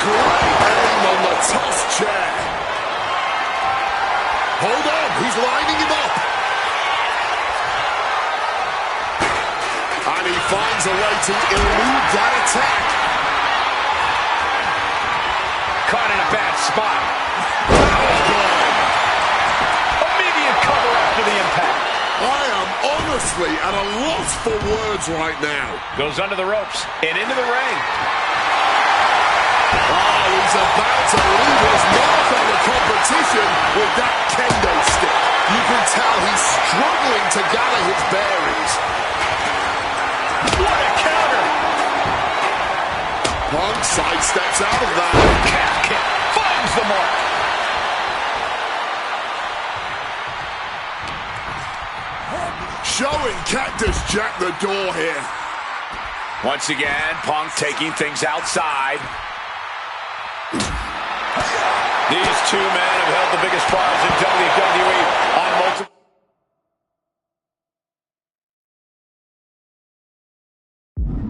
Great aim on the toss chair. Hold on, he's lining him up. And he finds a way to elude that attack. Caught in a bad spot. Immediate cover after the impact. I am honestly at a loss for words right now. Goes under the ropes and into the ring. Oh, he's about to leave his mark on the competition with that kendo stick. You can tell he's struggling to gather his bearings. What a counter. Punk sidesteps out of that. Calf kick finds the mark. Showing Cactus Jack the door here. Once again, Punk taking things outside. These two men have held the biggest prize in WWE on multiple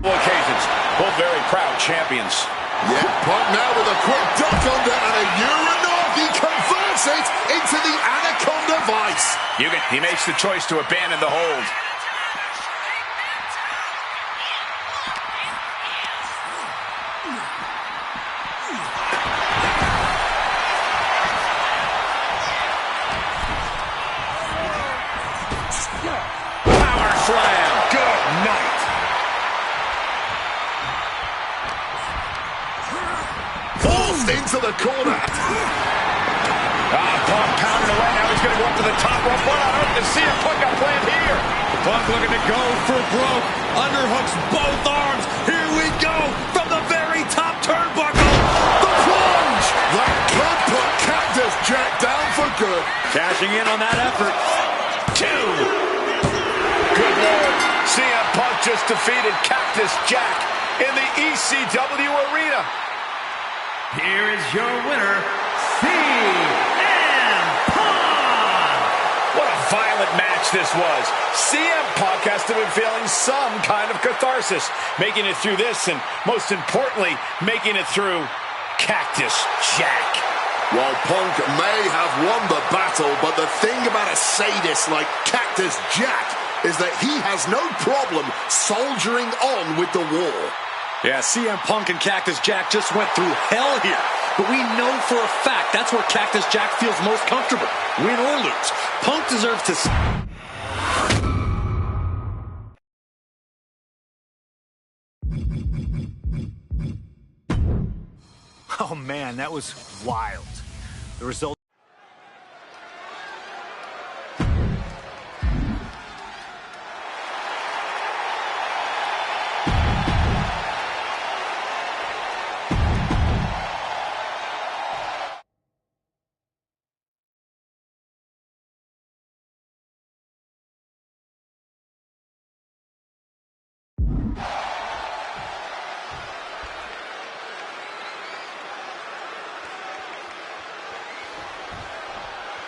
occasions. Both very proud champions. Yeah, Punk now with a quick duck under and a Uranagi converts it into the Anaconda Vice. He makes the choice to abandon the hold. Power slam. Good night. Forced into the corner. Punk pounding away. Now he's going to go up to the top rope. What on earth does CM Punk got planned here? Punk looking to go for broke. Underhooks both arms. Here we go from the very top turnbuckle. The plunge. That could put Cactus Jack down for good. Cashing in on that effort. 2. Good Lord. CM Punk just defeated Cactus Jack in the ECW arena. Here is your winner, CM Punk! What a violent match this was. CM Punk has to be feeling some kind of catharsis, making it through this and, most importantly, making it through Cactus Jack. While Punk may have won the battle, but the thing about a sadist like Cactus Jack is that he has no problem soldiering on with the war. Yeah, CM Punk and Cactus Jack just went through hell here. But we know for a fact that's where Cactus Jack feels most comfortable, win or lose. Punk deserves to... Oh man, that was wild. The result.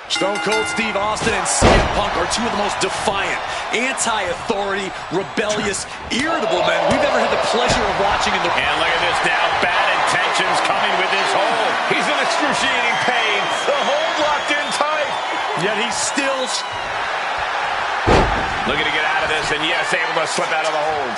Stone Cold Steve Austin and CM Punk are two of the most defiant, anti-authority, rebellious, irritable men we've ever had the pleasure of watching in the... And look at this now, bad intentions coming with his hold. He's in excruciating pain. The hold locked in tight. Yet he's still... Looking to get out of this, and yes, able to slip out of the hold.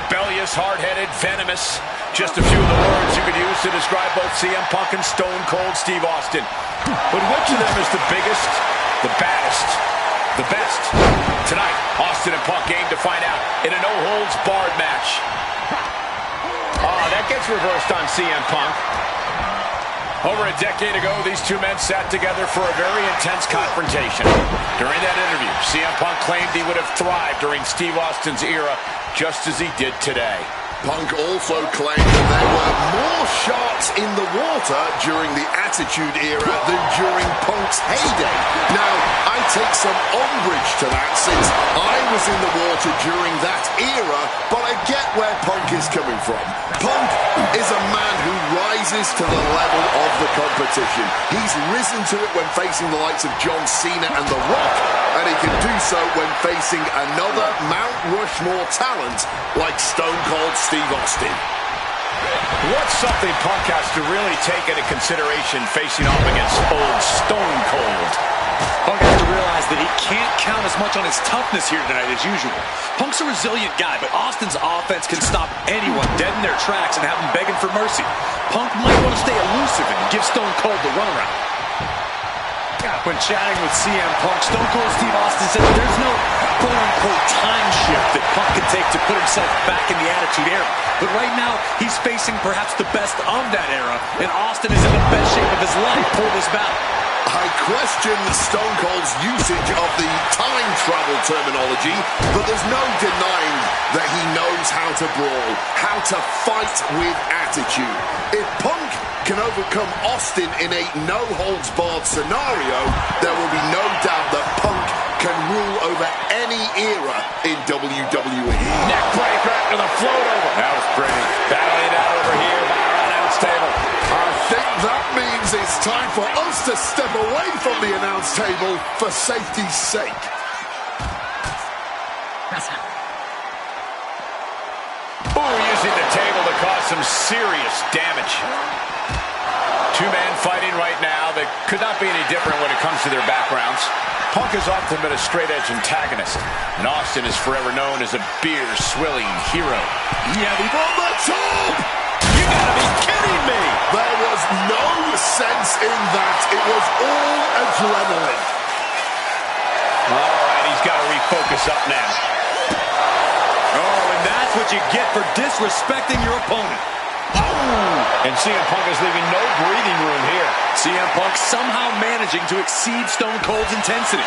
Rebellious, hard-headed, venomous. Just a few of the words you could use to describe both CM Punk and Stone Cold Steve Austin. But which of them is the biggest, the baddest, the best? Tonight, Austin and Punk aim to find out in a no-holds-barred match. That gets reversed on CM Punk. Over a decade ago, these two men sat together for a very intense confrontation. During that interview, CM Punk claimed he would have thrived during Steve Austin's era, just as he did today. Punk also claimed that there were more sharks in the water during the Attitude Era than during Punk's heyday. Now, I take some umbrage to that since I was in the water during that era, but I get where Punk is coming from. Punk is a man who rises to the level of the competition. He's risen to it when facing the likes of John Cena and The Rock, and he can do so when facing another Mount Rushmore talent like Stone Cold Steve Austin. What's something Punk has to really take into consideration facing off against old Stone Cold? Punk has to realize that he can't count as much on his toughness here tonight as usual. Punk's a resilient guy, but Austin's offense can stop anyone dead in their tracks and have them begging for mercy. Punk might want to stay elusive and give Stone Cold the runaround. When chatting with CM Punk, Stone Cold Steve Austin said that there's no quote-unquote time shift that Punk can take to put himself back in the Attitude Era. But right now, he's facing perhaps the best of that era, and Austin is in the best shape of his life for this battle. I question Stone Cold's usage of the time travel terminology, but there's no denying that he knows how to brawl, how to fight with attitude. If Punk can overcome Austin in a no-holds-barred scenario, there will be no doubt that Punk can rule over any era in WWE. Neckbreaker to the float over. That was pretty. Battling it out over here by our announce table. I think that means it's time for us to step away from the announce table for safety's sake. Ooh, using the table to cause some serious damage. Two-man fighting right now that could not be any different when it comes to their backgrounds. Punk has often been a straight-edge antagonist, and Austin is forever known as a beer-swilling hero. Yeah, from the top! You gotta be kidding me! There was no sense in that. It was all adrenaline. All right, he's got to refocus up now. Oh, and that's what you get for disrespecting your opponent. Oh! And CM Punk is leaving no breathing room here. CM Punk somehow managing to exceed Stone Cold's intensity.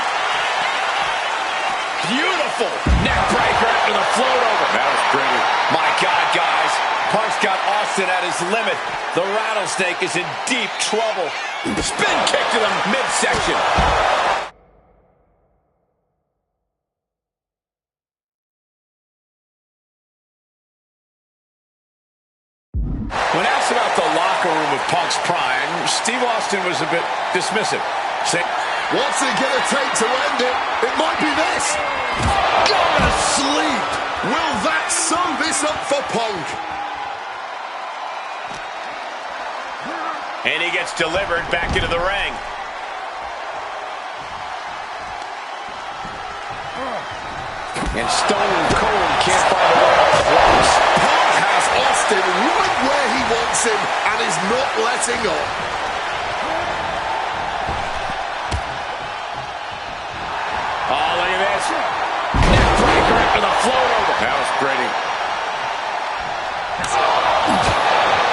Beautiful! Neckbreaker after the float over. That was pretty. My God, guys. Punk's got Austin at his limit. The rattlesnake is in deep trouble. Spin kick to the midsection. When asked about the locker room of Punk's prime, Steve Austin was a bit dismissive. What's it gonna take to end it? It might be this. Go to sleep. Will that sew this up for Punk? And he gets delivered back into the ring. And Stone Cold can't find a way off the ropes. Punk has Austin right where he wants him and is not letting up. Oh, look at this. Neckbreaker into the float over. That was pretty.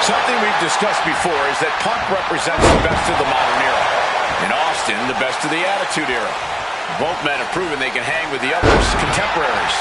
Something we've discussed before is that Punk represents the best of the modern era, and Austin the best of the Attitude Era. Both men have proven they can hang with the others' contemporaries.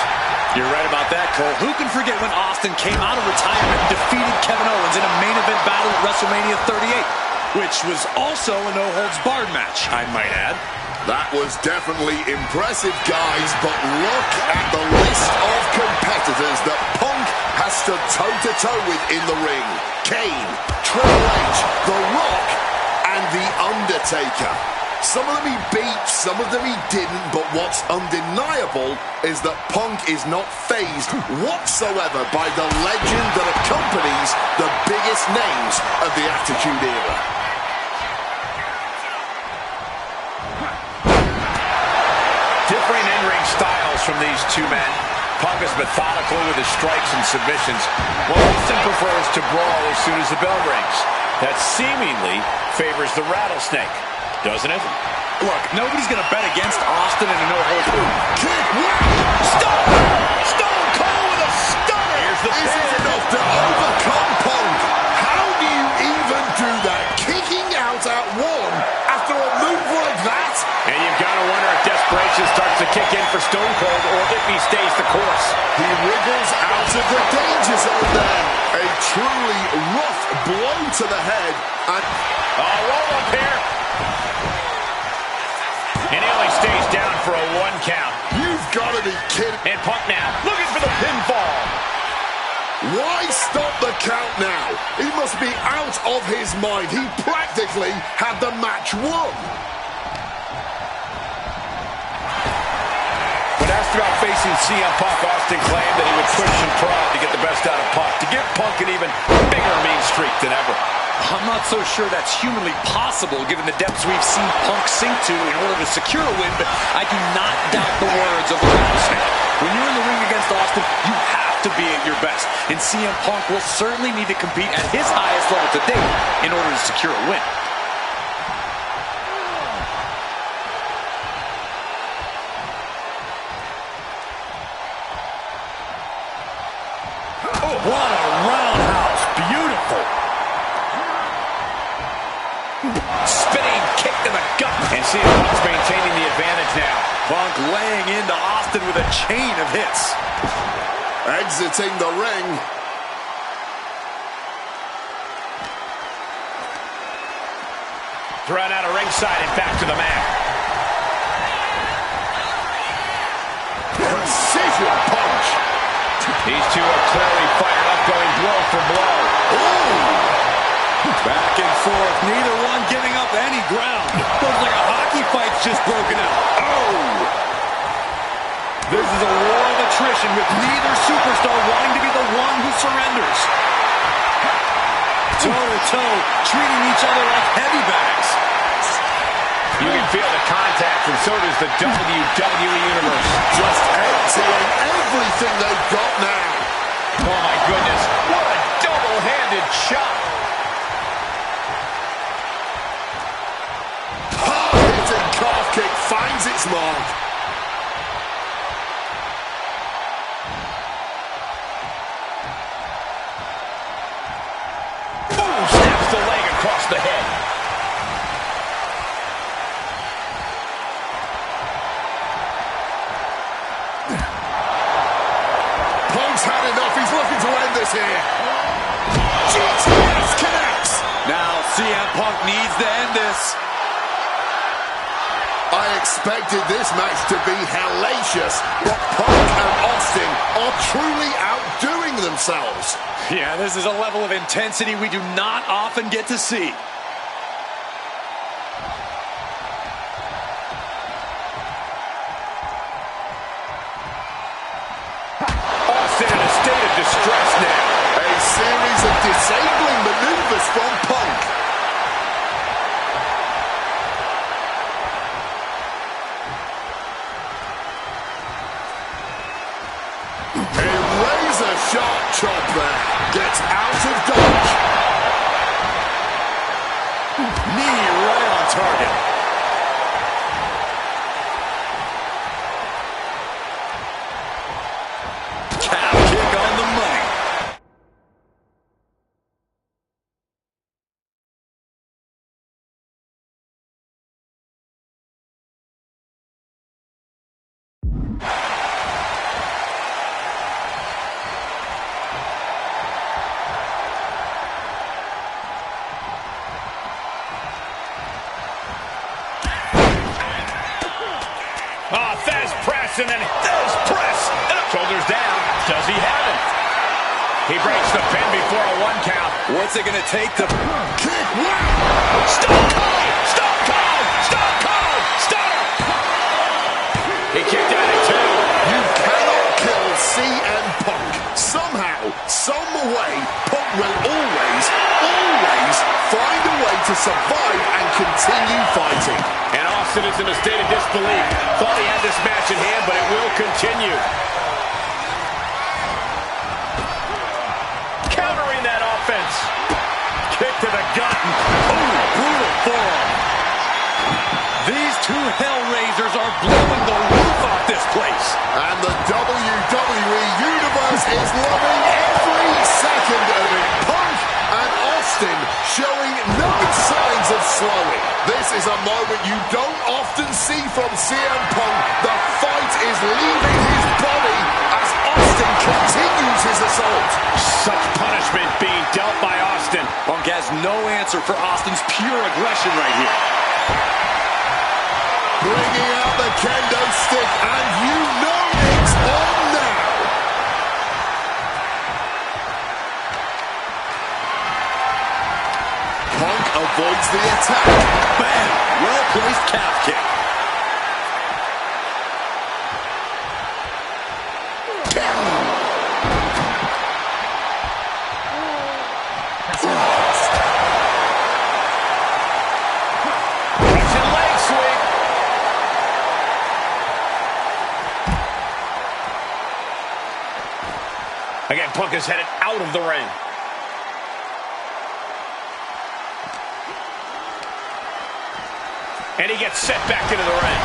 You're right about that, Cole. Who can forget when Austin came out of retirement and defeated Kevin Owens in a main event battle at WrestleMania 38, which was also a no-holds-barred match, I might add. That was definitely impressive, guys, but look at the list of competitors that Punk has stood toe-to-toe with in the ring. Kane, Triple H, The Rock, and The Undertaker. Some of them he beat, some of them he didn't, but what's undeniable is that Punk is not fazed whatsoever by the legend that accompanies the biggest names of the Attitude Era. Differing in-ring styles from these two men. Punk is methodical with his strikes and submissions, while Austin prefers to brawl as soon as the bell rings. That seemingly favors the rattlesnake, doesn't it? Look, nobody's going to bet against Austin in a no-holds barred. Kick, Stone Cold with a stunner! Here's the Is it enough to overcome Punk? How do you even do that? Kicking out at one after a move like that? And you've got to wonder if desperation starts to kick in for Stone Cold or if he stays the course. He wriggles out of the danger zone there. A truly rough blow to the head. And roll up here. And he only stays down for a 1 count. you've got to be kidding. And Punk now looking for the pinfall. Why stop the count now? He must be out of his mind. He practically had the match won. When asked about facing CM Punk, Austin claimed that he would push and prod to get the best out of Punk, to give Punk an even bigger mean streak than ever. I'm not so sure that's humanly possible given the depths we've seen Punk sink to in order to secure a win, but I do not doubt the words of the rattlesnake. When you're in the ring against Austin, you have to be at your best, and CM Punk will certainly need to compete at his highest level to date in order to secure a win. Oh, what a roundhouse. Beautiful. Spinning kick to the gut. And CM Punk's maintaining the advantage now. Punk laying into Austin with a chain of hits. Exiting the ring. Thrown out of ringside and back to the mat. Precision punch. These two are clearly fired up, going blow for blow. Ooh. Back and forth, neither one giving up any ground. Looks like a hockey fight's just broken out. Oh! This is a war of attrition with neither superstar wanting to be the one who surrenders. Toe-to-toe, treating each other like heavy bags. You can feel the contact, and so does the WWE Universe. Just emptying everything they've got now. Oh, my goodness. What a double-handed shot. Hard-hitting calf kick finds its mark. Boom! Snaps the leg across the head. Punk's had enough. He's looking to end this here. GTS connects. Now CM Punk needs to end this. I expected this match to be hellacious, but Punk and Austin are truly outdoing themselves. Yeah, this is a level of intensity we do not often get to see. Austin in a state of distress now. A series of disabling maneuvers from Punk. top there. Gets out of dodge. Knee right on target. Calf kick on the money. Oh, Thesz press, and then Thesz press. And shoulders down. Does he have it? He breaks the pin before a 1 count. What's it going to take to... Kick, wow! Stone Cold! Stone Cold! Stone Cold! Stunner! He kicked at it, too. You cannot kill CM Punk. Somehow, some way, Punk will always find a way to survive and continue fighting. And Austin is in a state of disbelief. Thought he had this match in hand, but it will continue. Countering that offense. Kick to the gut. Ooh, brutal forearm. These two Hellraisers are blowing the roof off this place. And the WWE Universe is loving every second of it. Punk and Austin showing no signs of slowing. This is a moment you don't often see from CM Punk. The fight is leaving his body as Austin continues his assault. Such punishment being dealt by Austin. Punk has no answer for Austin's pure aggression right here. Bringing out the kendo stick, and you know it's on now. Punk avoids the attack. Bam! Well-placed calf kick. Russian leg sweep. Again, Punk is headed out of the ring. And he gets set back into the ring.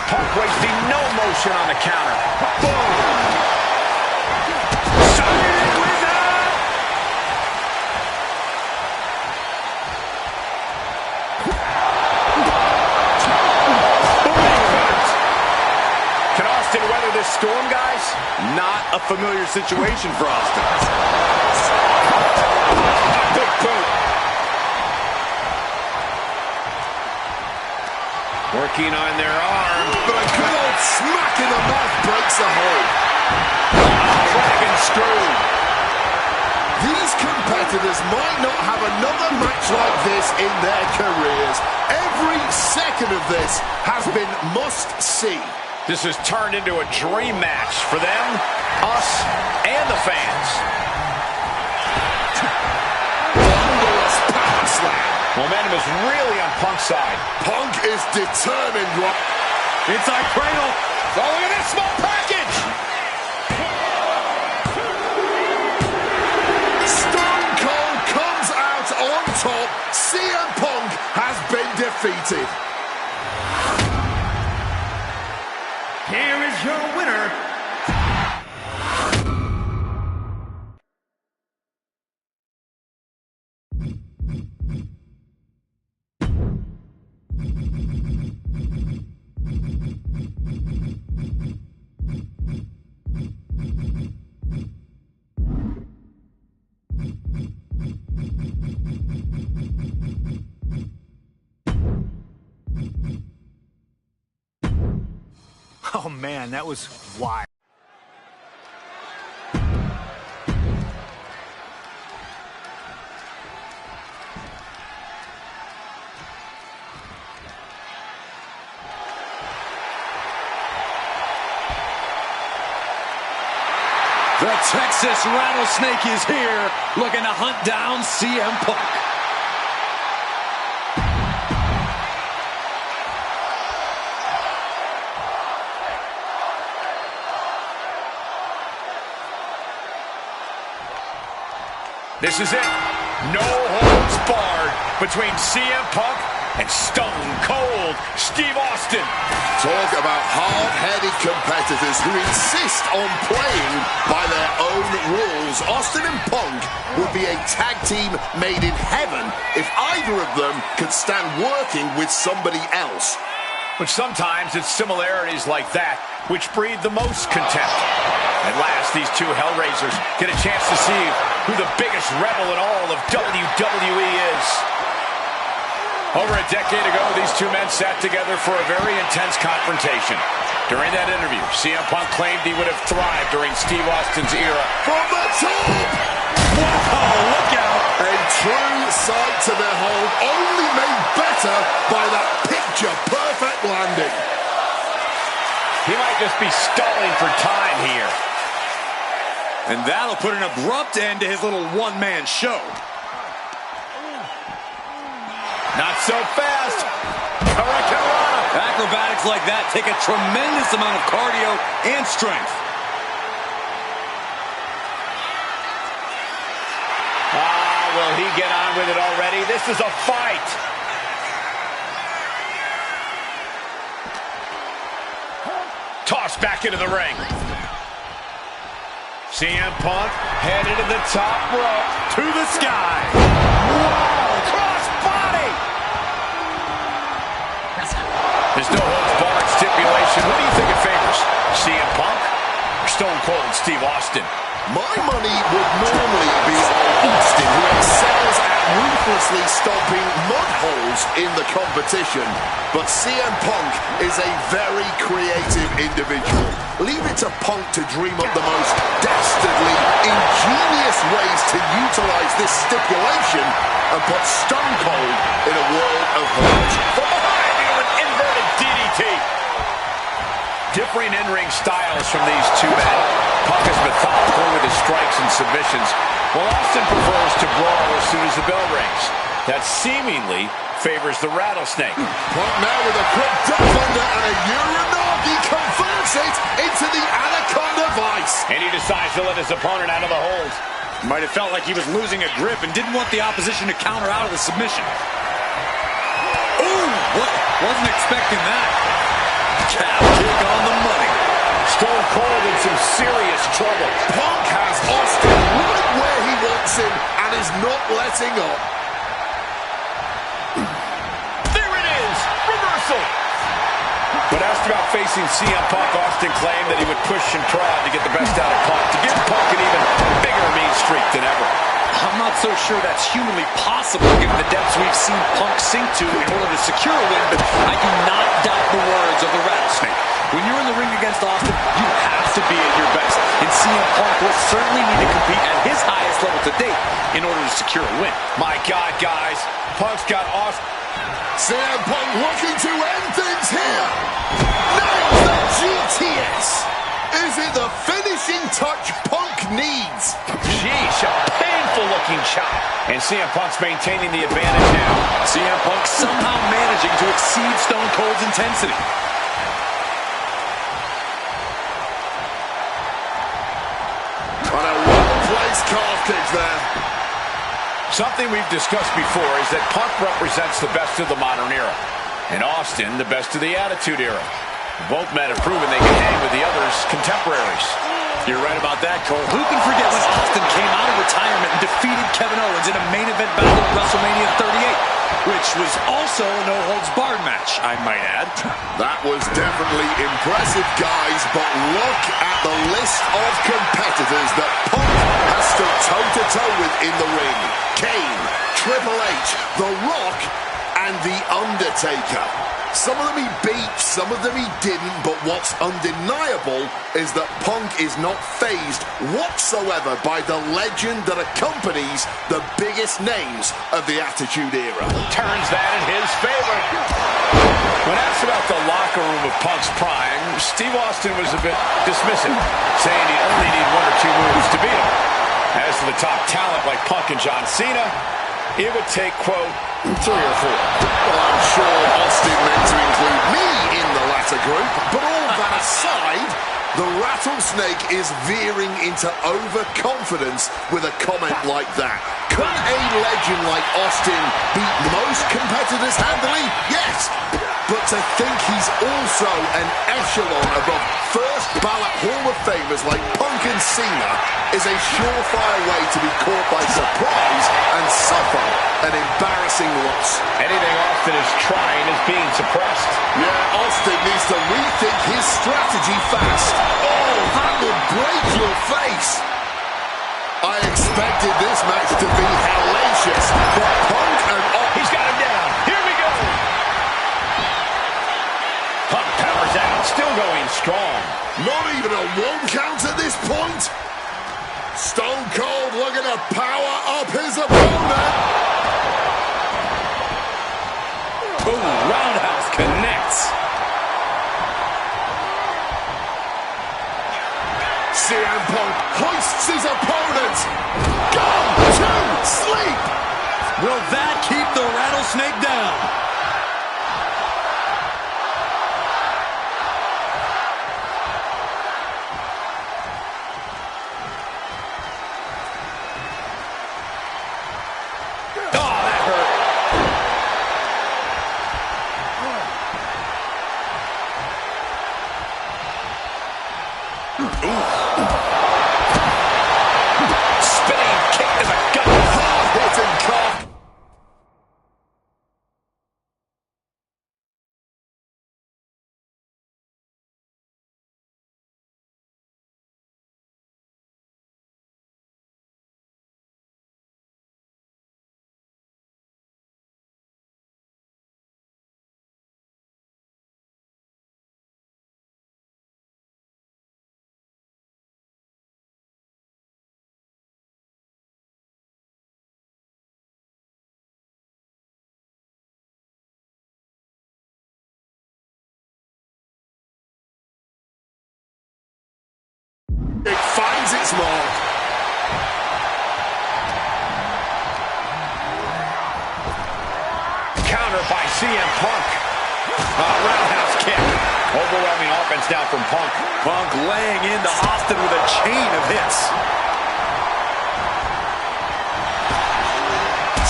Punk wasting no motion on the counter. Boom! Solid wizard! Can Austin weather this storm, guys? Not a familiar situation for Austin. Big boot. Working on their arm. But a good old smack in the mouth breaks the hold. Dragon screw. These competitors might not have another match like this in their careers. Every second of this has been must-see. This has turned into a dream match for them, us, and the fans. Thunderous power slam. Momentum is really on Punk's side. Punk is determined. Inside cradle. Oh, look at this small package! Stone Cold comes out on top. CM Punk has been defeated. Here is your winner, Oh, man, that was wild. The Texas Rattlesnake is here, looking to hunt down CM Punk. This is it. No holds barred between CM Punk and Stone Cold Steve Austin. Talk about hard-headed competitors who insist on playing by their own rules. Austin and Punk would be a tag team made in heaven if either of them could stand working with somebody else. But sometimes it's similarities like that which breed the most contempt. At last, these two Hellraisers get a chance to see who the biggest rebel in all of WWE is. Over a decade ago, these two men sat together for a very intense confrontation. During that interview, CM Punk claimed he would have thrived during Steve Austin's era. From the top! Whoa, look out! A true sight to behold, only made better by that picture-perfect landing. He might just be stalling for time here. And that'll put an abrupt end to his little one-man show. Not so fast. Hurricanrana. Acrobatics like that take a tremendous amount of cardio and strength. Will he get on with it already? This is a fight. Tossed back into the ring. CM Punk headed to the top rope. To the sky. Whoa! Cross body! There's no holds barred stipulation. What do you think it favors? CM Punk or Stone Cold Steve Austin? My money would normally be on Austin, who excels at ruthlessly stomping mud holes in the competition. But CM Punk is a very creative individual. Leave it to Punk to dream up the most dastardly, ingenious ways to utilize this stipulation and put Stone Cold in a world of hurt. From behind into an inverted DDT. Differing in-ring styles from these two men. Punk is methodical with his strikes and submissions, while Austin prefers to brawl as soon as the bell rings. That seemingly favors the rattlesnake. Punk now with a quick duck under and a Uranagi converts it into the Anaconda Vice. And he decides to let his opponent out of the hold. Might have felt like he was losing a grip and didn't want the opposition to counter out of the submission. Ooh, what? Wasn't expecting that. Calf kick on the money. Stone Cold in some serious trouble. Punk has Austin right where he wants him and is not letting up. There it is! Reversal! When asked about facing CM Punk, Austin claimed that he would push and prod to get the best out of Punk, to give Punk an even bigger mean streak than ever. I'm not so sure that's humanly possible given the depths we've seen Punk sink to in order to secure a win, but I do not doubt the words of the rattlesnake. When you're in the ring against Austin, you have to be at your best, and CM Punk will certainly need to compete at his highest level to date in order to secure a win. My God, guys, Punk's got Austin. CM Punk looking to end things here. Nails the GTS. Is it the finishing touch Punk needs? Sheesh, a painful-looking chop. And CM Punk's maintaining the advantage now. CM Punk somehow managing to exceed Stone Cold's intensity. On a well-placed calf kick there. Something we've discussed before is that Punk represents the best of the modern era, and Austin the best of the Attitude Era. Both men have proven they can hang with the others' contemporaries. You're right about that, Cole. Who can forget when Austin came out of retirement and defeated Kevin Owens in a main event battle at WrestleMania 38, which was also a no-holds-barred match, I might add. That was definitely impressive, guys, but look at the list of competitors that Punk has stood toe-to-toe with in the ring. Kane, Triple H, The Rock, and The Undertaker. Some of them he beat, some of them he didn't, but what's undeniable is that Punk is not fazed whatsoever by the legend that accompanies the biggest names of the Attitude Era. Turns that in his favor. When asked about the locker room of Punk's prime, Steve Austin was a bit dismissive, saying he'd only need one or two moves to beat him. As for the top talent like Punk and John Cena, it would take, quote, 3 or 4. Well, I'm sure Austin meant to include me in the latter group, but all that aside, The rattlesnake is veering into overconfidence with a comment like that. Can a legend like Austin beat most competitors handily? Yes. But to think he's also an echelon above first ballot Hall of Famers like Punk and Cena is a surefire way to be caught by surprise and suffer an embarrassing loss. Anything Austin is trying is being suppressed. Yeah, Austin needs to rethink his strategy fast. Oh, that would break your face. I expected this match to be hellacious, but Punk and He's got him down. Here we go. Punk powers out, still going strong. not even a 1 count at this point. Stone Cold looking to power up his opponent. Boom, roundhouse connects. CM Punk hoists his opponent. Gone to sleep. Will that keep the rattlesnake down? It finds its mark. Counter by CM Punk. Roundhouse kick. Overwhelming offense now from Punk. Punk laying into Austin with a chain of hits.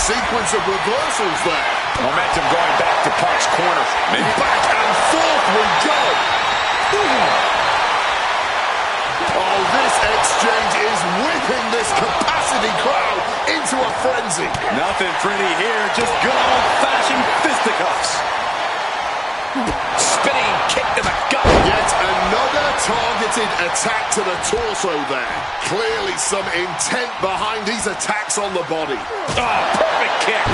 Sequence of reversals there. Momentum going back to Punk's corner. Maybe back and forth we go. Oh, this exchange is whipping this capacity crowd into a frenzy. Nothing pretty here, just good old-fashioned fisticuffs. Spinning kick to the gut. Yet another targeted attack to the torso there. Clearly some intent behind these attacks on the body. Oh, perfect kick.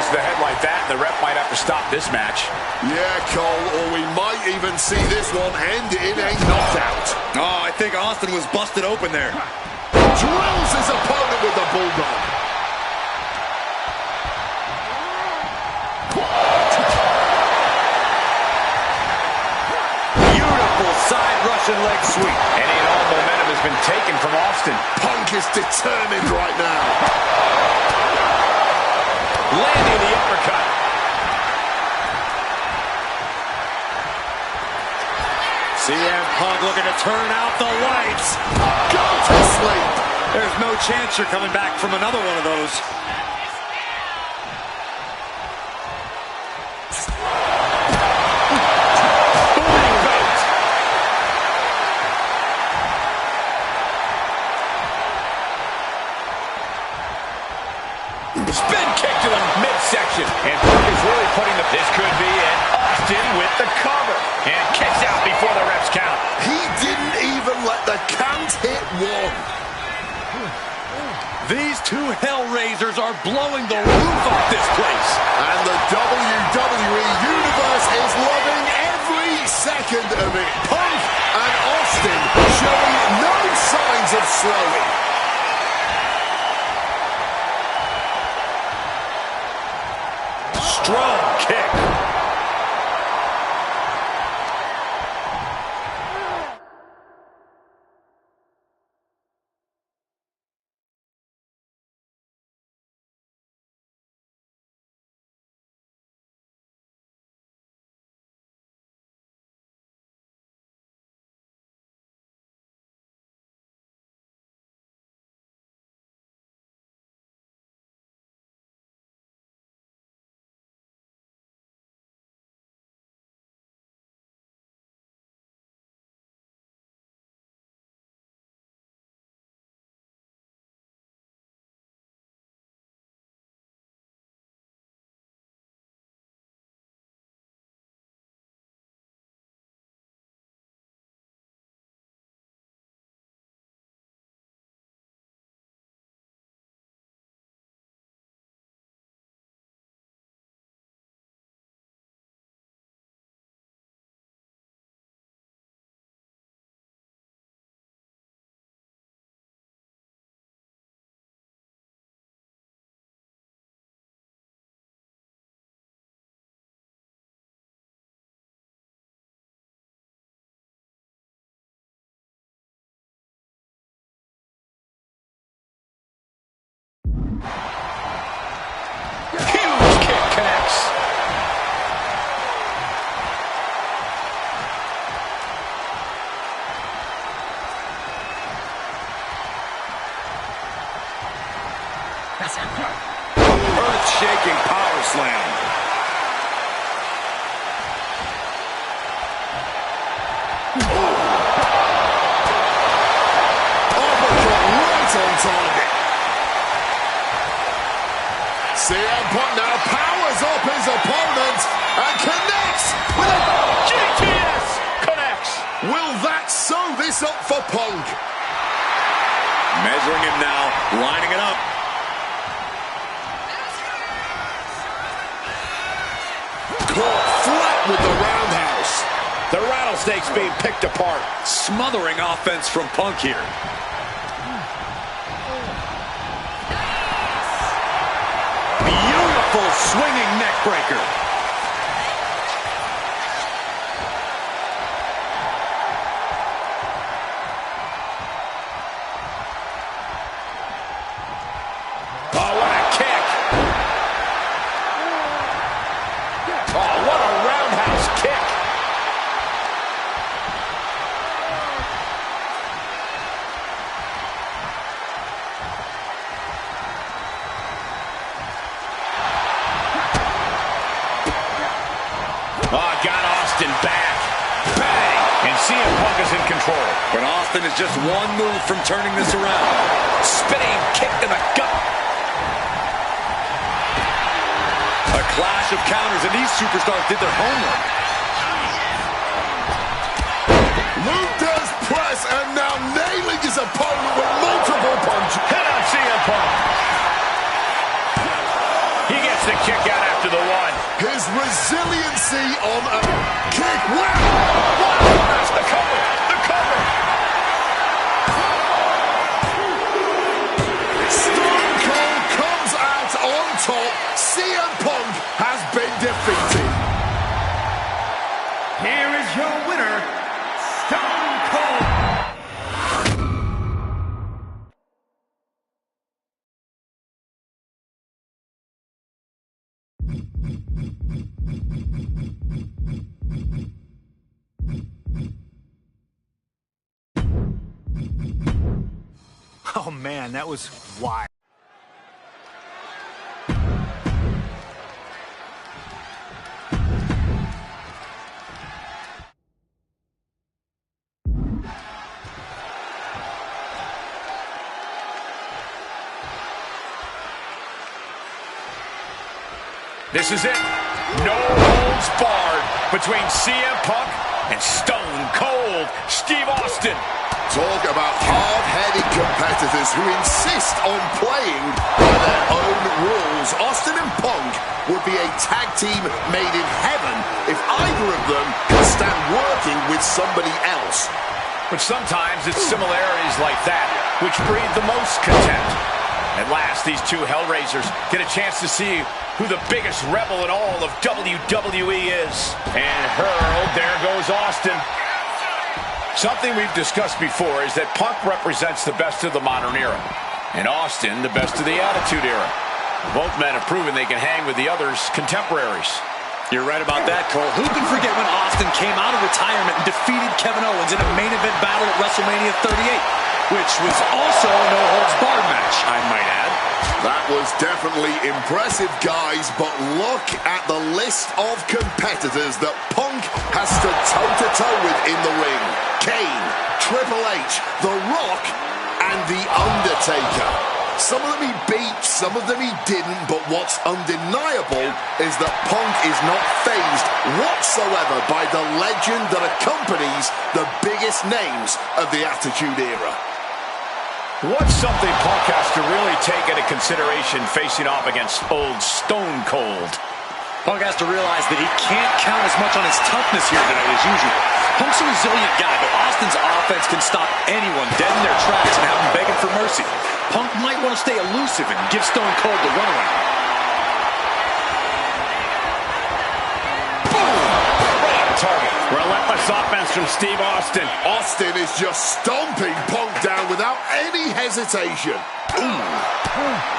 To the head like that, the ref might have to stop this match. Yeah, Cole, or we might even see this one end in a knockout. Oh, I think Austin was busted open there. Drills his opponent with the bulldog. Beautiful side Russian leg sweep. Any and all momentum has been taken from Austin. Punk is determined right now. Landing the uppercut. CM Punk looking to turn out the lights. Go to sleep. There's no chance you're coming back from another one of those. Spin kick to the midsection. And Punk is really putting the... This could be it. Austin with the cover. And kicks out before the ref's count. He didn't even let the count hit one. These two Hellraisers are blowing the roof off this place. And the WWE Universe is loving every second of it. Punk and Austin showing no signs of slowing. Strong kick. Earth-shaking power slam. On target. CM Punk now powers up his opponent and connects with a GTS connects. Will that sew this up for Punk? Measuring him now, lining it up. Caught flat with the roundhouse. The rattlesnake's being picked apart. Smothering offense from Punk here. Beautiful swinging neck breaker. Oh, what a kick. Oh, what a roundhouse kick. Oh, got Austin back. Bang! And CM Punk is in control. But Austin is just one move from turning this around. Spinning kick to the gut. A clash of counters, and these superstars did their homework. Luke does press and now nailing his opponent with multiple punches. Hit on CM Punk. He gets the kick out after the one. His resiliency on a kick. Wow! That's the cover. The cover. Stone Cold comes out on top. CM Punk has been defeated. Here is your winner, Stone Cold. Oh, man, that was wild. This is it. No holds barred between CM Punk and Stone Cold Steve Austin. Talk about hard-headed competitors who insist on playing by their own rules. Austin and Punk would be a tag team made in heaven if either of them could stand working with somebody else. But sometimes it's similarities like that which breed the most contempt. At last, these two Hellraisers get a chance to see who the biggest rebel in all of WWE is. And hurled, there goes Austin. Something we've discussed before is that Punk represents the best of the modern era, and Austin the best of the Attitude Era. Both men have proven they can hang with the other's contemporaries. You're right about that, Cole. Who can forget when Austin came out of retirement and defeated Kevin Owens in a main event battle at WrestleMania 38, which was also a no-holds-barred match, I might add. That was definitely impressive, guys, but look at the list of competitors that Punk has stood toe-to-toe with in the ring. Kane, Triple H, The Rock, and The Undertaker. Some of them he beat, some of them he didn't, but what's undeniable is that Punk is not fazed whatsoever by the legend that accompanies the biggest names of the Attitude Era. What's something Punk has to really take into consideration facing off against old Stone Cold? Punk has to realize that he can't count as much on his toughness here tonight as usual. Punk's a resilient guy, but Austin's offense can stop anyone dead in their tracks and have them begging for mercy. Punk might want to stay elusive and give Stone Cold the runaround. Boom! Right on target. Relentless offense from Steve Austin. Austin is just stomping Punk down without any hesitation. Ooh.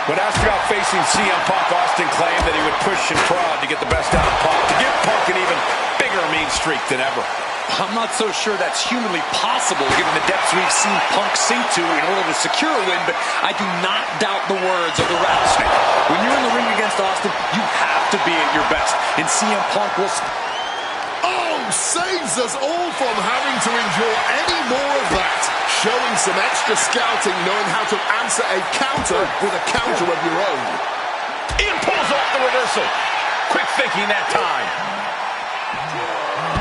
When asked about facing CM Punk, Austin claimed that he would push and prod to get the best out of Punk, to give Punk an even bigger mean streak than ever. I'm not so sure that's humanly possible given the depths we've seen Punk sink to in order to secure a win, but I do not doubt the words of the Rattlesnake. When you're in the ring against Austin, you have to be at your best, and CM Punk will... Oh, saves us all from having to endure any more of that. Showing some extra scouting, knowing how to answer a counter with a counter of your own. Ian pulls off the reversal. Quick thinking that time.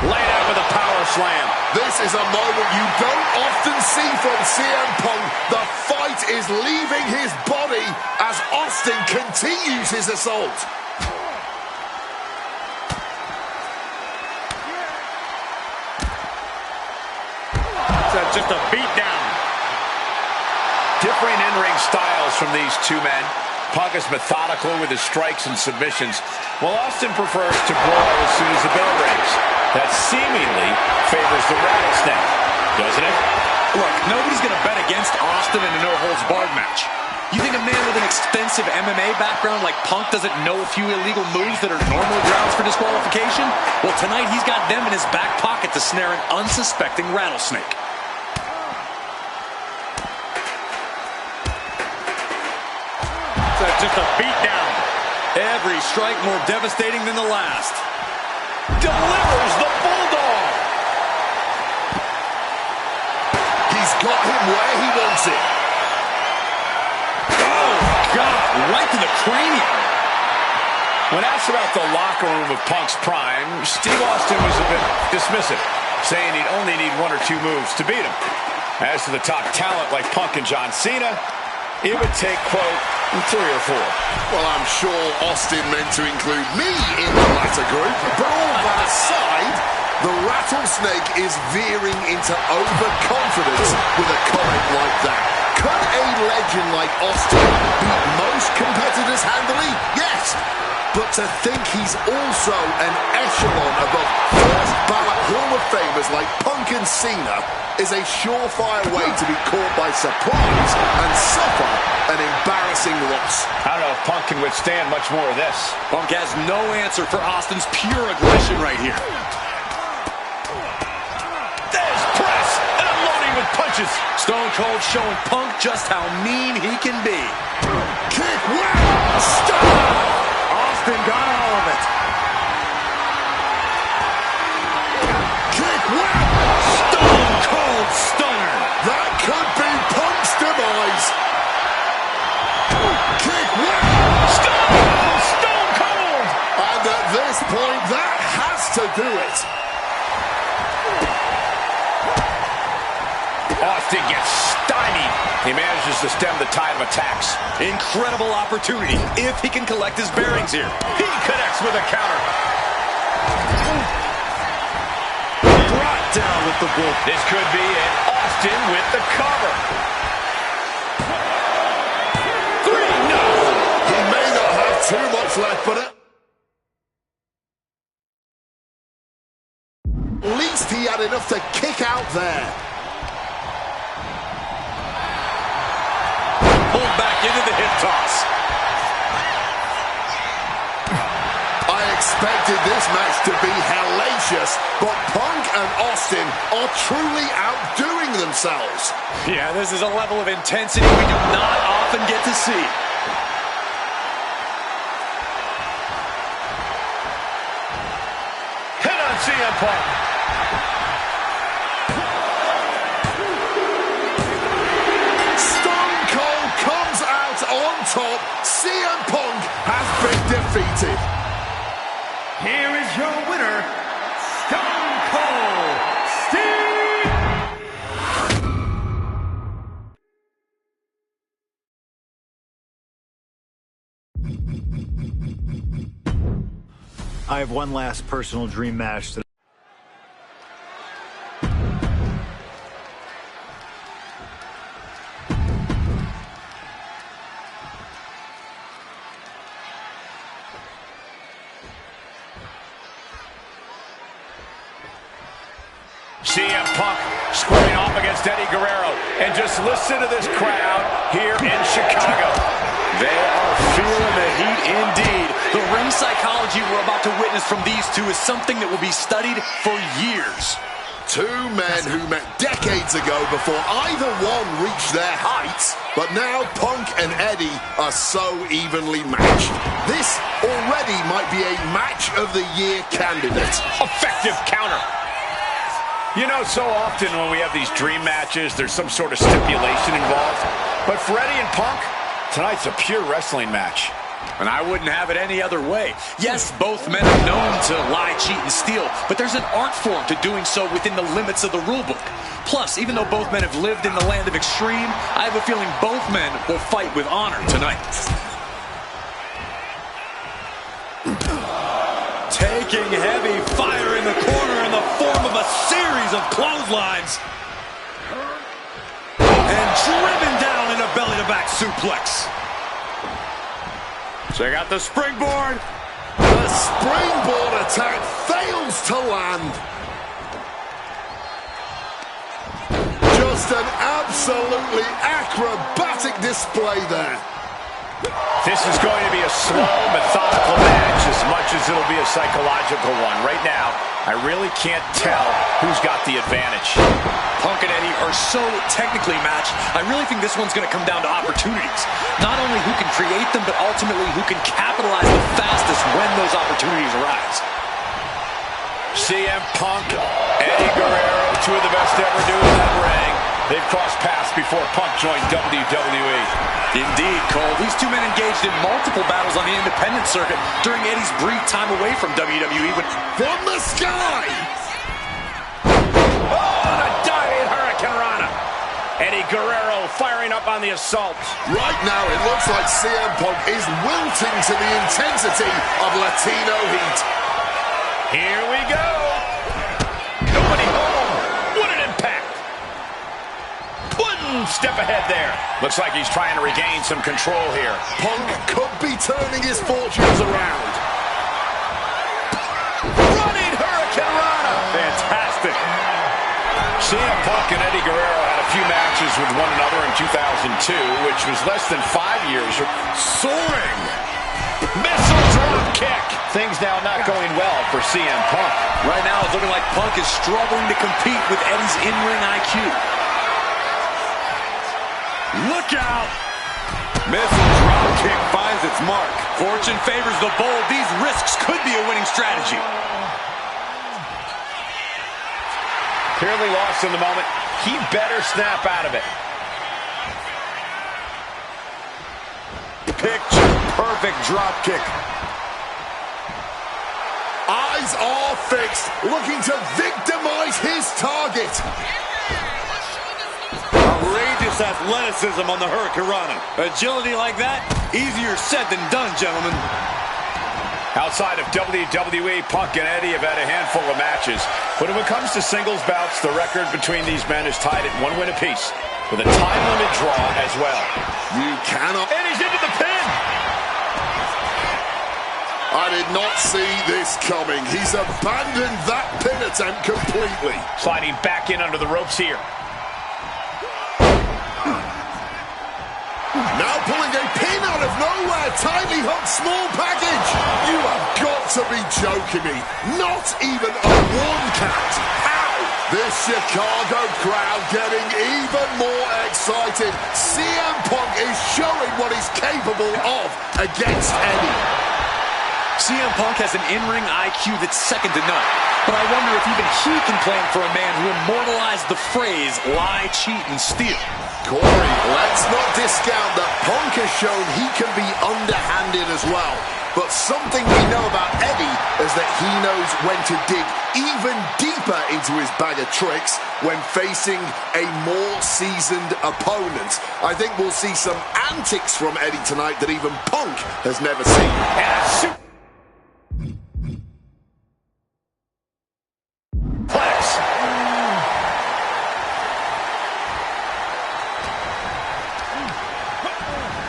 Laid out with a power slam. This is a moment you don't often see from CM Punk. The fight is leaving his body as Austin continues his assault. Just a beatdown. Differing in-ring styles from these two men. Punk is methodical with his strikes and submissions, while Austin prefers to brawl as soon as the bell rings. That seemingly favors the Rattlesnake, doesn't it? Look, nobody's going to bet against Austin in a no-holds-barred match. You think a man with an extensive MMA background like Punk doesn't know a few illegal moves that are normal grounds for disqualification? Well, tonight he's got them in his back pocket to snare an unsuspecting rattlesnake. Just a beatdown. Every strike more devastating than the last. Delivers the Bulldog. He's got him where he wants it. Oh, God, right to the cranium. When asked about the locker room of Punk's prime, Steve Austin was a bit dismissive, saying he'd only need one or two moves to beat him. As to the top talent like Punk and John Cena, it would take, quote, 3 or 4. Well, I'm sure Austin meant to include me in the latter group, but all that aside, the Rattlesnake is veering into overconfidence with a comment like that. Could a legend like Austin beat most competitors handily? Yes. But to think he's also an echelon above first ballot Hall of Famers like Punk and Cena is a surefire way to be caught by surprise and suffer an embarrassing loss. I don't know if Punk can withstand much more of this. Punk has no answer for Austin's pure aggression right here. There's press and unloading with punches. Stone Cold showing Punk just how mean he can be. Kick, wow, stop! Austin got all of it. Kick, wow! Stone Cold stunner. That could be Punk's demise. Kick, wow! Stone Cold! And at this point, that has to do it. Austin gets stymied. He manages to stem the tide of attacks. Incredible opportunity if he can collect his bearings here. He connects with a counter. Brought down with the bull. This could be it. Austin with the cover. 3, no! He may not have too much left, but at least he had enough to kick out there. Pulled back into the hip toss. I expected this match to be hellacious, but Punk and Austin are truly outdoing themselves. Yeah, this is a level of intensity we do not often get to see. Hit on CM Punk. Stone Cold comes out on top. CM Punk has been defeated. Here is your winner, Stone Cold Steve. I have one last personal dream match that CM Punk squaring off against Eddie Guerrero. And just listen to this crowd here in Chicago. They are feeling the heat indeed. The ring psychology we're about to witness from these two is something that will be studied for years. Two men who met decades ago before either one reached their heights, but now Punk and Eddie are so evenly matched. This already might be a match of the year candidate. Effective counter. You know, so often when we have these dream matches, there's some sort of stipulation involved. But for Eddie and Punk, tonight's a pure wrestling match. And I wouldn't have it any other way. Yes, both men are known to lie, cheat, and steal, but there's an art form to doing so within the limits of the rulebook. Plus, even though both men have lived in the land of extreme, I have a feeling both men will fight with honor tonight. Taking heavy fire in the corner in the form of a series of clotheslines. And driven down in a belly-to-back suplex. Check out the springboard. The springboard attack fails to land. Just an absolutely acrobatic display there. This is going to be a slow, methodical match as much as it'll be a psychological one. Right now, I really can't tell who's got the advantage. Punk and Eddie are so technically matched, I really think this one's going to come down to opportunities. Not only who can create them, but ultimately who can capitalize the fastest when those opportunities arise. CM Punk, Eddie Guerrero, two of the best to ever do in that ring. They've crossed paths before Punk joined WWE. Indeed, Cole. These two men engaged in multiple battles on the independent circuit during Eddie's brief time away from WWE. From the sky! Oh, and a diving Hurricane Rana. Eddie Guerrero firing up on the assault. Right now, it looks like CM Punk is wilting to the intensity of Latino heat. Here we go. Nobody home. What an impact. One step ahead there. Looks like he's trying to regain some control here. Punk could be turning his fortunes around. Running Hurricane Rana. Fantastic. CM Punk and Eddie Guerrero had a few matches with one another in 2002, which was less than 5 years. Soaring. Missile drop kick. Things now not going well for CM Punk. Right now, it's looking like Punk is struggling to compete with Eddie's in-ring IQ. Look out! Missile drop kick finds its mark. Fortune favors the bold. These risks could be a winning strategy. Clearly lost in the moment. He better snap out of it. Picture perfect drop kick. Eyes are fixed, looking to victimize his target. Outrageous athleticism on the Hurricane Rana. Agility like that, easier said than done, gentlemen. Outside of WWE, Punk and Eddie have had a handful of matches. But when it comes to singles bouts, the record between these men is tied at 1 win apiece, with a time limit draw as well. You cannot... And he's into the pin! I did not see this coming. He's abandoned that pin attempt completely. Sliding back in under the ropes here. Now pulling a pin out of nowhere. Tightly hooked small package. You have got to be joking me. Not even a 1 count. How? This Chicago crowd getting even more excited. CM Punk is showing what he's capable of against Eddie. CM Punk has an in-ring IQ that's second to none. But I wonder if even he can plan for a man who immortalized the phrase, lie, cheat, and steal. Corey, let's not discount that Punk has shown he can be underhanded as well. But something we know about Eddie is that he knows when to dig even deeper into his bag of tricks when facing a more seasoned opponent. I think we'll see some antics from Eddie tonight that even Punk has never seen.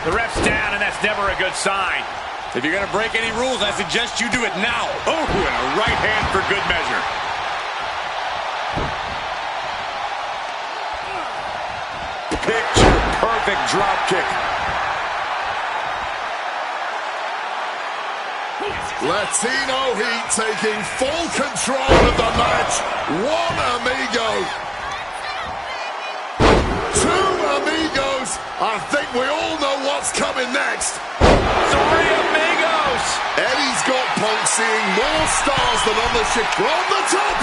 The ref's down, and that's never a good sign. If you're going to break any rules, I suggest you do it now. Oh, and a right hand for good measure. Picture perfect drop kick. Latino Heat taking full control of the match. One amigo. Two amigos. I think we all know what's coming next. Three amigos. Eddie's got Punk seeing more stars than on the ship. On the top.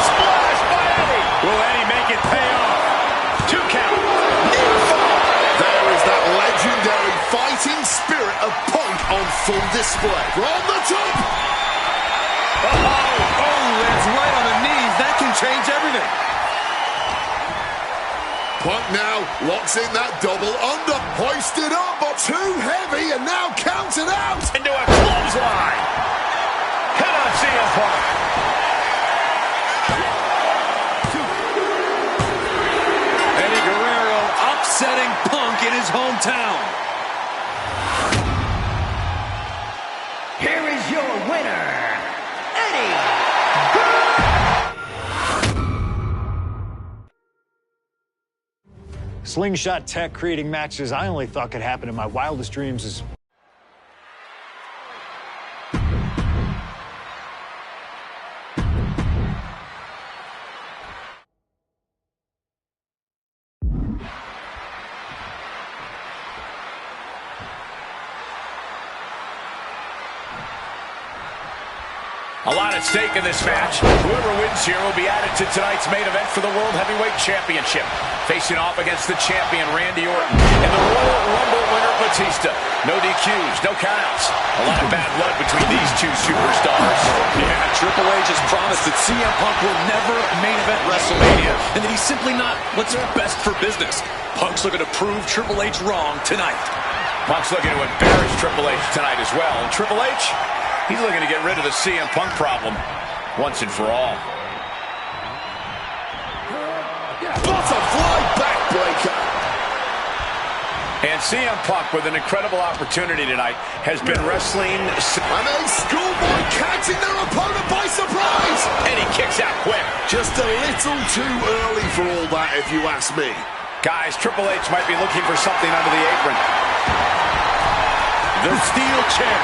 Splash by Eddie. Will Eddie make it pay off? 2 count. Near fall. There is that legendary fighting spirit of Punk on full display. On the top. Oh, that's right on the knees. That can change everything. Punk now locks in that double under. Hoisted up, but too heavy, and now counted out. Into a clothesline. Head on CM Punk. Eddie Guerrero upsetting Punk in his hometown. Here is your winner, Eddie. Slingshot tech creating matches I only thought could happen in my wildest dreams is... A lot at stake in this match. Whoever wins here will be added to tonight's main event for the World Heavyweight Championship. Facing off against the champion, Randy Orton, and the Royal Rumble winner, Batista. No DQs, no countouts. A lot of bad blood between these two superstars. Yeah, Triple H has promised that CM Punk will never main event WrestleMania, and that he's simply not what's best for business. Punk's looking to prove Triple H wrong tonight. Punk's looking to embarrass Triple H tonight as well. And Triple H, he's looking to get rid of the CM Punk problem once and for all. Butterfly backbreaker. And CM Punk, with an incredible opportunity tonight, has been wrestling. And a schoolboy catching their opponent by surprise. And he kicks out quick. Just a little too early for all that, if you ask me. Guys, Triple H might be looking for something under the apron. The steel chair,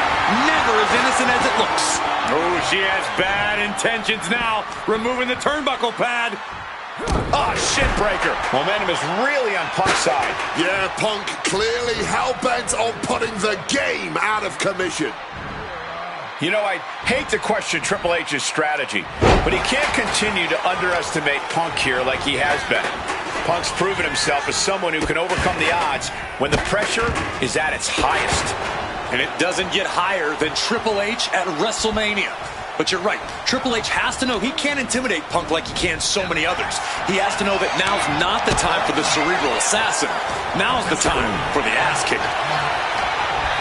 never as innocent as it looks. Oh, she has bad intentions now, removing the turnbuckle pad. Ah, shin breaker. Momentum is really on Punk's side. Yeah, Punk clearly hell-bent on putting the game out of commission. You know, I hate to question Triple H's strategy, but he can't continue to underestimate Punk here like he has been. Punk's proven himself as someone who can overcome the odds when the pressure is at its highest. And it doesn't get higher than Triple H at WrestleMania. But you're right, Triple H has to know he can't intimidate Punk like he can so many others. He has to know that now's not the time for the cerebral assassin. Now's the time for the ass kicker.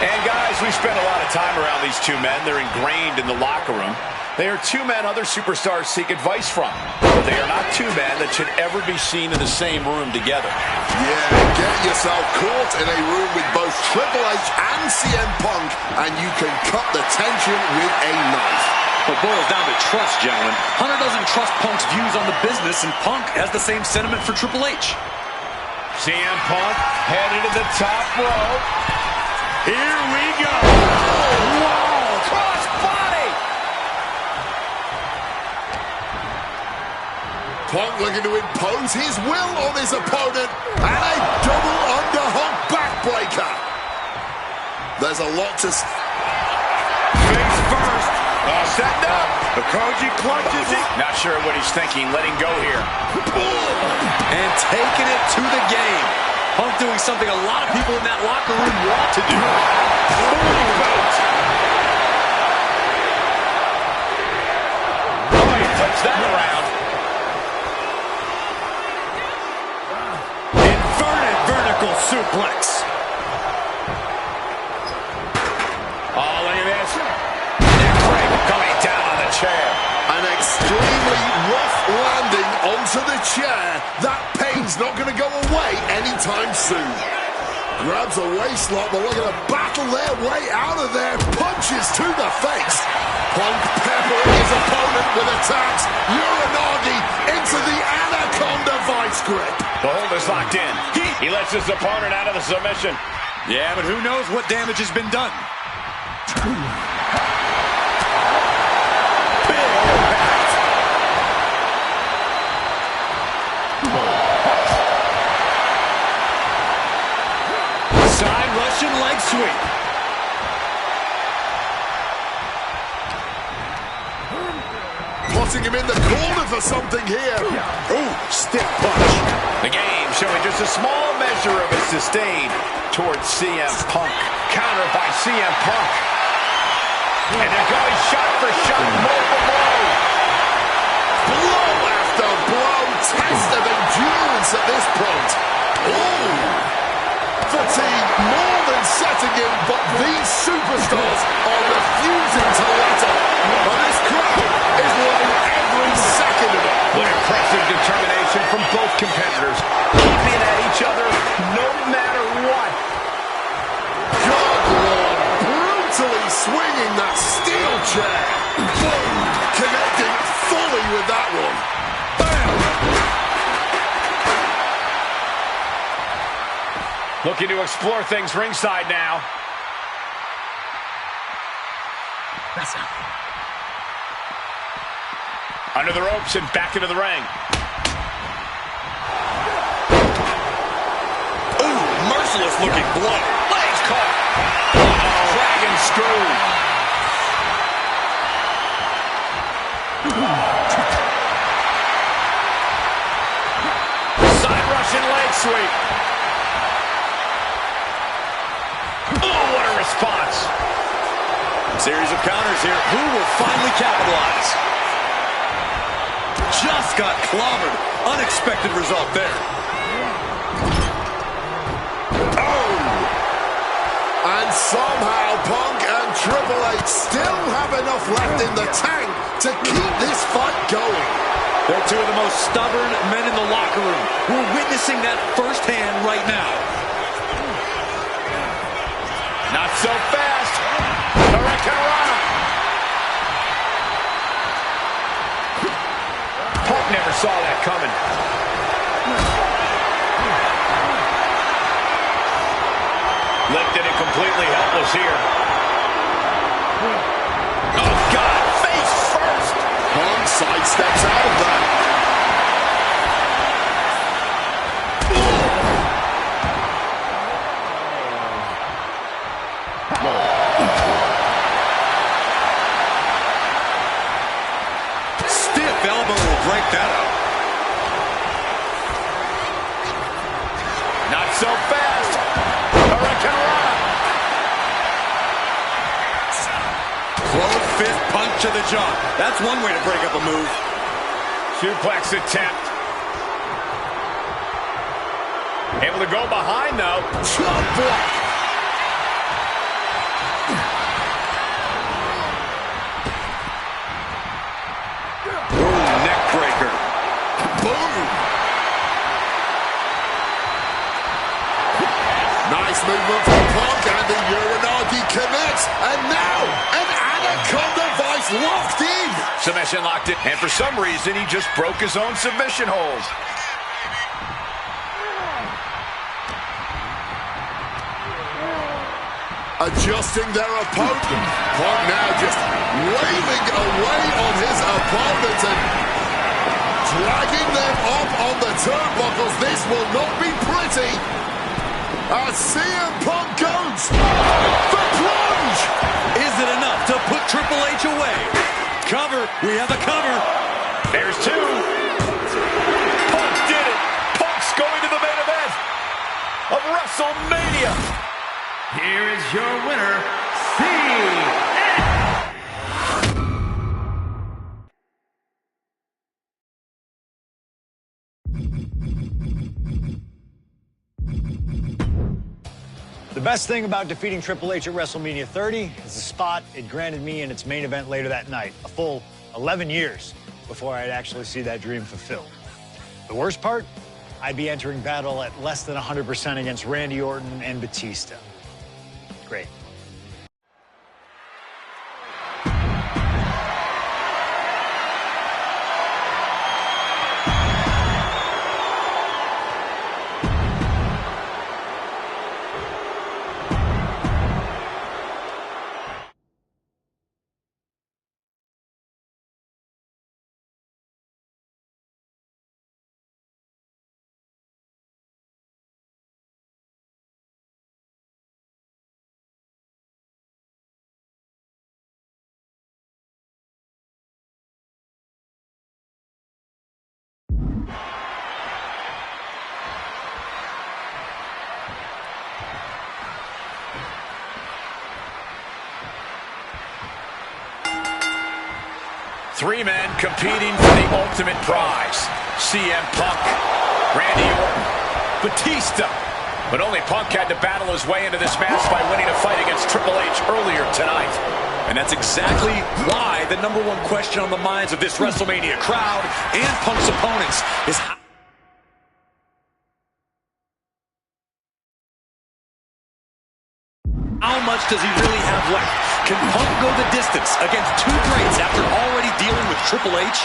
And guys, we spent a lot of time around these two men. They're ingrained in the locker room. They are two men other superstars seek advice from. But they are not two men that should ever be seen in the same room together. Yeah, get yourself caught in a room with both Triple H and CM Punk, and you can cut the tension with a knife. It boils down to trust, gentlemen. Hunter doesn't trust Punk's views on the business, and Punk has the same sentiment for Triple H. CM Punk headed to the top rope. Here we go. Whoa, cross body. Punk looking to impose his will on his opponent, and a double underhook backbreaker. There's a lot to... Face first. Setting up. The Koji clutches it. Not sure what he's thinking. Letting go here. And taking it to the game. Punk doing something a lot of people in that locker room want to do. Oh, he flips that around. Inverted vertical suplex. Oh, look at this. Neck break coming down on the chair. An extremely rough landing onto the chair. That pain's not going to go away anytime soon. Grabs a waistlock, but looking to battle their way out of there. Punches to the face. Punk peppering his opponent with attacks. Uranagi into the Anaconda vice grip. The hold is locked in. He lets his opponent out of the submission. Yeah, but who knows what damage has been done. Side Russian leg sweep. Putting him in the corner for something here. Ooh, stiff punch. The game showing just a small measure of its disdain towards CM Punk. Counter by CM Punk. And they're going shot for shot, blow for blow. Blow after blow. Test of endurance at this point. Ooh. Fatigue more than setting in, but these superstars are refusing to let up. And this crowd is loving every second of it. What impressive determination from both competitors. Keeping at each other no matter what. Good Lord, brutally swinging that steel chair. Boom, connecting fully with that one. Looking to explore things ringside now. Under the ropes and back into the ring. Ooh, merciless looking blow. Legs caught. Dragon screw. Side Russian leg sweep. Oh, what a response. Series of counters here. Who will finally capitalize? Just got clobbered. Unexpected result there. Oh! And somehow Punk and Triple H still have enough left in the tank to keep this fight going. They're two of the most stubborn men in the locker room. We're witnessing that firsthand right now. Not so fast. Hurricanrana. Punk never saw that coming. Lifted and completely helpless here. Oh, God. Face first. Punk sidesteps out of that. Stiff elbow will break that up. Not so fast. Hurricanrana. Close fist punch to the jaw. That's one way to break up a move. Suplex attempt. Able to go behind, though. Chop block. Ooh, neck breaker. Boom. Nice movement from Punk, and the Uranagi connects. And now, an Anaconda Vice locked in. Submission locked in. And for some reason, he just broke his own submission hold. Adjusting their opponent. Punk now just wailing away on his opponent and dragging them up on the turnbuckles. This will not be pretty. As CM Punk goes for plunge. Is it enough to put Triple H away? Cover. We have a cover. There's two. Punk did it. Punk's going to the main event of WrestleMania. Here is your winner, CM. The best thing about defeating Triple H at WrestleMania 30 is the spot it granted me in its main event later that night, a full 11 years before I'd actually see that dream fulfilled. The worst part? I'd be entering battle at less than 100% against Randy Orton and Batista. Great. Three men competing for the ultimate prize. CM Punk, Randy Orton, Batista. But only Punk had to battle his way into this match by winning a fight against Triple H earlier tonight. And that's exactly why the number one question on the minds of this WrestleMania crowd and Punk's opponents is how much does he really have left? Can Punk go the distance against two greats after already dealing with Triple H?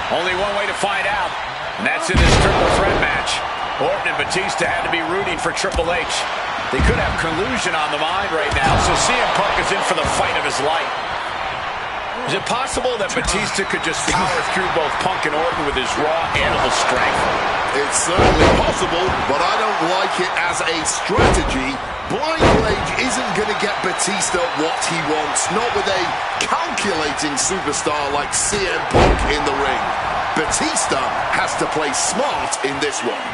Only one way to find out, and that's in this triple threat match. Orton and Batista had to be rooting for Triple H. They could have collusion on the mind right now, so CM Punk is in for the fight of his life. Is it possible that Batista could just power through both Punk and Orton with his raw animal strength? It's certainly possible, but I don't like it as a strategy. Blind Rage isn't going to get Batista what he wants, not with a calculating superstar like CM Punk in the ring. Batista has to play smart in this one.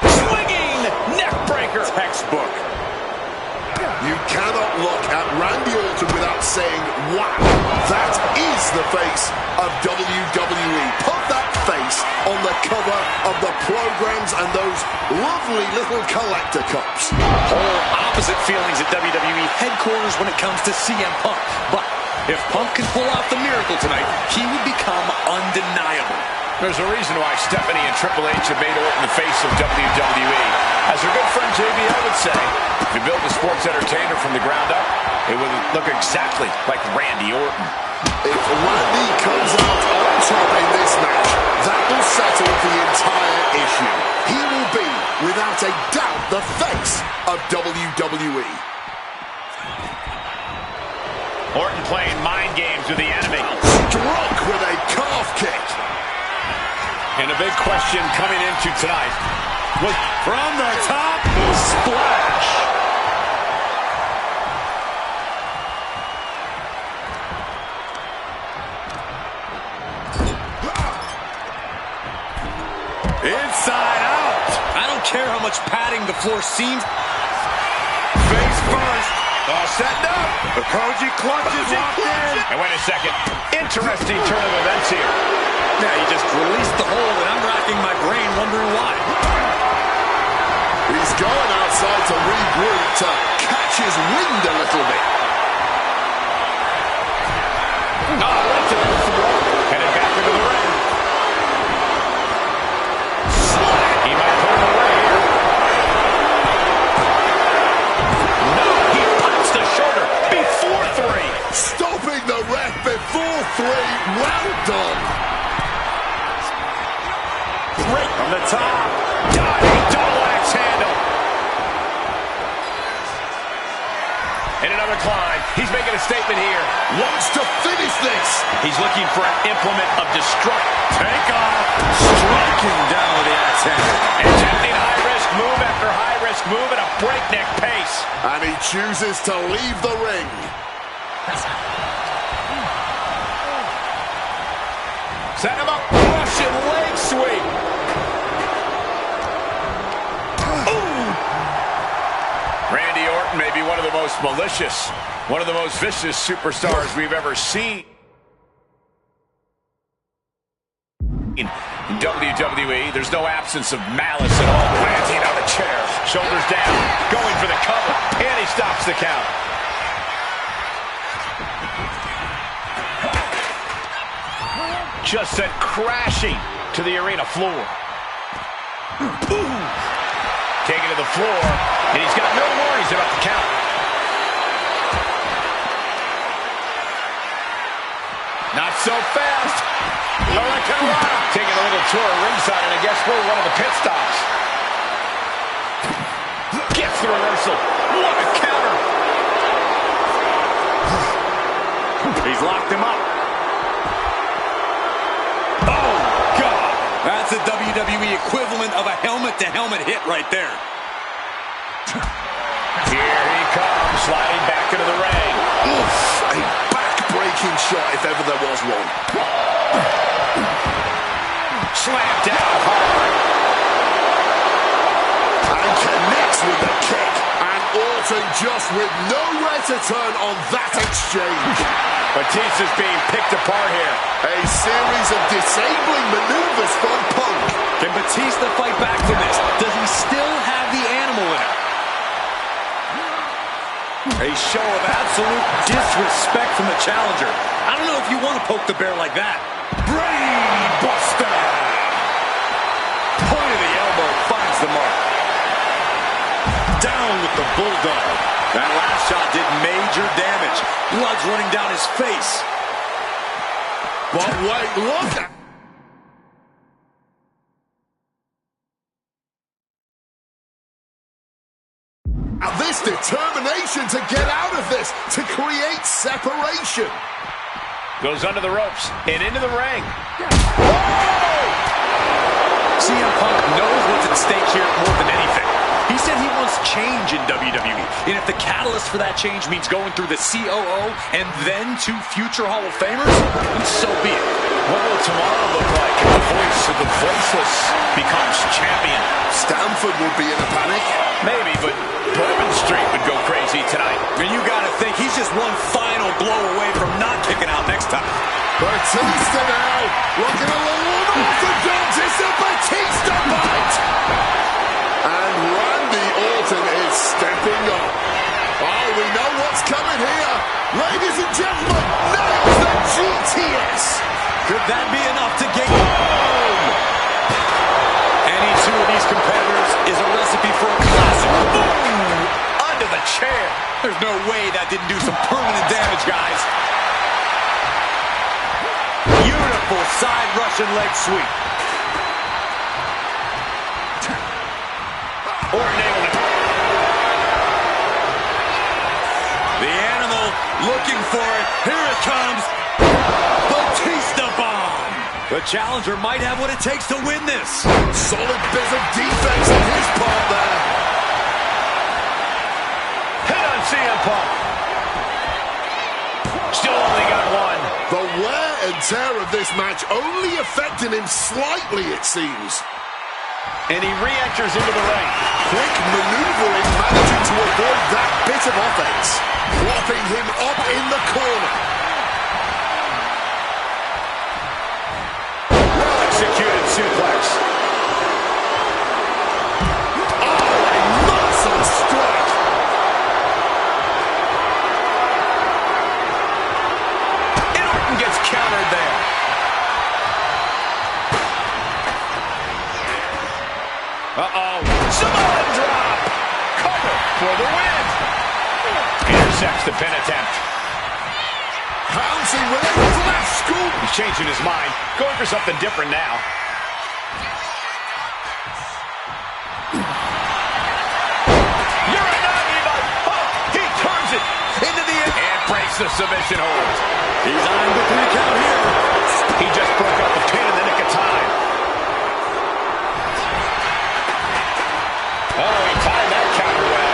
Swinging neckbreaker. Textbook. You cannot look at Randy Orton without saying, wow, that is the face of WWE. Put that face on the cover of the programs and those lovely little collector cups. Whole opposite feelings at WWE headquarters when it comes to CM Punk. But if Punk can pull off the miracle tonight, he would become undeniable. There's a reason why Stephanie and Triple H have made Orton the face of WWE. As her good friend JBL would say, if you build a sports entertainer from the ground up, it would look exactly like Randy Orton. If Randy comes out on top in this match, that will settle the entire issue. He will be, without a doubt, the face of WWE. Orton playing mind games with the enemy. Struck with a calf kick. And a big question coming into tonight was From the top, splash. Inside out. I don't care how much padding the floor seems. Face first. All set up. The Koji clutches locked in. And wait a second. Interesting turn of events here. Yeah, he just released the hold, and I'm racking my brain wondering why. He's going outside to regroup, to catch his wind a little bit. Right to the floor. Headed back into the ring. He might put him away here. No, he punches the shoulder before three. Stopping the ref before three. Well done. Great from the top. Diving double axe handle. And another climb. He's making a statement here. Wants to finish this. He's looking for an implement of destruction. Take off. Striking down with the axe handle. Attempting high-risk move after high-risk move at a breakneck pace. And he chooses to leave the ring. Set him up. Russian leg sweep. Randy Orton may be one of the most malicious, one of the most vicious superstars we've ever seen in WWE. There's no absence of malice at all. Planting on the chair, shoulders down, going for the cover, and he stops the count. Just sent crashing to the arena floor. Ooh. Taken to the floor, and he's got no worries about the count. Not so fast. Taking a little tour of ringside, and I guess we're one of the pit stops. Gets the reversal. What a counter. He's locked him up. Oh, God. That's the WWE equivalent of a helmet-to-helmet hit right there. Here he comes, sliding back into the ring. Oof, a back-breaking shot if ever there was one. Slammed down hard. And connects with the kick. And Orton just with nowhere to turn on that exchange. Batista's being picked apart here. A series of disabling maneuvers from Punk. Can Batista fight back from this? Does he still have the animal in him? A show of absolute disrespect from the challenger. I don't know if you want to poke the bear like that. Brain Buster! Point of the elbow finds the mark. Down with the bulldog. That last shot did major damage. Blood's running down his face. But wait, look at... this determination to get out of this, to create separation. Goes under the ropes and into the ring. CM Punk knows what's at stake here more than anything. He said he wants change in WWE, and if the catalyst for that change means going through the COO and then to future Hall of Famers, then so be it. What will tomorrow look like if the voice of the voiceless becomes champion? Stamford would be in a panic. Maybe, but Bourbon Street would go crazy tonight. And you gotta think, he's just one final blow away from not kicking out next time. Batista now, looking a little unorthodox. It's a Batista bite. And Randy Orton is stepping up. Oh, we know what's coming here. Ladies and gentlemen, nails the GTS. Could that be enough to gain? Any two of these competitors is a recipe for a classic. Boom! Under the chair. There's no way that didn't do some permanent damage, guys. Beautiful side Russian leg sweep. Orton able to... The animal looking for it. Here it comes. Batista bomb. The challenger might have what it takes to win this. Solid bit of defense on his part there. Hit on CM Punk. Still only got one. The wear and tear of this match only affecting him slightly, it seems. And he re-enters into the ring. Quick maneuvering, managing to avoid that bit of offense. Propping him up in the corner. Well-executed suplex. Oh, a muscle strike. And Orton gets countered there. Uh-oh. Samoan drop. Cover for the win. Intercepts the pin attempt. Pouncing with a flash scoop. He's changing his mind. Going for something different now. He turns it into the end. And breaks the submission hold. He's on the 3 count here. He just broke up the pin in the nick of time. Oh, he timed that counter well.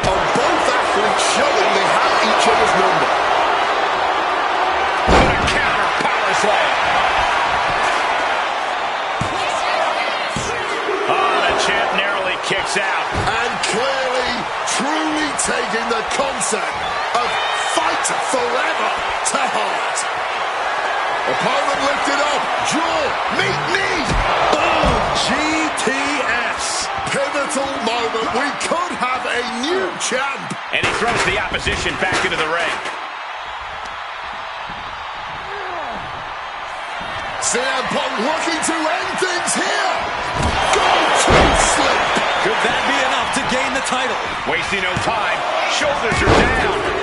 Both athletes showing they have each other's number. What a counter power slam. Oh, the champ narrowly kicks out. And clearly, truly taking the concept of fight forever to heart. Opponent lifted up, jaw, meet knee. Boom! GTS. Pivotal moment, we could have a new champ. And he throws the opposition back into the ring. CM Punk looking to end things here. Go to sleep. Could that be enough to gain the title? Wasting no time. Shoulders are down.